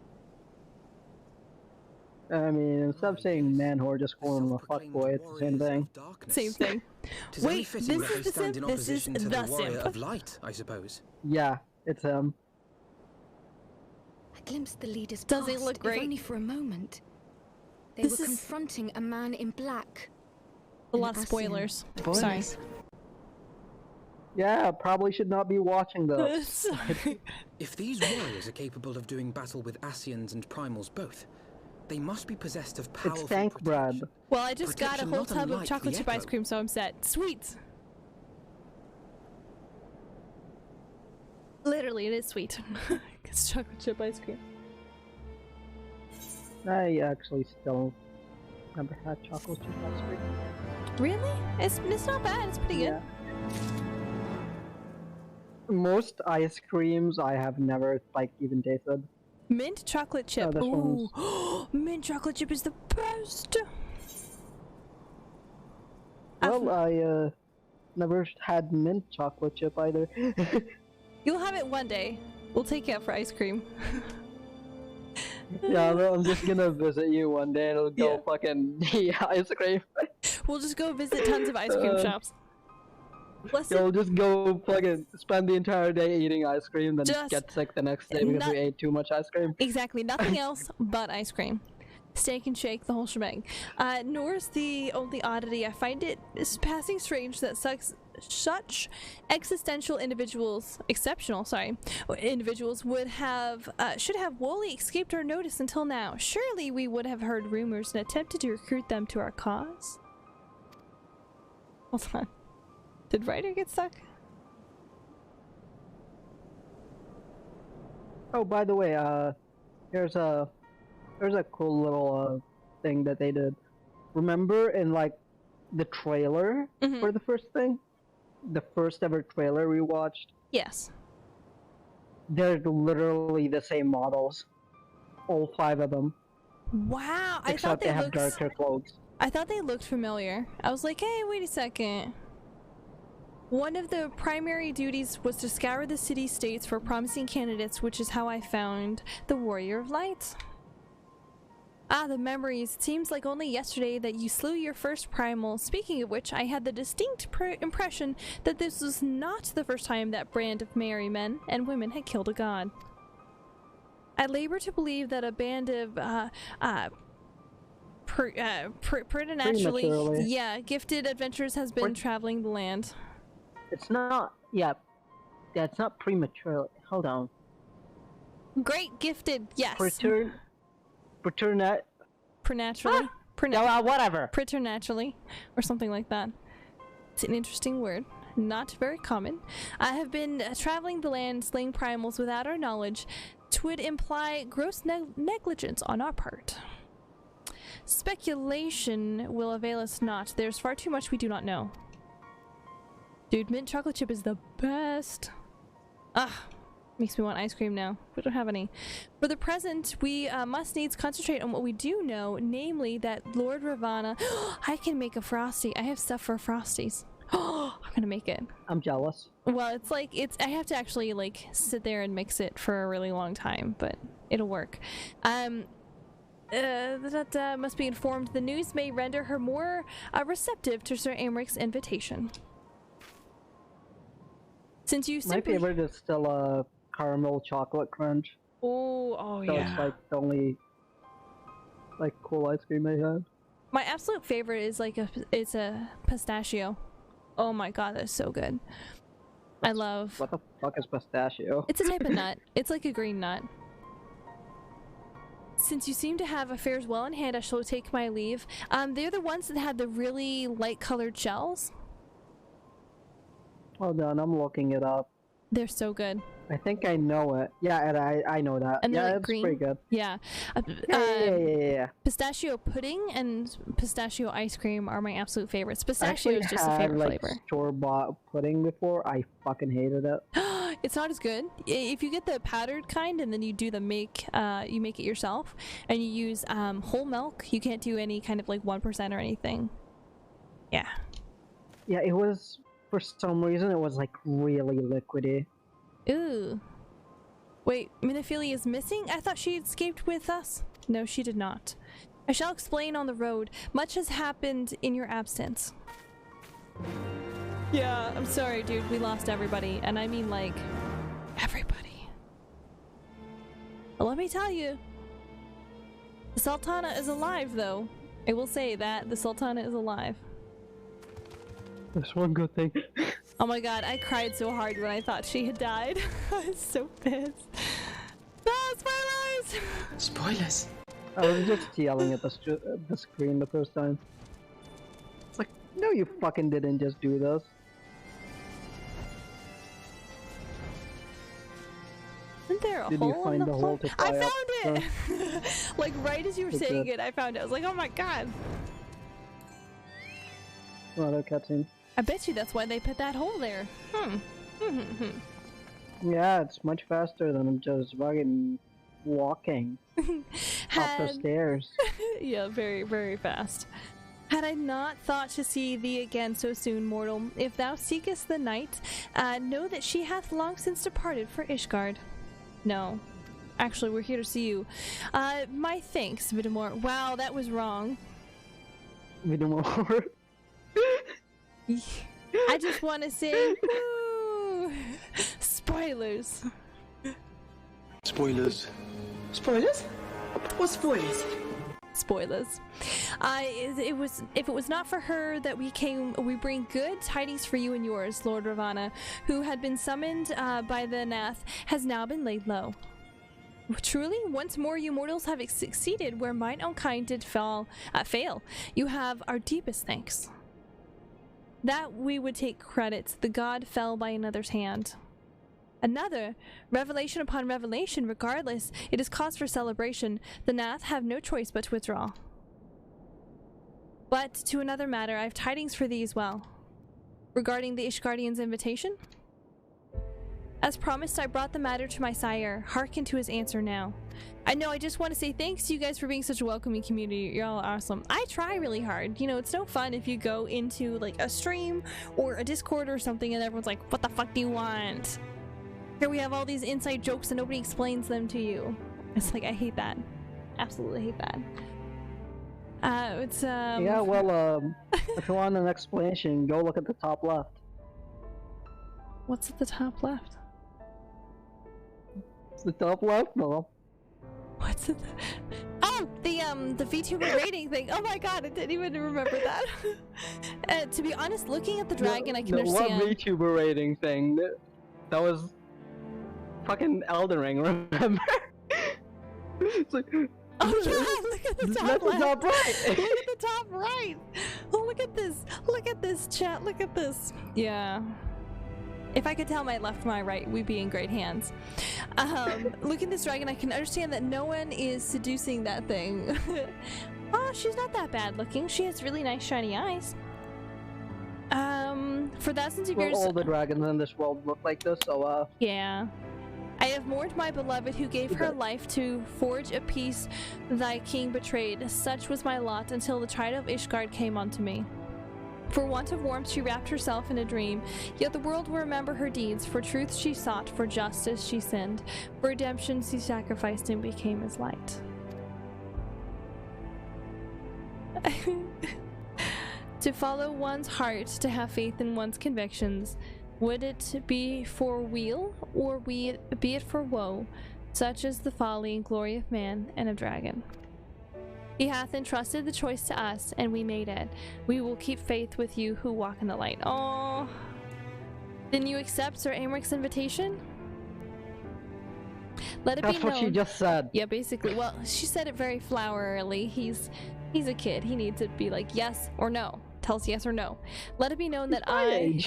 I mean, instead of saying man whore, just call him a fuckboy. It's the same thing. Same thing. Wait, this is the simp. This is the simp. Of light, I suppose. Yeah, it's him. I glimpsed the leader's Does past, he look great? if only for a moment. They This were is- confronting a man in black. A lot of spoilers. Sorry. Yeah, probably should not be watching those. Sorry. If these warriors are capable of doing battle with Ascians and Primals both, they must be possessed of powerful It's Thank Brad. Well, I just got a Protection whole not tub of unlike chocolate the chip ice Echo. cream, so I'm set. Sweet. Literally, it is sweet. It's chocolate chip ice cream. I actually still never had chocolate chip ice cream. Really? It's not bad. It's pretty good. Most ice creams I have never even tasted. Mint chocolate chip. this Ooh, mint chocolate chip is the best. Well, I never had mint chocolate chip either. You'll have it one day. We'll take you out for ice cream. Yeah, well, I'm just gonna visit you one day and it'll go fucking ice cream. We'll just go visit tons of ice cream shops. You'll just go fucking spend the entire day eating ice cream, then Just get sick the next day because we ate too much ice cream. Exactly, nothing else but ice cream. Steak and shake, the whole shebang. Nor is the only oddity. I find it is passing strange that such exceptional individuals would have should have wholly escaped our notice until now. Surely we would have heard rumors and attempted to recruit them to our cause. Hold on. Did Ryder get stuck? Oh, by the way, there's a cool little thing that they did. Remember in like the trailer for the first thing? The first ever trailer we watched? Yes. They're literally the same models. All 5 of them. Wow, I thought Except they have darker clothes. I thought they looked familiar. I was like, hey, wait a second. One of the primary duties was to scour the city-states for promising candidates, which is how I found the Warrior of Light. Ah, the memories. It seems like only yesterday that you slew your first primal. Speaking of which, I had the distinct impression that this was not the first time that brand of merry men and women had killed a god. I labor to believe that a band of preternaturally gifted adventurers has been traveling the land. It's not, yeah, it's not premature. Hold on. Great gifted, yes. Preternaturally? Whatever. Preternaturally, or something like that. It's an interesting word. Not very common. I have been traveling the land, slaying primals without our knowledge. 'Twould imply gross negligence on our part. Speculation will avail us not. There's far too much we do not know. Dude, mint chocolate chip is the best. Ah, makes me want ice cream now. We don't have any. For the present, we must needs concentrate on what we do know, namely that Lord Ravana... I can make a Frosty. I have stuff for Frosties. Oh, I'm gonna make it. I'm jealous. Well, I have to actually like sit there and mix it for a really long time, but it'll work. That must be informed. The news may render her more receptive to Sir Amric's invitation. Since you My favorite is still a caramel chocolate crunch. Oh So yeah. it's like the only like cool ice cream I have. My absolute favorite is it's a pistachio. Oh my god, that's so good. I love. What the fuck is pistachio? It's a type of nut. It's like a green nut. Since you seem to have affairs well in hand, I shall take my leave. They're the ones that had the really light colored shells. Hold on, I'm looking it up. They're so good. I think I know it. Yeah, and I know that. And they're yeah, like it's green. pretty good. Yeah. Yeah. Pistachio pudding and pistachio ice cream are my absolute favorites. Pistachio is just a had, favorite like, flavor. Store-bought pudding before. I fucking hated it. It's not as good. If you get the powdered kind and then you do the you make it yourself, and you use whole milk, you can't do any kind of like 1% or anything. Yeah. Yeah, it was, for some reason, it was like really liquidy. Ooh. Wait, Minophilia is missing? I thought she escaped with us. No, she did not. I shall explain on the road. Much has happened in your absence. Yeah, I'm sorry, dude. We lost everybody. And I mean, like, everybody. But let me tell you, the Sultana is alive, though. I will say that the Sultana is alive. There's one good thing. Oh my god, I cried so hard when I thought she had died. I was so pissed. No, spoilers! Spoilers? I was just yelling at the screen the first time. It's like, no, you fucking didn't just do this. Isn't there a Did hole you find in the hole floor? to I fly up? found it! Like right as you were It's saying a- it, I found it. I was like, oh my god. Another cutscene. I bet you that's why they put that hole there. Yeah, it's much faster than just fucking walking up the stairs. Yeah, very, very fast. Had I not thought to see thee again so soon, mortal, if thou seekest the night, know that she hath long since departed for Ishgard. No. Actually, we're here to see you. My thanks, Vidamore. Wow, that was wrong. Vidamore? I just want to say, woo! Spoilers. Spoilers. Spoilers? What spoilers? Spoilers. If it was not for her that we bring good tidings for you and yours, Lord Ravana, who had been summoned by the Nath, has now been laid low. Truly, once more you mortals have succeeded where mine own kind did fail. You have our deepest thanks. That we would take credit. The god fell by another's hand. Another, revelation upon revelation, regardless, it is cause for celebration. The Nath have no choice but to withdraw. But to another matter, I have tidings for thee as well. Regarding the Ishgardian's invitation? As promised, I brought the matter to my sire. Hearken to his answer now. I know, I just want to say thanks to you guys for being such a welcoming community. You're all awesome. I try really hard. You know, it's no fun if you go into like a stream or a Discord or something and everyone's like, what the fuck do you want? Here we have all these inside jokes and nobody explains them to you. It's like, I hate that. Absolutely hate that. Yeah, well, if you want an explanation, go look at the top left. What's at the top left? It's the top left, Mom. What's it? Oh, the VTuber rating thing. Oh my god, I didn't even remember that. To be honest, looking at the dragon, I can understand. What VTuber rating thing? That was fucking Elden Ring, remember? It's like, oh yeah, look at the top that's left. the top right. Look at the top right. Oh, look at this. Look at this, chat. Look at this. Yeah. If I could tell my left from my right, we'd be in great hands. Look at this dragon, I can understand that no one is seducing that thing. Oh, she's not that bad looking. She has really nice shiny eyes. For thousands of years... all the dragons in this world look like this, so yeah. I have mourned my beloved who gave her life to forge a peace thy king betrayed. Such was my lot until the tide of Ishgard came unto me. For want of warmth she wrapped herself in a dream, yet the world will remember her deeds. For truth she sought, for justice she sinned, for redemption she sacrificed and became his light. To follow one's heart, to have faith in one's convictions, would it be for weal, or be it for woe, such is the folly and glory of man and of dragon. He hath entrusted the choice to us, and we made it. We will keep faith with you who walk in the light. Oh, then you accept Sir Aymric's invitation? Let it be known. That's what she just said. Yeah, basically. Well, she said it very flowerily. He's a kid. He needs to be like yes or no. Tell us yes or no. Let it be known that I,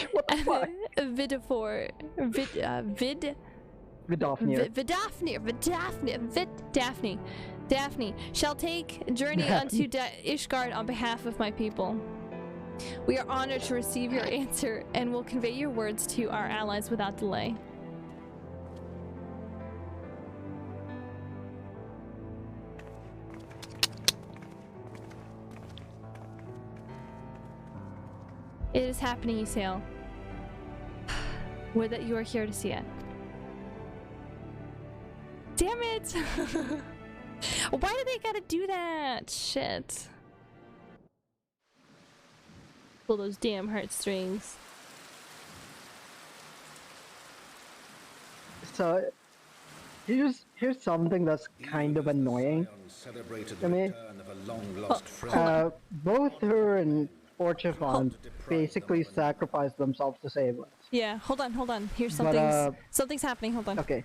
Daphne, shall take journey unto Ishgard on behalf of my people. We are honored to receive your answer and will convey your words to our allies without delay. It is happening, Ysael. Would that you are here to see it. Damn it! Why do they gotta do that? Shit. Pull those damn heartstrings. So, here's something that's kind of annoying to me. Both her and Orchifon basically sacrificed themselves to save us. Yeah, hold on. Here's something's happening, hold on. Okay.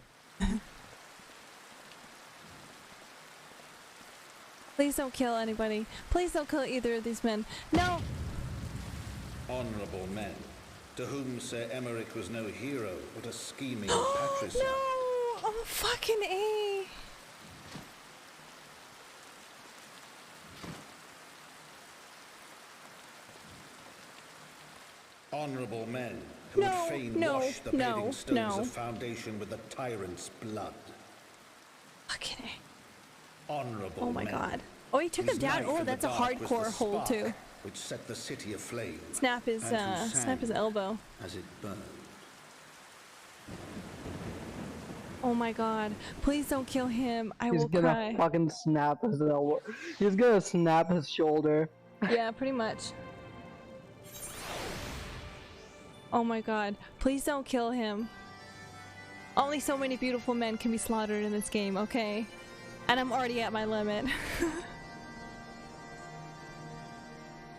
Please don't kill anybody. Please don't kill either of these men. No! Honorable men, to whom Sir Emmerich was no hero, but a scheming patricide. No! Oh, fucking A! Honorable men, who would fain wash the paving stones of Foundation with the tyrant's blood. Fucking A. Honorable Oh my men, god. Oh, he took him down. Oh, that's a hardcore hold too. Which set the city aflame. Snap his elbow. As it burned. Oh my god. Please don't kill him. I will cry. He's gonna fucking snap his elbow. He's gonna snap his shoulder. Yeah, pretty much. Oh my god. Please don't kill him. Only so many beautiful men can be slaughtered in this game, okay? And I'm already at my limit.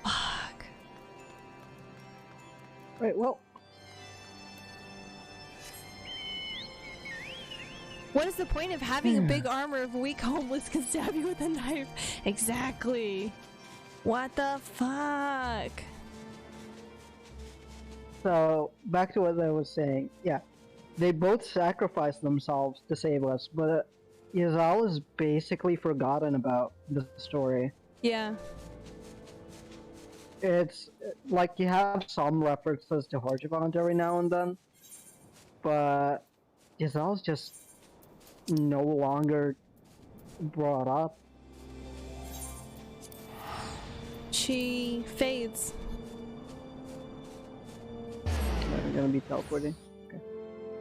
Fuck. Right, well. What is the point of having a big armor if a weak homeless can stab you with a knife? Exactly. What the fuck? So, back to what I was saying. Yeah, they both sacrificed themselves to save us, but Ysael is basically forgotten about the story. Yeah. It's like you have some references to Horgivant every now and then, but Ysael's just no longer brought up. She fades. We're gonna be teleporting. Okay.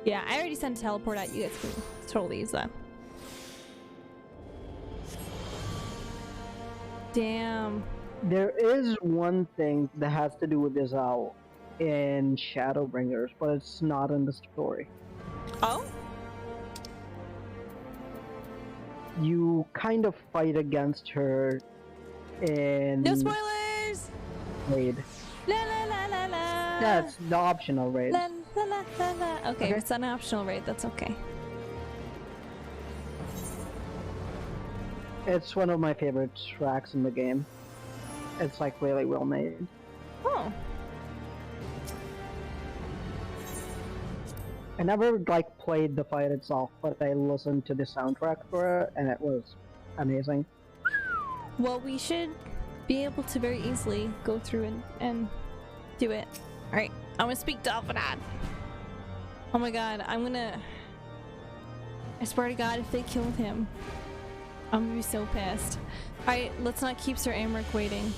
Yeah, I already sent a teleport out. You guys can totally use that. Damn. There is one thing that has to do with Ysael in Shadowbringers, but it's not in the story. Oh? You kind of fight against her in... No spoilers! Raid. La la la la la! That's the optional raid. La la la la la. Okay, it's an optional raid, that's okay. It's one of my favorite tracks in the game. It's like really well made. Oh. I never like played the fight itself, but I listened to the soundtrack for it, and it was amazing. Well, we should be able to very easily go through and do it. Alright, I'm gonna speak to Alphanad. Oh my god, I swear to god, if they killed him, I'm gonna be so pissed. Alright, let's not keep Sir Amric waiting.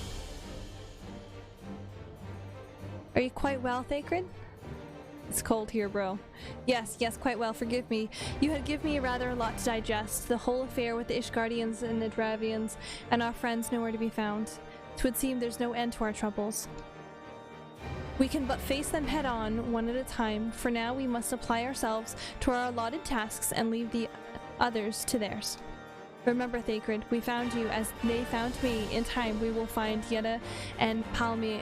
Are you quite well, Thacred? It's cold here, bro. Yes, quite well, forgive me. You had given me rather a lot to digest. The whole affair with the Ishgardians and Nedravians, and our friends nowhere to be found. 'Twould seem there's no end to our troubles. We can but face them head on, one at a time. For now, we must apply ourselves to our allotted tasks and leave the others to theirs. Remember, Thacred, we found you as they found me. In time, we will find Yetta and Papalimio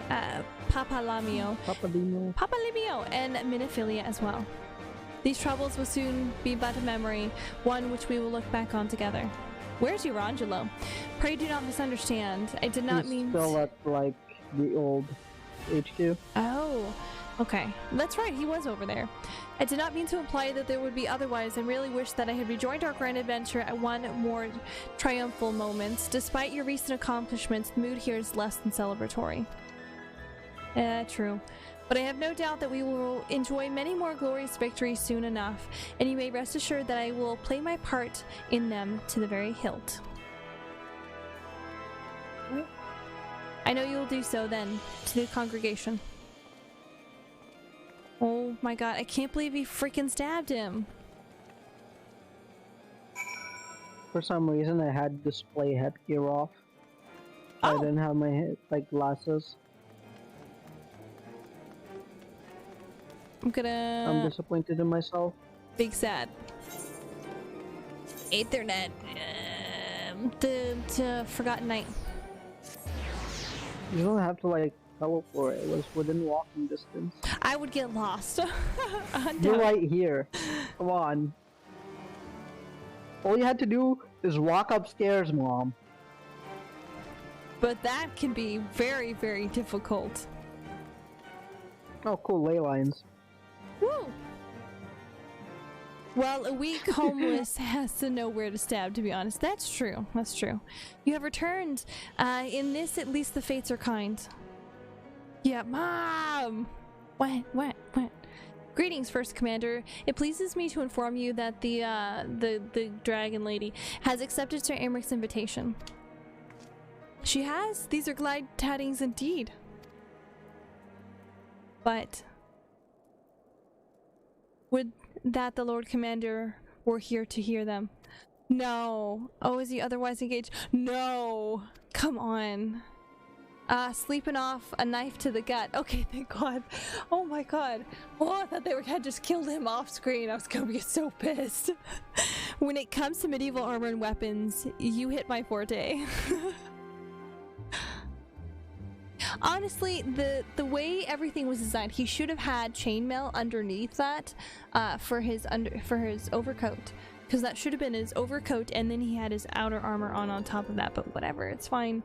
and Minophilia as well. These troubles will soon be but a memory, one which we will look back on together. Where's Eurangelo? Pray do not misunderstand. I did not mean... still at, like, the old HQ. Oh, okay. That's right, he was over there. I did not mean to imply that there would be otherwise, and really wish that I had rejoined our grand adventure at one more triumphal moment. Despite your recent accomplishments, the mood here is less than celebratory. True. But I have no doubt that we will enjoy many more glorious victories soon enough, and you may rest assured that I will play my part in them to the very hilt. I know you will do so then, to the congregation. Oh my god, I can't believe he freaking stabbed him. For some reason, I had display headgear off. I didn't have my head, like glasses. I'm disappointed in myself. Big sad. Ethernet. The Forgotten Night. You don't have to like teleport. It was within walking distance. I would get lost. You're right here. Come on. All you had to do is walk upstairs, Mom. But that can be very, very difficult. Oh, cool, ley lines. Woo! Well, a weak homeless has to know where to stab, to be honest. That's true. That's true. You have returned. In this, at least the fates are kind. Yeah, Mom! What? Greetings, First Commander. It pleases me to inform you that the Dragon Lady has accepted Sir Amric's invitation. She has? These are glad tidings indeed. But would that the Lord Commander were here to hear them? No. Oh, is he otherwise engaged? No. Come on. Sleeping off a knife to the gut. Okay, thank God. Oh my God. Oh, I thought they had just killed him off screen. I was gonna be so pissed. When it comes to medieval armor and weapons, you hit my forte. Honestly, the way everything was designed, he should have had chainmail underneath that for his overcoat, because that should have been his overcoat, and then he had his outer armor on top of that. But whatever, it's fine.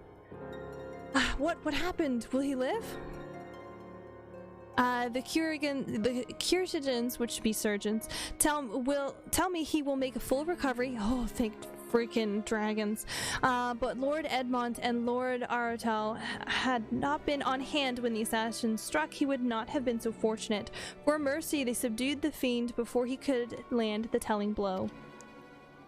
What happened? Will he live? The Curigens, which should be surgeons, tell me he will make a full recovery. Oh, thank freaking dragons. But Lord Edmont and Lord Aratal had not been on hand when the assassin struck. He would not have been so fortunate. For mercy, they subdued the fiend before he could land the telling blow.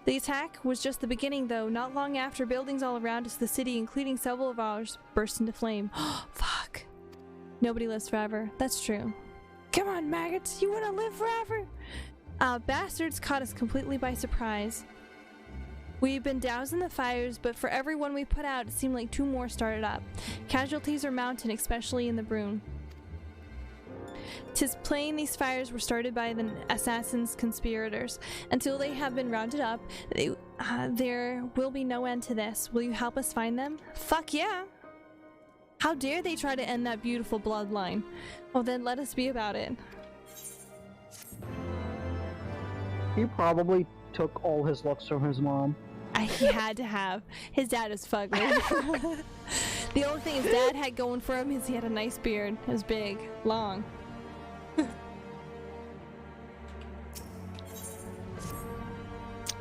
The attack was just the beginning, though. Not long after, buildings all around us, the city, including several of ours, burst into flame. Oh, fuck. Nobody lives forever. That's true. Come on, maggots. You want to live forever? Bastards caught us completely by surprise. We've been doused in the fires, but for every one we put out, it seemed like 2 more started up. Casualties are mounting, especially in the Brune. 'Tis plain these fires were started by the assassins' conspirators. Until they have been rounded up, there will be no end to this. Will you help us find them? Fuck yeah! How dare they try to end that beautiful bloodline? Well then, let us be about it. He probably took all his looks from his mom. He had to have. His dad is fugly. The only thing his dad had going for him is he had a nice beard. It was big, long.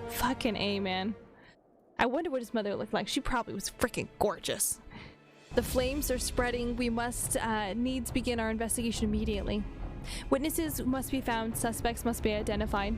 Fucking A, man. I wonder what his mother looked like. She probably was freaking gorgeous. The flames are spreading. We must needs begin our investigation immediately. Witnesses must be found. Suspects must be identified.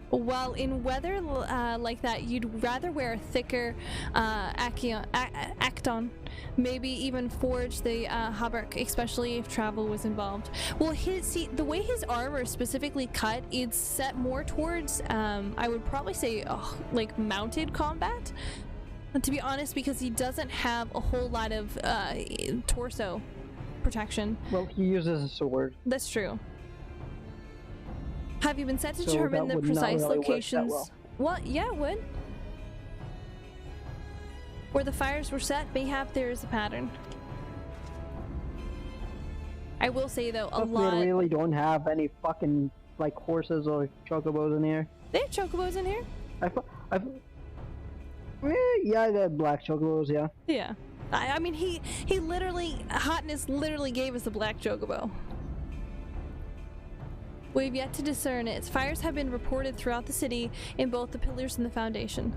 While in weather like that, you'd rather wear a thicker acton, maybe even forge the hauberk, especially if travel was involved. Well, the way his armor is specifically cut, it's set more towards, I would probably say, like mounted combat. To be honest, because he doesn't have a whole lot of torso protection. Well, he uses a sword. That's true. Have you been set to determine the precise locations? Well, yeah, it would. Where the fires were set, mayhap there is a pattern. I will say though, a lot. We really don't have any fucking like horses or chocobos in here. They have chocobos in here. Yeah, the black chocobos. Yeah. Yeah. I mean, he literally, Hotness literally gave us a black chocobo. We've yet to discern it. Fires have been reported throughout the city in both the pillars and the foundation.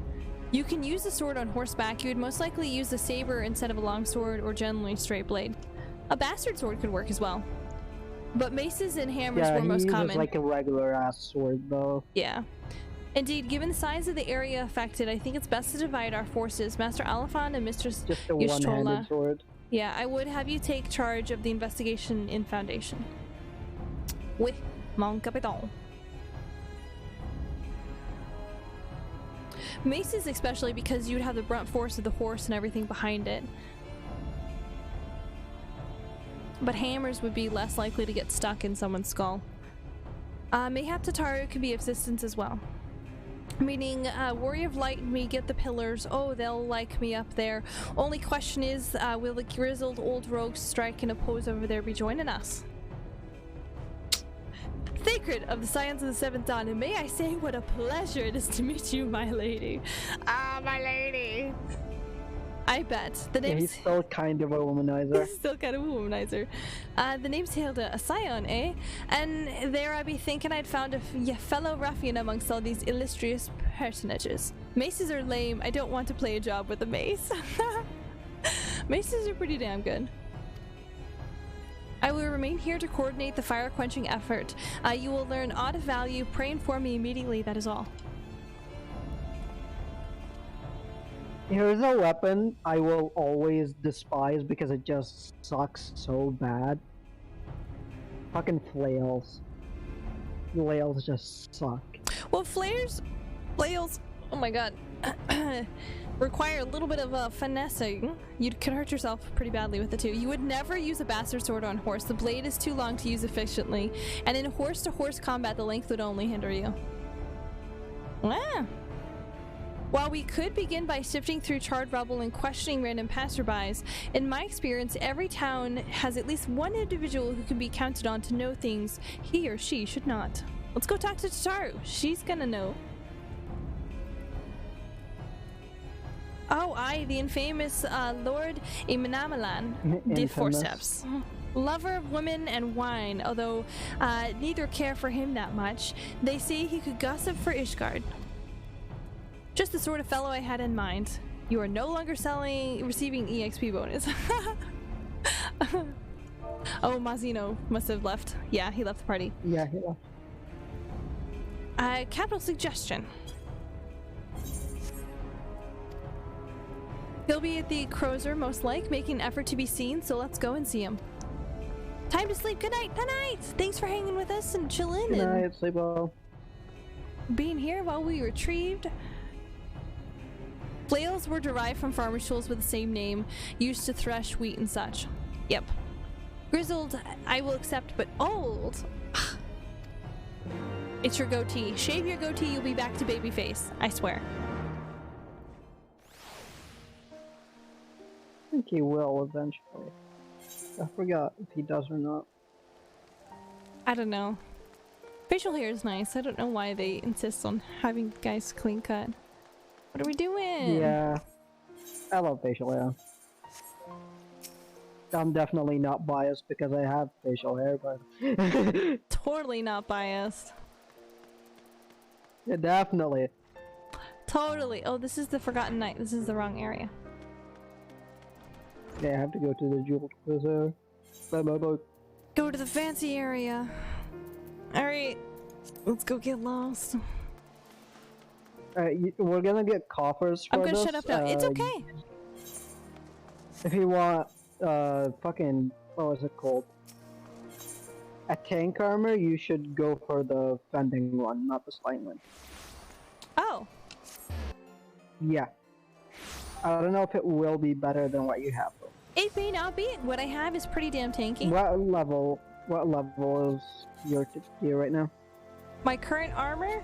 You can use the sword on horseback. You would most likely use the saber instead of a long sword or generally straight blade. A bastard sword could work as well. But maces and hammers were most common. Yeah, like a regular ass sword though. Yeah. Indeed, given the size of the area affected, I think it's best to divide our forces. Master Alifan and Mistress just a one-handed sword. Yeah, I would have you take charge of the investigation in Foundation. Oui, mon capitaine. Maces especially because you'd have the brunt force of the horse and everything behind it. But hammers would be less likely to get stuck in someone's skull. Mayhap Tataru can be of assistance as well. Meaning, Warrior of Light may get the pillars. Oh, they'll like me up there. Only question is, will the grizzled old rogues strike in a pose over there be joining us? Sacred of the Scions of the Seventh Dawn, and may I say what a pleasure it is to meet you, my lady. Ah, my lady. I bet. The name's... Yeah, he's still kind of a womanizer. He's still kind of a womanizer. The name's Hilda, a scion, eh? And there I be thinking I'd found a fellow ruffian amongst all these illustrious personages. Maces are lame. I don't want to play a job with a mace. Maces are pretty damn good. I will remain here to coordinate the fire-quenching effort. You will learn aught of value. Pray and inform me immediately, that is all. Here's a weapon I will always despise because it just sucks so bad. Fucking flails. Flails just suck. Well, flails, oh my god, require a little bit of finessing. You could hurt yourself pretty badly with it too. You would never use a bastard sword on horse. The blade is too long to use efficiently. And in horse-to-horse combat, the length would only hinder you. Ah. While we could begin by sifting through charred rubble and questioning random passerbys, in my experience, every town has at least one individual who can be counted on to know things he or she should not. Let's go talk to Tataru. She's gonna know. Oh, aye, the infamous Lord Imanamalan de Forceps. Lover of women and wine, although neither care for him that much. They say he could gossip for Ishgard. Just the sort of fellow I had in mind. You are no longer receiving EXP bonus. Oh, Mazino must have left. Yeah, he left the party. Yeah, he left. Capital suggestion. He'll be at the Crozer, most like, making an effort to be seen, so let's go and see him. Time to sleep. Good night. Good night. Thanks for hanging with us and chilling. Good night. Sleep well. Being here while we retrieved. Flails were derived from farmers' tools with the same name, used to thresh wheat and such. Yep. Grizzled, I will accept, but old. It's your goatee. Shave your goatee, you'll be back to baby face. I swear. I think he will eventually. I forgot if he does or not. I don't know. Facial hair is nice. I don't know why they insist on having guys clean cut. What are we doing? Yeah. I love facial hair. I'm definitely not biased because I have facial hair, but... Totally not biased. Yeah, definitely. Totally. Oh, this is the Forgotten Night. This is the wrong area. Yeah, I have to go to the Jeweled Cruiser. Go to the fancy area. Alright. Let's go get lost. We're gonna get coffers for I'm gonna this. shut up now. It's okay. If you want, fucking, what was it called? A tank armor, you should go for the fending one, not the spine one. Oh. Yeah. I don't know if it will be better than what you have though. It may not be. What I have is pretty damn tanky. What level is your gear right now? My current armor?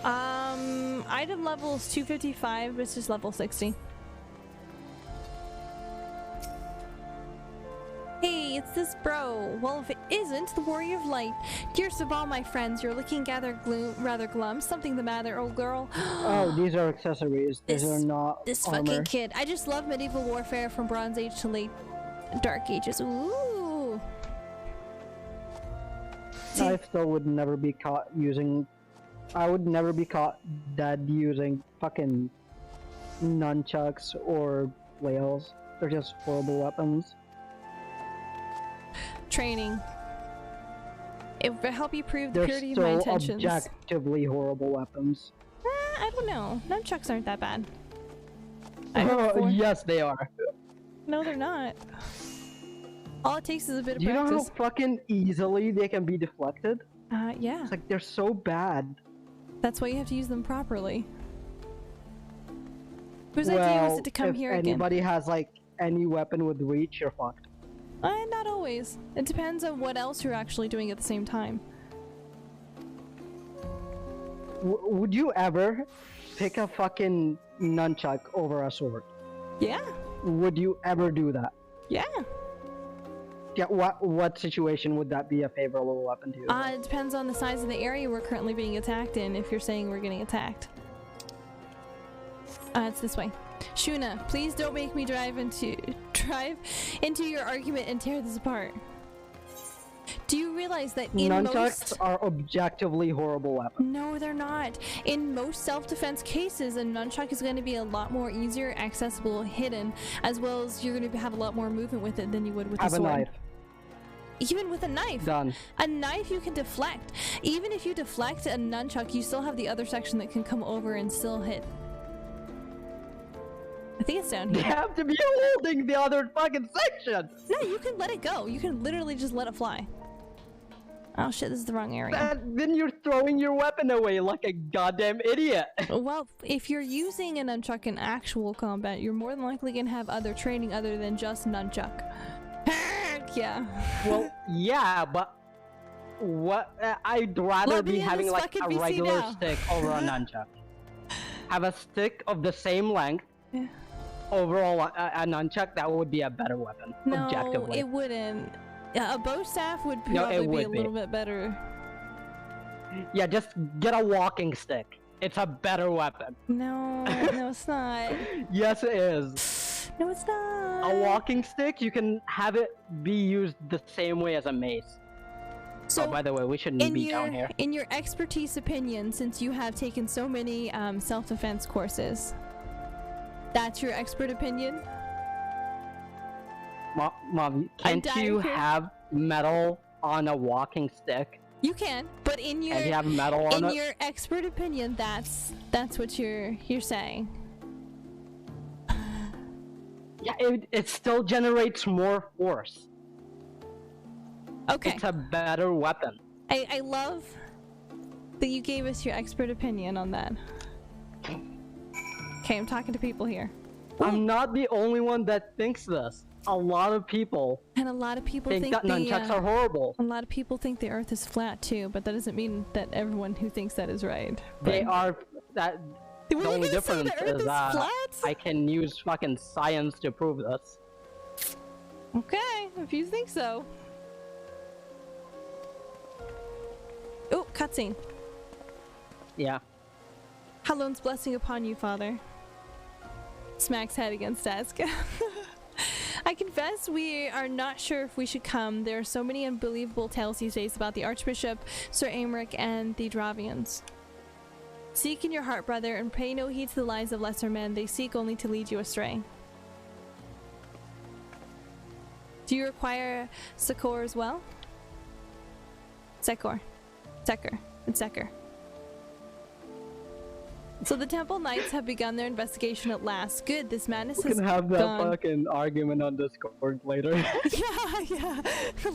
Item level is 255, but it's just level 60. Hey, it's this bro. Well, if it isn't, the Warrior of Light. Dearest of all my friends, you're looking rather glum. Something the matter, old girl. Oh, these are accessories. These are not This armor. fucking kid. I just love medieval warfare from Bronze Age to late Dark Ages. Ooh. I still would never be caught using... I would never be caught dead using fucking nunchucks or flails. They're just horrible weapons. Training. It will help you prove the purity of my They're intentions. still objectively horrible weapons. I don't know. Nunchucks aren't that bad. Yes, they are. No, they're not. All it takes is a bit of Do you practice. know how fucking easily they can be deflected? Yeah. It's like they're so bad. That's why you have to use them properly. Whose idea was it to come here again? If anybody has like any weapon with reach, you're fucked. Not always. It depends on what else you're actually doing at the same time. Would you ever pick a fucking nunchuck over a sword? Yeah. Would you ever do that? Yeah. Yeah. What situation would that be a favorable weapon to use? It depends on the size of the area we're currently being attacked in. If you're saying we're getting attacked. It's this way. Shuna, please don't make me drive into your argument and tear this apart. Do you realize that in nunchucks are objectively horrible weapons? No, they're not. In most self-defense cases, a nunchuck is going to be a lot more easier, accessible, hidden, as well as you're going to have a lot more movement with it than you would with a sword. Have a knife. Even with a knife. Done. A knife you can deflect. Even if you deflect a nunchuck, you still have the other section that can come over and still hit. I think it's down here. You have to be holding the other fucking section! No, you can let it go. You can literally just let it fly. Oh shit, this is the wrong area. Then you're throwing your weapon away like a goddamn idiot. Well, if you're using a nunchuck in actual combat, you're more than likely gonna have other training other than just nunchuck. Yeah. Well, yeah, but what? I'd rather be having like a regular stick over a nunchuck. Have a stick of the same length. Yeah. Overall, a nunchuck, that would be a better weapon, objectively. No, it wouldn't. Yeah, a bow staff would probably be a little bit better. Yeah, just get a walking stick. It's a better weapon. No, no it's not. Yes, it is. No, it's not. A walking stick, you can have it be used the same way as a mace. So, oh, by the way, we shouldn't be down here. In your expertise opinion, since you have taken so many self-defense courses, that's your expert opinion? Mom, can't you have metal on a walking stick? You can, but in your and you have metal on your expert opinion, that's what you're saying. Yeah, it still generates more force. Okay. It's a better weapon. I love that you gave us your expert opinion on that. Okay, I'm talking to people here. I'm not the only one that thinks this. A lot of people. And a lot of people think that nunchucks are horrible. A lot of people think the Earth is flat too, but that doesn't mean that everyone who thinks that is right. They are. That the only difference is flat? I can use fucking science to prove this. Okay, if you think so. Oh, cutscene. Yeah. Hallone's blessing upon you, Father. Smacks head against desk. I confess we are not sure if we should come. There are so many unbelievable tales these days about the Archbishop, Sir Aymeric, and the Dravians. Seek in your heart, brother, and pay no heed to the lies of lesser men. They seek only to lead you astray. Do you require succor as well? Secker. It's Secker. So the Temple Knights have begun their investigation at last. Good, this madness has gone. We can have that fucking argument on Discord later. Yeah.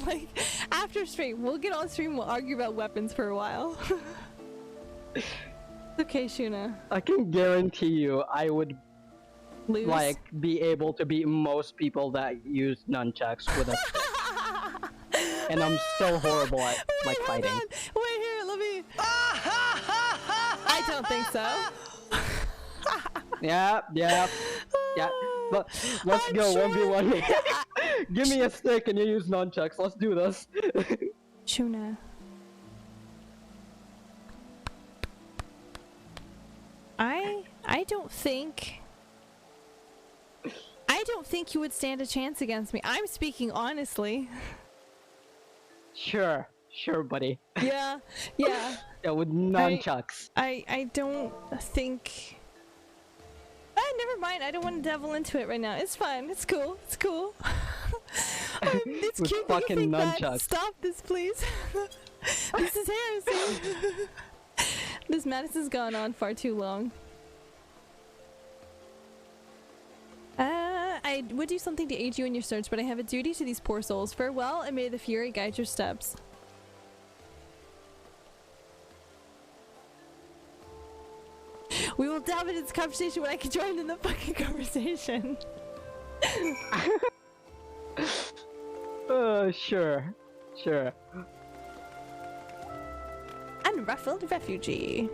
Like, after stream, we'll get on stream, we'll argue about weapons for a while. Okay, Shuna. I can guarantee you I would lose. Like, be able to beat most people that use nunchucks with a stick. And I'm still horrible at, like, fighting. Wait here, let me... I don't think so. Yeah. But let's go, sure. 1v1. Give me a stick and you use nunchucks. Let's do this. Shuna. I don't think you would stand a chance against me. I'm speaking honestly. Sure, buddy. Yeah. Yeah, with nunchucks. I don't think... never mind. I don't want to devil into it right now. It's fine. It's cool. It's with cute fucking that you think nunchucks. that. Stop this, please. This is heresy. This madness has gone on far too long. I would do something to aid you in your search, but I have a duty to these poor souls. Farewell, and may the fury guide your steps. We will delve into this conversation when I can join in the fucking conversation. Sure. Unruffled refugee.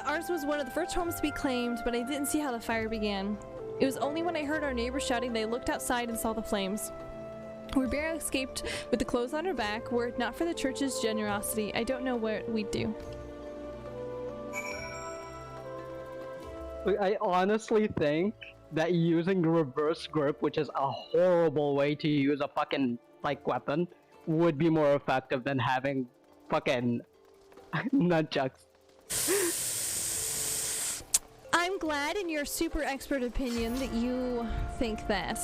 Ours was one of the first homes to be claimed, but I didn't see how the fire began. It was only when I heard our neighbors shouting that I looked outside and saw the flames. We barely escaped with the clothes on our back. Were it not for the church's generosity, I don't know what we'd do. I honestly think that using reverse grip, which is a horrible way to use a fucking like weapon, would be more effective than having fucking nunchucks. I'm glad in your super expert opinion that you think that.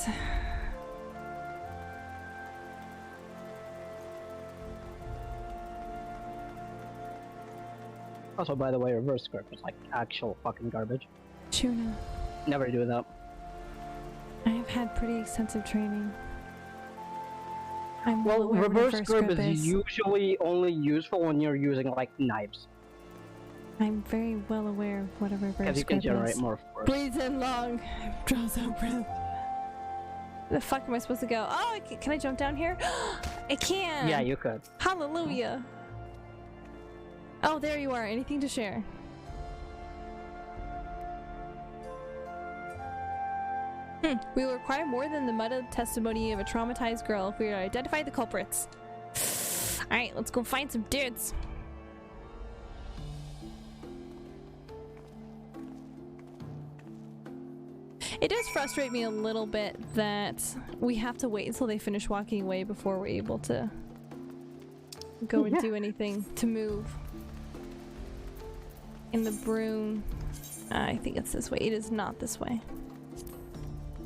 Also, by the way, reverse grip is like actual fucking garbage. Tuna. Never do that. I've had pretty extensive training. I'm well aware reverse grip is usually only useful when you're using like knives. I'm very well aware of what a reverse grip is. Because you can generate more force. Breathe in long. Draws out breath. The fuck am I supposed to go? Oh, can I jump down here? I can! Yeah, you could. Hallelujah! Oh, there you are. Anything to share? We will require more than the muddled testimony of a traumatized girl if we are to identify the culprits. Alright, let's go find some dudes. It does frustrate me a little bit that we have to wait until they finish walking away before we're able to go and do anything to move. In the broom. I think it's this way. It is not this way.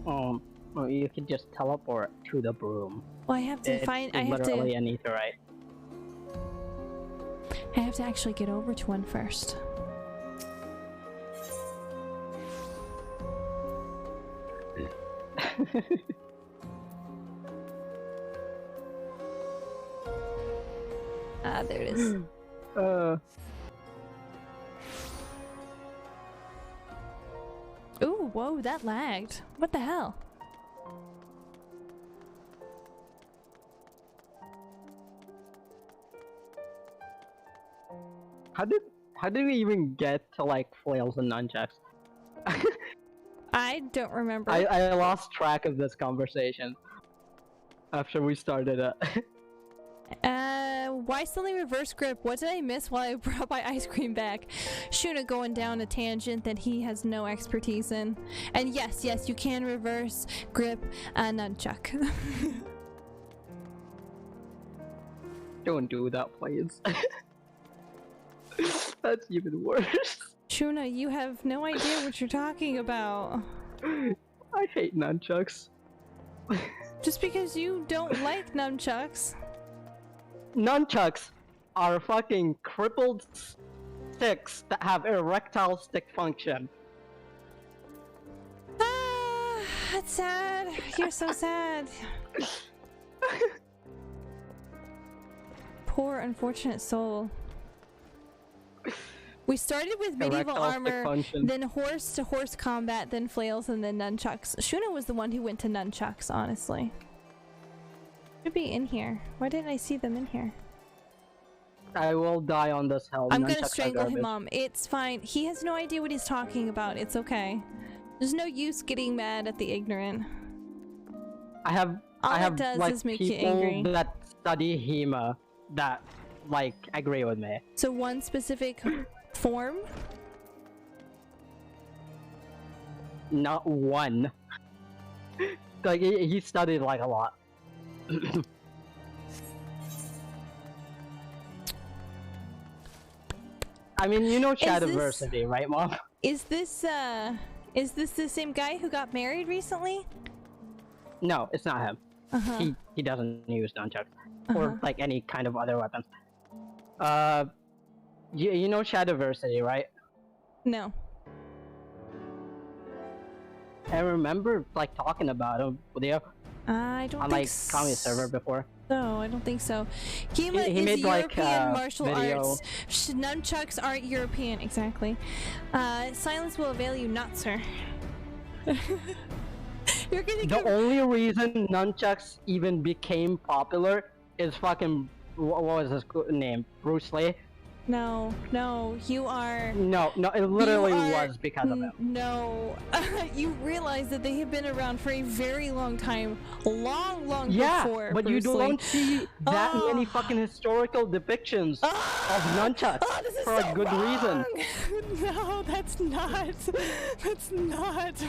Well, you could just teleport to the broom. Well, I have to find. I have literally to. an etherite. I have to actually get over to one first. Ah, there it is. Ooh, whoa, that lagged. What the hell? How did we even get to like flails and nunchucks? I don't remember. I lost track of this conversation after we started it. Why suddenly reverse grip? What did I miss while I brought my ice cream back? Shuna going down a tangent that he has no expertise in. And yes, you can reverse grip a nunchuck. Don't do that, please. That's even worse. Shuna, you have no idea what you're talking about. I hate nunchucks. Just because you don't like nunchucks. Nunchucks are fucking crippled sticks that have erectile stick function. Ah, that's sad. You're so sad. Poor unfortunate soul. We started with medieval armor, then horse to horse combat, then flails, and then nunchucks. Shuna was the one who went to nunchucks, honestly. Should be in here. Why didn't I see them in here? I will die on this hill. I'm gonna strangle him, Mom. It's fine. He has no idea what he's talking about. It's okay. There's no use getting mad at the ignorant. I have like is make people you angry. that study HEMA that like agree with me. So one specific form? Not one. Like he studied like a lot. I mean, you know Shadiversity, right, Mom? Is this the same guy who got married recently? No, it's not him. He doesn't use nunchucks or like any kind of other weapons. You know Shadiversity, right? No. I remember like talking about him with you I don't on think like communist server before. No, I don't think so. Kima He is made, European like, martial video. arts. Nunchucks aren't European, exactly. Silence will avail you not, sir. You're gonna The only reason nunchucks even became popular is fucking what was his name? Bruce Lee. No, you are. No, it literally was because of him. No, you realize that they have been around for a very long time, long Yeah, before. but Bruce you Lee. don't see that many fucking historical depictions of nunchucks for a good reason. No, that's not. That's not.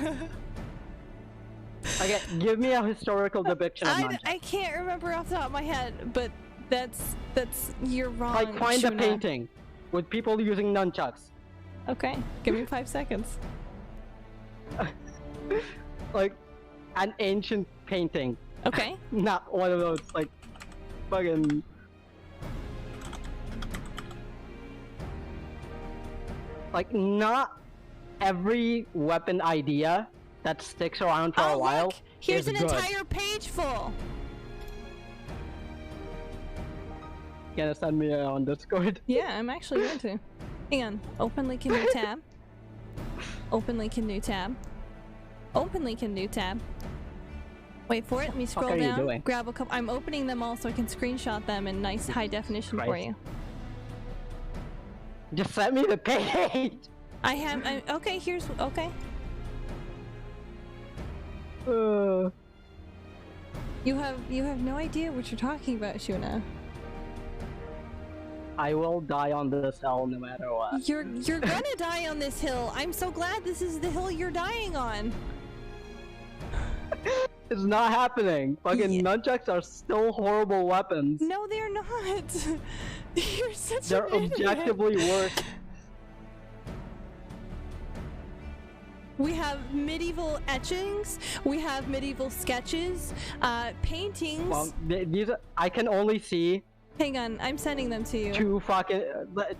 Okay, give me a historical depiction of nunchucks. I can't remember off the top of my head, but that's you're wrong. Like, find Shuna. a painting with people using nunchucks. Okay, give me 5 seconds. Like, an ancient painting. Okay. Not one of those, like, fucking... Like, not every weapon idea that sticks around for a while Look, here's is an good. entire page full. Gonna send me on Discord? Yeah, I'm actually going to. Hang on. Open link in new tab. Open link in new tab. Open link in new tab. Wait for it. Let me scroll are you down. doing? Grab a couple. I'm opening them all so I can screenshot them in nice high definition for Christ. you. Just send me the page! I have. Okay, here's. Okay. You have no idea what you're talking about, Shuna. I will die on this hill no matter what. You're gonna die on this hill. I'm so glad this is the hill you're dying on. It's not happening. Fucking nunchucks are still horrible weapons. No, they're not. You're such They're an idiot. objectively worse. We have medieval etchings. We have medieval sketches, paintings. Well, these I can only see. Hang on, I'm sending them to you.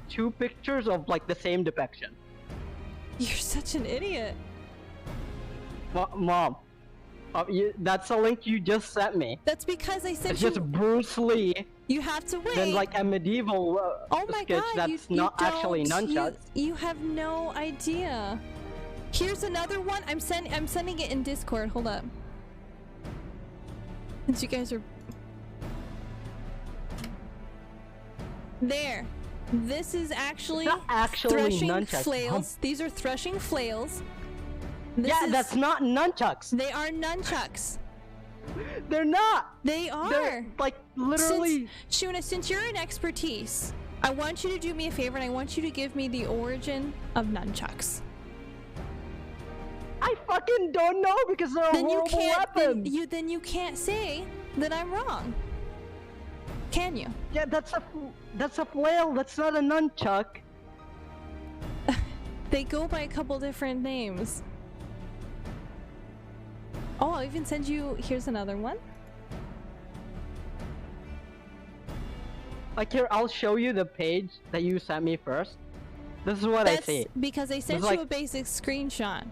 Two pictures of like the same depiction. You're such an idiot. Mom, that's a link you just sent me. That's because I sent It's you. just Bruce Lee. You have to wait. Then like a medieval oh my sketch God, that's you not actually don't- nunchucks. You have no idea. Here's another one. I'm sending it in Discord. Hold up. Since you guys are there. This is actually, threshing nunchucks. flails. These are threshing flails. That's not nunchucks. They are nunchucks. They're not. They are. They're, like literally. Shuna, since you're an expertise, I want you to do me a favor and I want you to give me the origin of nunchucks. I fucking don't know because they're a horrible weapon. Then you can't say that I'm wrong. Can you? Yeah, that's a flail. That's not a nunchuck. They go by a couple different names. Oh, I'll even send you. Here's another one. Like here, I'll show you the page that you sent me first. This is what I see. Because I sent you a basic screenshot.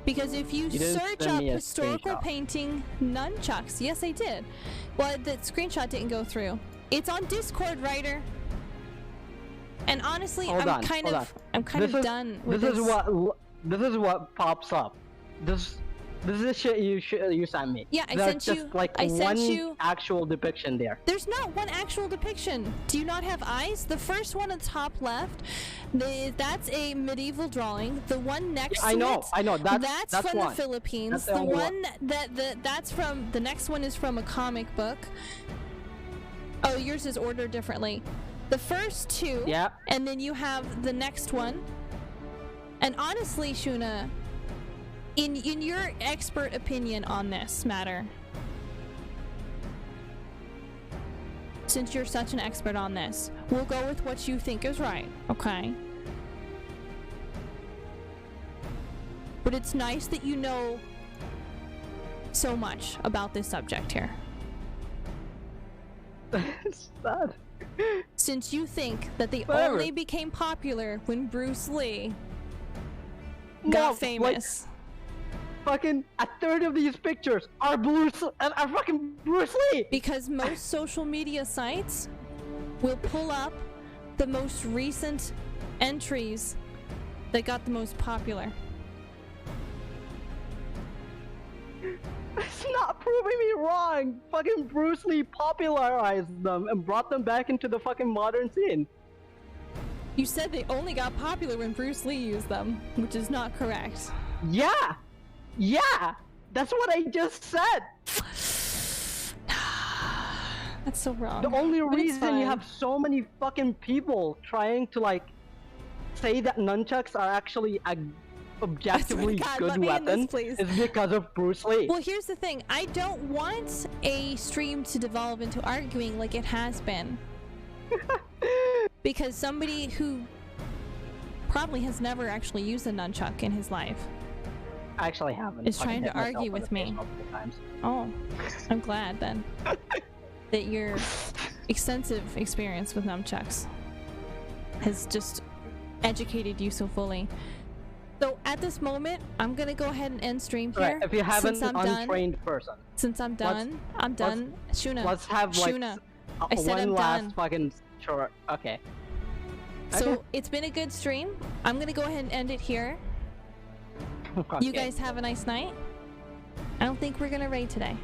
Because if you didn't search send up me a historical screenshot. painting nunchucks, yes I did. Well, the screenshot didn't go through. It's on Discord, writer. And honestly, I'm kind of done with this. This is what pops up. This is shit you sent me. Yeah, I There's sent just you. like I sent one you. actual depiction there. There's not one actual depiction. Do you not have eyes? The first one at the top left, that's a medieval drawing. The one next to I know. that's from one. the Philippines. That's The only one that's from the next one is from a comic book. Oh, yours is ordered differently. The first two. Yeah. And then you have the next one. And honestly, Shuna, in your expert opinion on this matter, since you're such an expert on this, we'll go with what you think is right, okay? But it's nice that you know so much about this subject here. It's sad. Since you think that they Whatever. only became popular when Bruce Lee got famous. fucking a third of these pictures are fucking Bruce Lee. Because most social media sites will pull up the most recent entries that got the most popular. It's not proving me wrong. Fucking Bruce Lee popularized them and brought them back into the fucking modern scene. You said they only got popular when Bruce Lee used them, which is not correct. Yeah! Yeah! That's what I just said! That's so wrong. The only But it's reason you fine. have so many fucking people trying to like say that nunchucks are actually a objectively God, good let me in this, weapon please. is because of Bruce Lee. Well, here's the thing. I don't want a stream to devolve into arguing like it has been. Because somebody who probably has never actually used a nunchuck in his life I actually haven't. is Fucking trying hit to myself argue in with the face me. multiple times. Oh, I'm glad then that your extensive experience with nunchucks has just educated you so fully. So at this moment, I'm gonna go ahead and end stream here. Right, if you have an since I'm done. untrained person. Since I'm done, I'm done. Shuna. Let's have like Shuna. I said one I'm last done. fucking short. Okay. So Okay. it's been a good stream. I'm gonna go ahead and end it here. You Okay. guys have a nice night. I don't think we're gonna raid today.